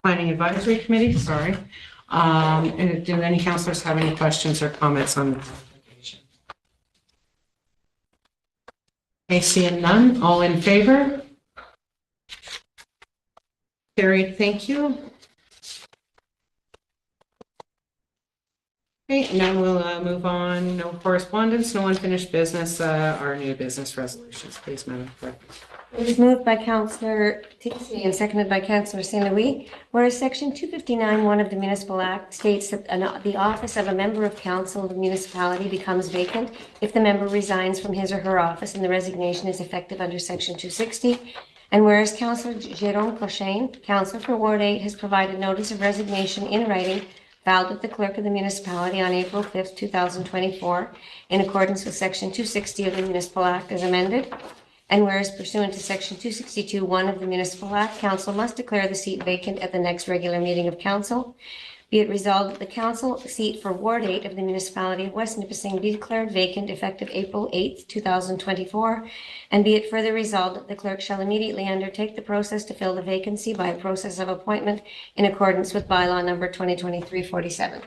C: Planning Advisory Committee, sorry. And do any councillors have any questions or comments on the application? Okay, seeing none, all in favor? Carried, thank you. Okay, and then we'll move on. No correspondence, no unfinished business, our new business resolutions, please, Madam Clerk.
B: It is moved by Councillor Tessier and seconded by Councillor St. Louis, whereas Section 259(1) of the Municipal Act states that the office of a member of council of the municipality becomes vacant if the member resigns from his or her office and the resignation is effective under Section 260. And whereas Councillor Jérôme Cochin, Councillor for Ward 8, has provided notice of resignation in writing filed with the clerk of the municipality on April 5th, 2024, in accordance with Section 260 of the Municipal Act as amended. And whereas pursuant to Section 262(1) of the Municipal Act, council must declare the seat vacant at the next regular meeting of council. Be it resolved that the council seat for Ward 8 of the municipality of West Nipissing be declared vacant effective April 8th, 2024. And be it further resolved that the clerk shall immediately undertake the process to fill the vacancy by a process of appointment in accordance with bylaw number 2023-47.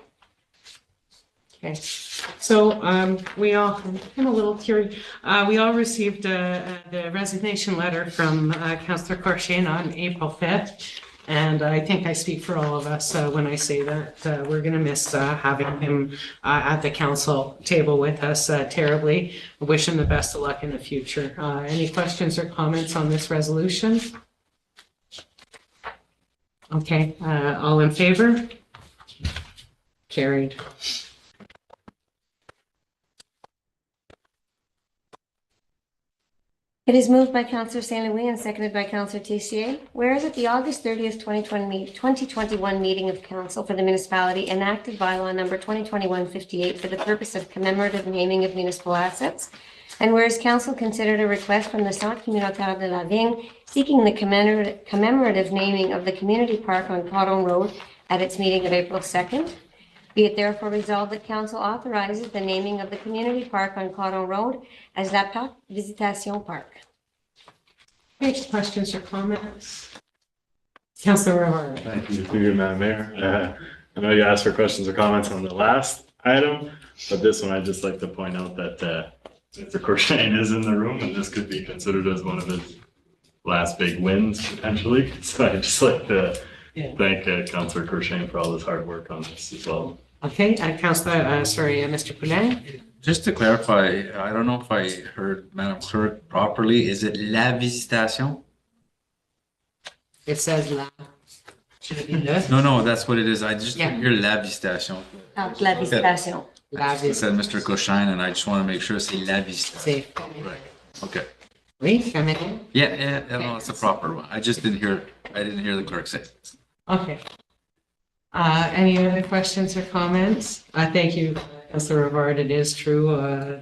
C: Okay, so we all, I'm a little curious, we all received the resignation letter from Councillor Cochin on April 5th.
P: And I think I speak for all of us when I say that we're going to miss having him at the council table with us terribly. I wish him the best of luck in the future. Any questions or comments on this resolution? Okay, all in favor? Carried.
B: It is moved by Councillor St. Louis and seconded by Councillor Tessier. Whereas at the August 30th, 2021 meeting of Council for the municipality enacted bylaw number 2021-58 for the purpose of commemorative naming of municipal assets. And whereas Council considered a request from the Centre Communautaire de la Vigne seeking the commemorative naming of the community park on Cotton Road at its meeting of April 2nd. Be it therefore resolved that Council authorizes the naming of the community park on Cotton Road as La Parc Visitation Park.
P: Any questions or comments? Councillor Rivard.
G: Thank you, through you, Madam Mayor. I know you asked for questions or comments on the last item, but this one I'd just like to point out that Mr. Courchain is in the room, and this could be considered as one of his last big wins potentially. So I'd just like to thank Councillor Courchain for all his hard work on this as well.
P: Okay, Mr. Poulin.
N: Just to clarify, I don't know if I heard Madam Clerk properly. Is it La Visitation?
P: It says la. Should it be le?
N: No, that's what it is. I just didn't hear La Visitation.
B: La Visitation.
P: La
N: It said Mr. Courchain, and I just want to make sure it's La Visitation. Right. Okay.
P: Oui, Camille.
N: Yeah, no, it's a proper one. I didn't hear the clerk say it.
P: Okay. Any other questions or comments? Thank you, Councillor Rivard. It is true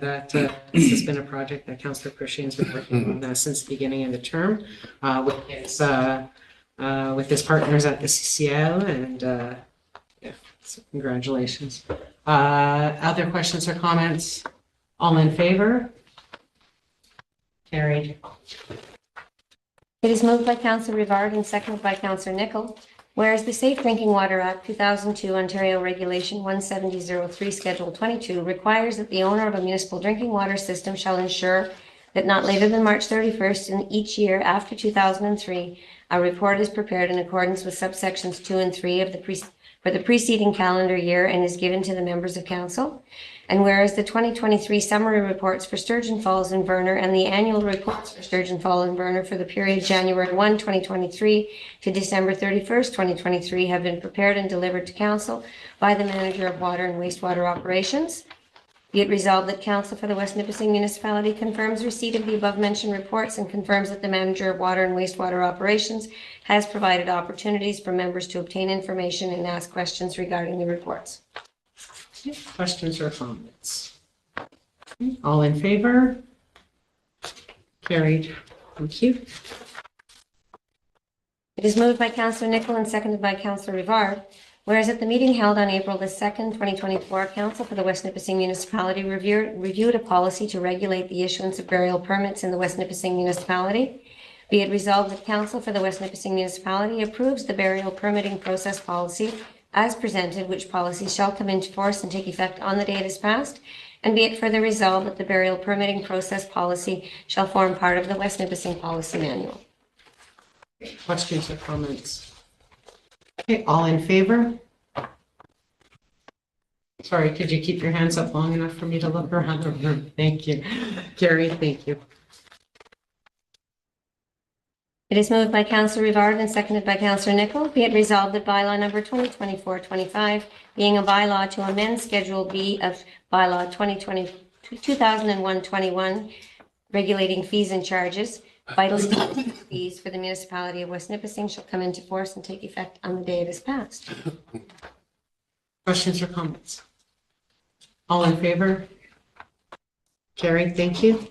P: that this has been a project that Councillor Courchain's been working on since the beginning of the term with his partners at the CCL, and so congratulations. Other questions or comments? All in favor? Carried.
B: It is moved by Councillor Rivard and seconded by Councillor Nicol. Whereas the Safe Drinking Water Act 2002 Ontario Regulation 17003 Schedule 22 requires that the owner of a municipal drinking water system shall ensure that not later than March 31st in each year after 2003, a report is prepared in accordance with subsections 2 and 3 of for the preceding calendar year and is given to the members of council. And whereas the 2023 summary reports for Sturgeon Falls and Verner and the annual reports for Sturgeon Falls and Verner for the period January 1, 2023 to December 31st, 2023 have been prepared and delivered to council by the manager of water and wastewater operations. Be it resolved that council for the West Nipissing Municipality confirms receipt of the above-mentioned reports and confirms that the manager of water and wastewater operations has provided opportunities for members to obtain information and ask questions regarding the reports.
P: Questions or comments? All in favor? Carried. Thank you.
B: It is moved by Councillor Nicol and seconded by Councillor Rivard. Whereas at the meeting held on April the 2nd, 2024, Council for the West Nipissing Municipality reviewed a policy to regulate the issuance of burial permits in the West Nipissing Municipality. Be it resolved that Council for the West Nipissing Municipality approves the burial permitting process policy as presented, which policy shall come into force and take effect on the day it is passed. And be it further resolved that the burial permitting process policy shall form part of the West Nipissing Policy Manual.
P: Questions or comments? Okay, all in favor? Sorry, could you keep your hands up long enough for me to look around the room? Thank you. Carrie, thank you.
B: It is moved by Councillor Rivard and seconded by Councillor Nicol. Be it resolved that bylaw number 2024-25, being a bylaw to amend Schedule B of bylaw 2001-21, regulating fees and charges, vital fees for the municipality of West Nipissing shall come into force and take effect on the day it is passed.
P: Questions or comments? All in favor? Carried, thank you.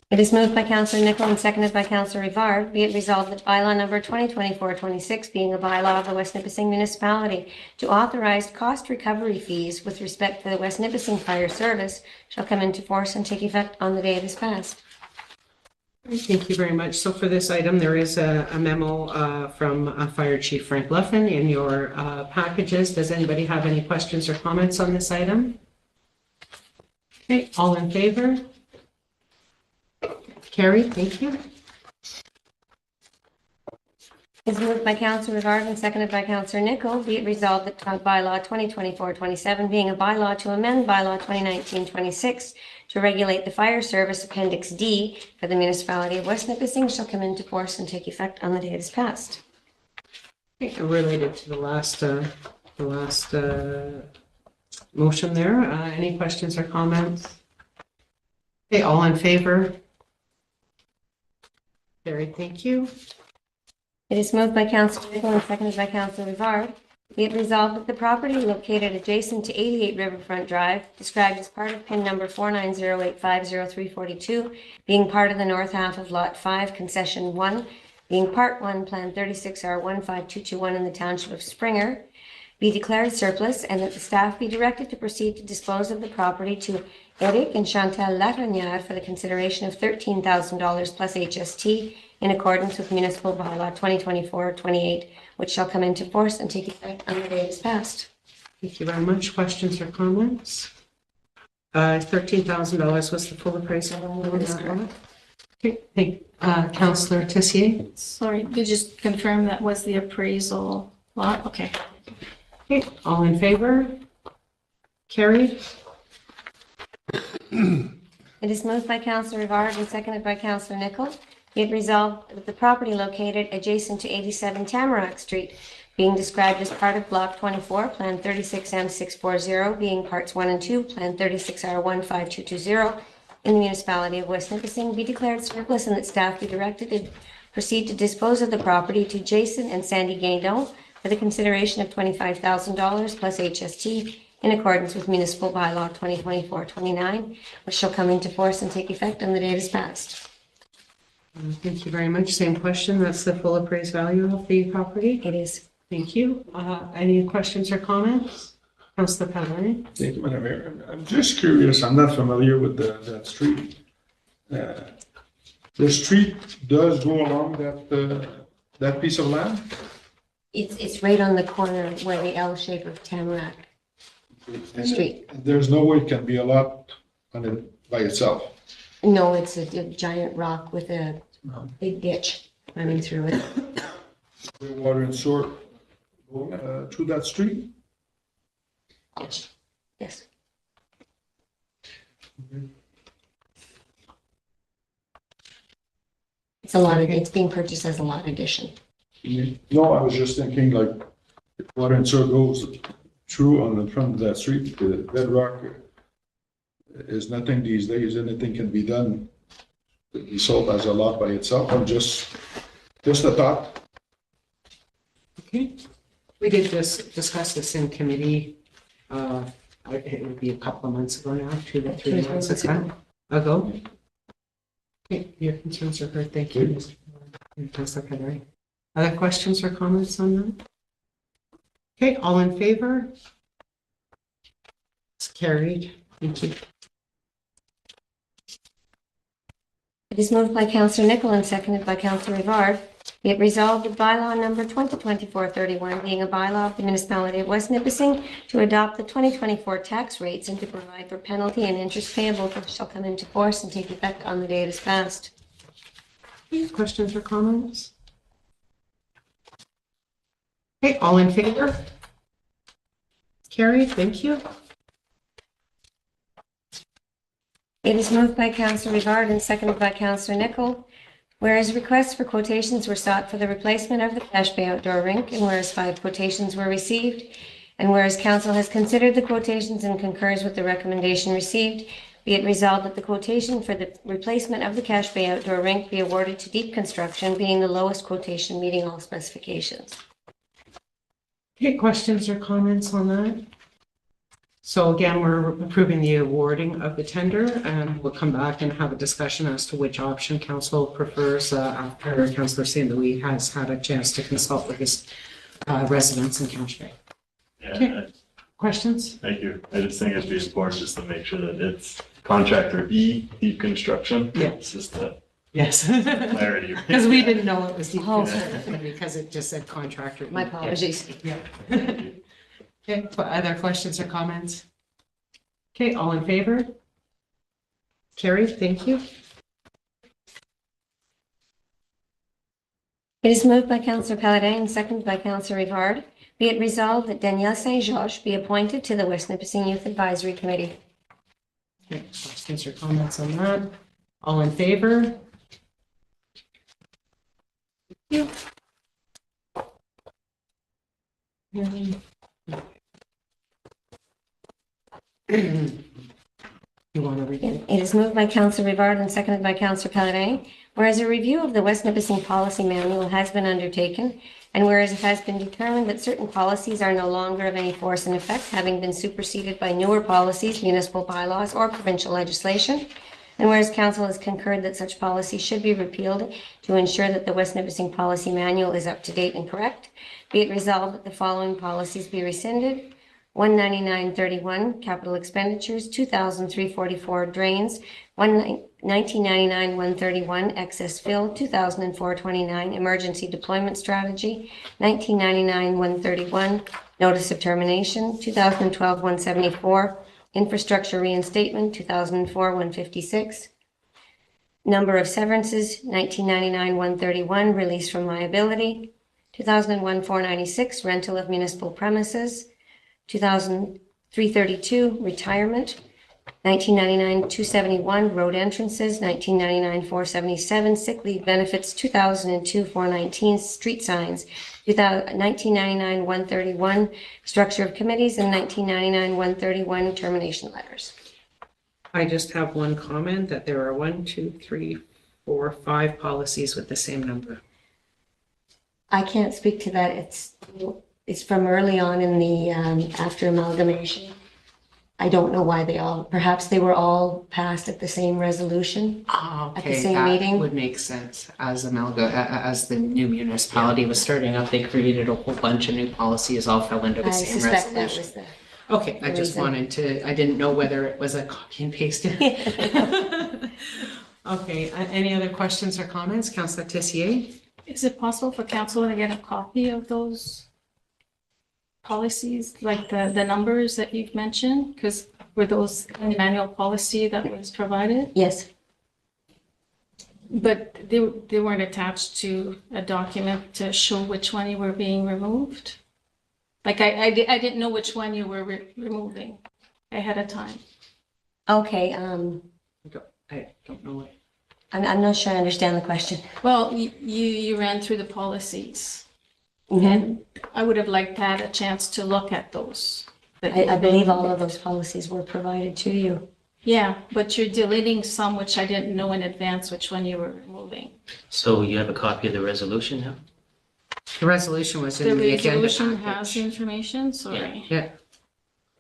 B: It is moved by Councillor Nicol and seconded by Councillor Rivard. Be it resolved that bylaw number 2024-26, being a bylaw of the West Nipissing Municipality to authorize cost recovery fees with respect to the West Nipissing Fire Service shall come into force and take effect on the day it is passed.
P: Thank you very much. So for this item, there is a memo from Fire Chief Frank Luffin in your packages. Does anybody have any questions or comments on this item? Okay, all in favor? Carrie, thank you.
B: It's moved by Councillor Rivard and seconded by Councillor Nichol. Be it resolved that bylaw 2024-27 being a bylaw to amend bylaw 2019-26 to regulate the fire service Appendix D for the municipality of West Nipissing shall come into force and take effect on the day it is passed.
C: Okay, related to the last motion there, any questions or comments? Okay, all in favor? Carried, thank you.
B: It is moved by Councillor Nichol and seconded by Councillor Rivard. Be it resolved that the property located adjacent to 88 Riverfront Drive, described as part of PIN number 4908500342, being part of the north half of Lot 5, Concession 1, being Part 1, Plan 36R15221 in the Township of Springer, be declared surplus, and that the staff be directed to proceed to dispose of the property to Eric and Chantal Lafreniere for the consideration of $13,000 plus HST in accordance with Municipal Bylaw 2024-28, which shall come into force and take effect on the day it is passed.
C: Thank you very much. Questions or comments? $13,000 was the full appraisal on that one. Okay, thank Councillor Tessier.
M: Sorry, you just confirm that was the appraisal lot? Okay.
C: Okay, all in favor? Carried.
B: It is moved by Councillor Rivard and seconded by Councillor Nichol. Be it resolved that the property located adjacent to 87 Tamarack Street, being described as part of Block 24, Plan 36M640, being Parts 1 and 2, Plan 36R15220, in the municipality of West Nipissing, be declared surplus and that staff be directed to proceed to dispose of the property to Jason and Sandy Gaindon for the consideration of $25,000 plus HST in accordance with Municipal Bylaw 2024-29, which shall come into force and take effect on the day it is passed.
C: Thank you very much. Same question. That's the full appraised value of the property?
B: It is.
C: Thank you. Any questions or comments? Councillor Pellerin?
J: Thank you, Madam Mayor. I'm just curious, I'm not familiar with that street. The street does go along that piece of land?
B: It's right on the corner where the L shape of Tamarack Street.
J: There's no way it can be a lot on it by itself.
B: No, it's a giant rock with a big ditch running through it.
J: The water and sewer go through that street?
B: Yes. It's being purchased as a lot addition.
J: No, I was just thinking like, if water and sewer goes through on the front of that street, the bedrock is nothing these days, anything can be done. Be sold as a lot by itself, I'm just a thought.
C: Okay. We did just discuss this in committee. It would be a couple of months ago now, 2 to 3 months ago. Okay, your concerns are heard. Thank you, Councillor Pellerin. Other questions or comments on that? Okay, all in favor? It's carried. Thank you.
B: It is moved by Councillor Nichol and seconded by Councillor Rivard. Be it resolved that bylaw number 2024-31, being a bylaw of the municipality of West Nipissing, to adopt the 2024 tax rates and to provide for penalty and interest payable, which shall come into force and take effect on the day it is passed.
C: Any questions or comments? Okay, all in favor? Carried. Thank you.
B: It is moved by Councillor Rivard and seconded by Councillor Nichol. Whereas requests for quotations were sought for the replacement of the Cache Bay outdoor rink, and whereas 5 quotations were received, and whereas council has considered the quotations and concurs with the recommendation received, be it resolved that the quotation for the replacement of the Cache Bay outdoor rink be awarded to Deep Construction, being the lowest quotation meeting all specifications.
C: Okay, questions or comments on that? So again, we're approving the awarding of the tender, and we'll come back and have a discussion as to which option council prefers after Councillor St. Louis has had a chance to consult with his residents in Cache Bay.
G: Yeah,
C: Okay. Questions?
G: thank you. I just think it'd be important just to make sure that it's contractor E, Deep Construction.
C: Yeah.
G: It's just a
C: Yes.
G: clarity.
C: Because we didn't know it was Deep
B: Oh.
C: Construction because it just said contractor.
B: My apologies.
C: Yeah. Okay, other questions or comments? Okay, all in favor? Carrie, thank you.
B: It is moved by Councillor Paladin and seconded by Councillor Rivard. Be it resolved that Danielle St. Georges be appointed to the West Nipissing Youth Advisory Committee.
C: Okay, questions or comments on that? All in favor? Thank you. You want to read it?
B: It is moved by Councillor Rivard and seconded by Councillor Paladin. Whereas a review of the West Nipissing Policy Manual has been undertaken, and whereas it has been determined that certain policies are no longer of any force and effect, having been superseded by newer policies, municipal bylaws, or provincial legislation, and whereas Council has concurred that such policies should be repealed to ensure that the West Nipissing Policy Manual is up to date and correct, be it resolved that the following policies be rescinded. 19931 capital expenditures, 2344 drains, 1999-131 excess fill, 2004-29 emergency deployment strategy, 1999-131 notice of termination, 2012-174 infrastructure reinstatement, 2004-156 number of severances, 1999-131 release from liability, 2001-496 rental of municipal premises, 2003-32 retirement, 1999-271 road entrances, 1999-477 sick leave benefits, 2002-419 street signs, 1999-131 structure of committees, and 1999-131 termination letters.
C: I just have one comment that there are 1, 2, 3, 4, 5 policies with the same number.
B: I can't speak to that. It's from early on in the after amalgamation. I don't know why perhaps they were all passed at the same resolution.
P: Ah,
B: At the
P: okay,
B: same
P: that
B: meeting?
P: would make sense. As the new municipality was starting up, they created a whole bunch of new policies, all fell under the
B: I
P: same
B: suspect that
P: resolution.
B: was
P: Okay, I just
B: reason.
P: wanted to, I didn't know whether it was a copy and paste.
C: Okay, any other questions or comments? Councillor Tessier?
M: Is it possible for council to get a copy of those policies, like the numbers that you've mentioned? Because were those in the manual policy that was provided?
B: Yes.
M: But they weren't attached to a document to show which one you were being removed? Like I didn't know which one you were removing ahead of time.
B: Okay,
C: I don't know what.
B: I'm not sure I understand the question.
M: Well, you ran through the policies.
B: Mhm.
M: And I would have liked to have a chance to look at those.
B: I believe all of those policies were provided to you.
M: Yeah, but you're deleting some which I didn't know in advance which one you were removing.
L: So you have a copy of the resolution now?
P: The resolution was
M: The
P: in the agenda
M: resolution has
P: package.
M: the information, sorry.
P: Yeah.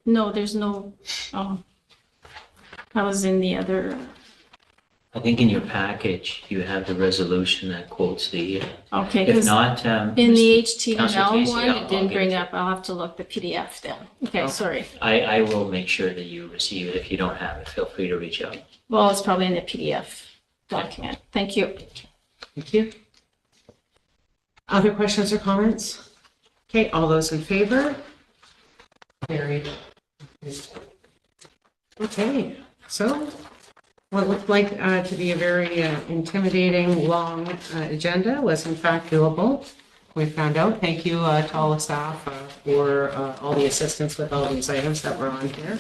M: No, there's no, that was in the other,
L: I think in your package, you have the resolution that quotes the,
M: okay,
L: if
M: because
L: not.
M: in the
L: Councillor
M: HTML
L: Casey,
M: one,
L: I'll
M: it didn't
L: give
M: bring
L: it
M: up, I'll have to look the PDF then. Okay, sorry.
L: I will make sure that you receive it. If you don't have it, feel free to reach out.
M: Well, it's probably in the PDF document. Thank you.
C: Thank you. Other questions or comments? Okay, all those in favor? Carried. Okay, so what looked like to be a very intimidating, long agenda was in fact doable. We found out. Thank you to all the staff for all the assistance with all these items that were on here.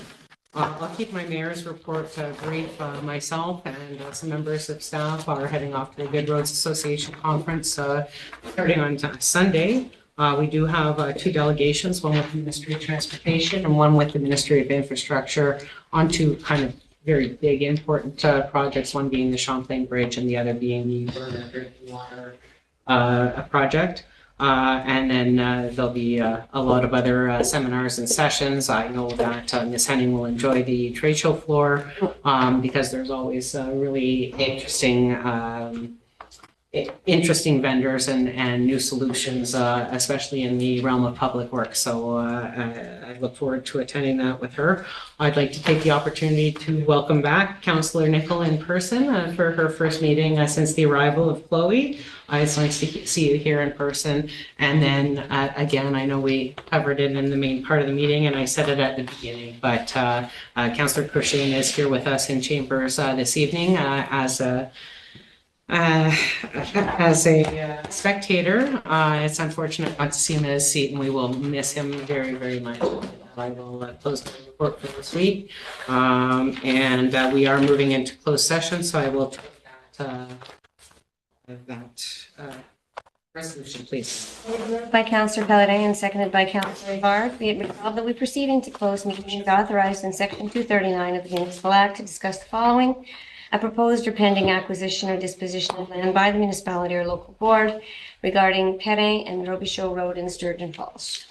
C: I'll keep my mayor's report brief. Myself and some members of staff are heading off to the Good Roads Association conference starting on Sunday. We do have 2 delegations, one with the Ministry of Transportation and one with the Ministry of Infrastructure on 2 kind of very big, important projects, one being the Champlain Bridge and the other being the Burner Drinking Water project. And then there'll be a lot of other seminars and sessions. I know that Ms. Henning will enjoy the trade show floor because there's always really interesting vendors and new solutions, especially in the realm of public works. So I look forward to attending that with her. I'd like to take the opportunity to welcome back Councillor Nicol in person for her first meeting since the arrival of Chloe. It's nice to see you here in person. And then again, I know we covered it in the main part of the meeting and I said it at the beginning, but Councillor Cushing is here with us in chambers this evening as As a spectator, it's unfortunate not to see him in his seat, and we will miss him very, very much. I will close the report for this week. And we are moving into closed session, so I will take that resolution, please.
B: By Councillor Paladin and seconded by Councillor Bard, be it resolved that we proceed into closed meetings authorized in Section 239 of the Municipal Act to discuss the following: a proposed or pending acquisition or disposition of land by the municipality or local board regarding Perrin and Robichaud Road in Sturgeon Falls.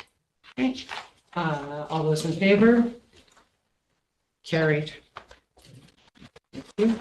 C: Okay. All those in favor? Carried. Thank you.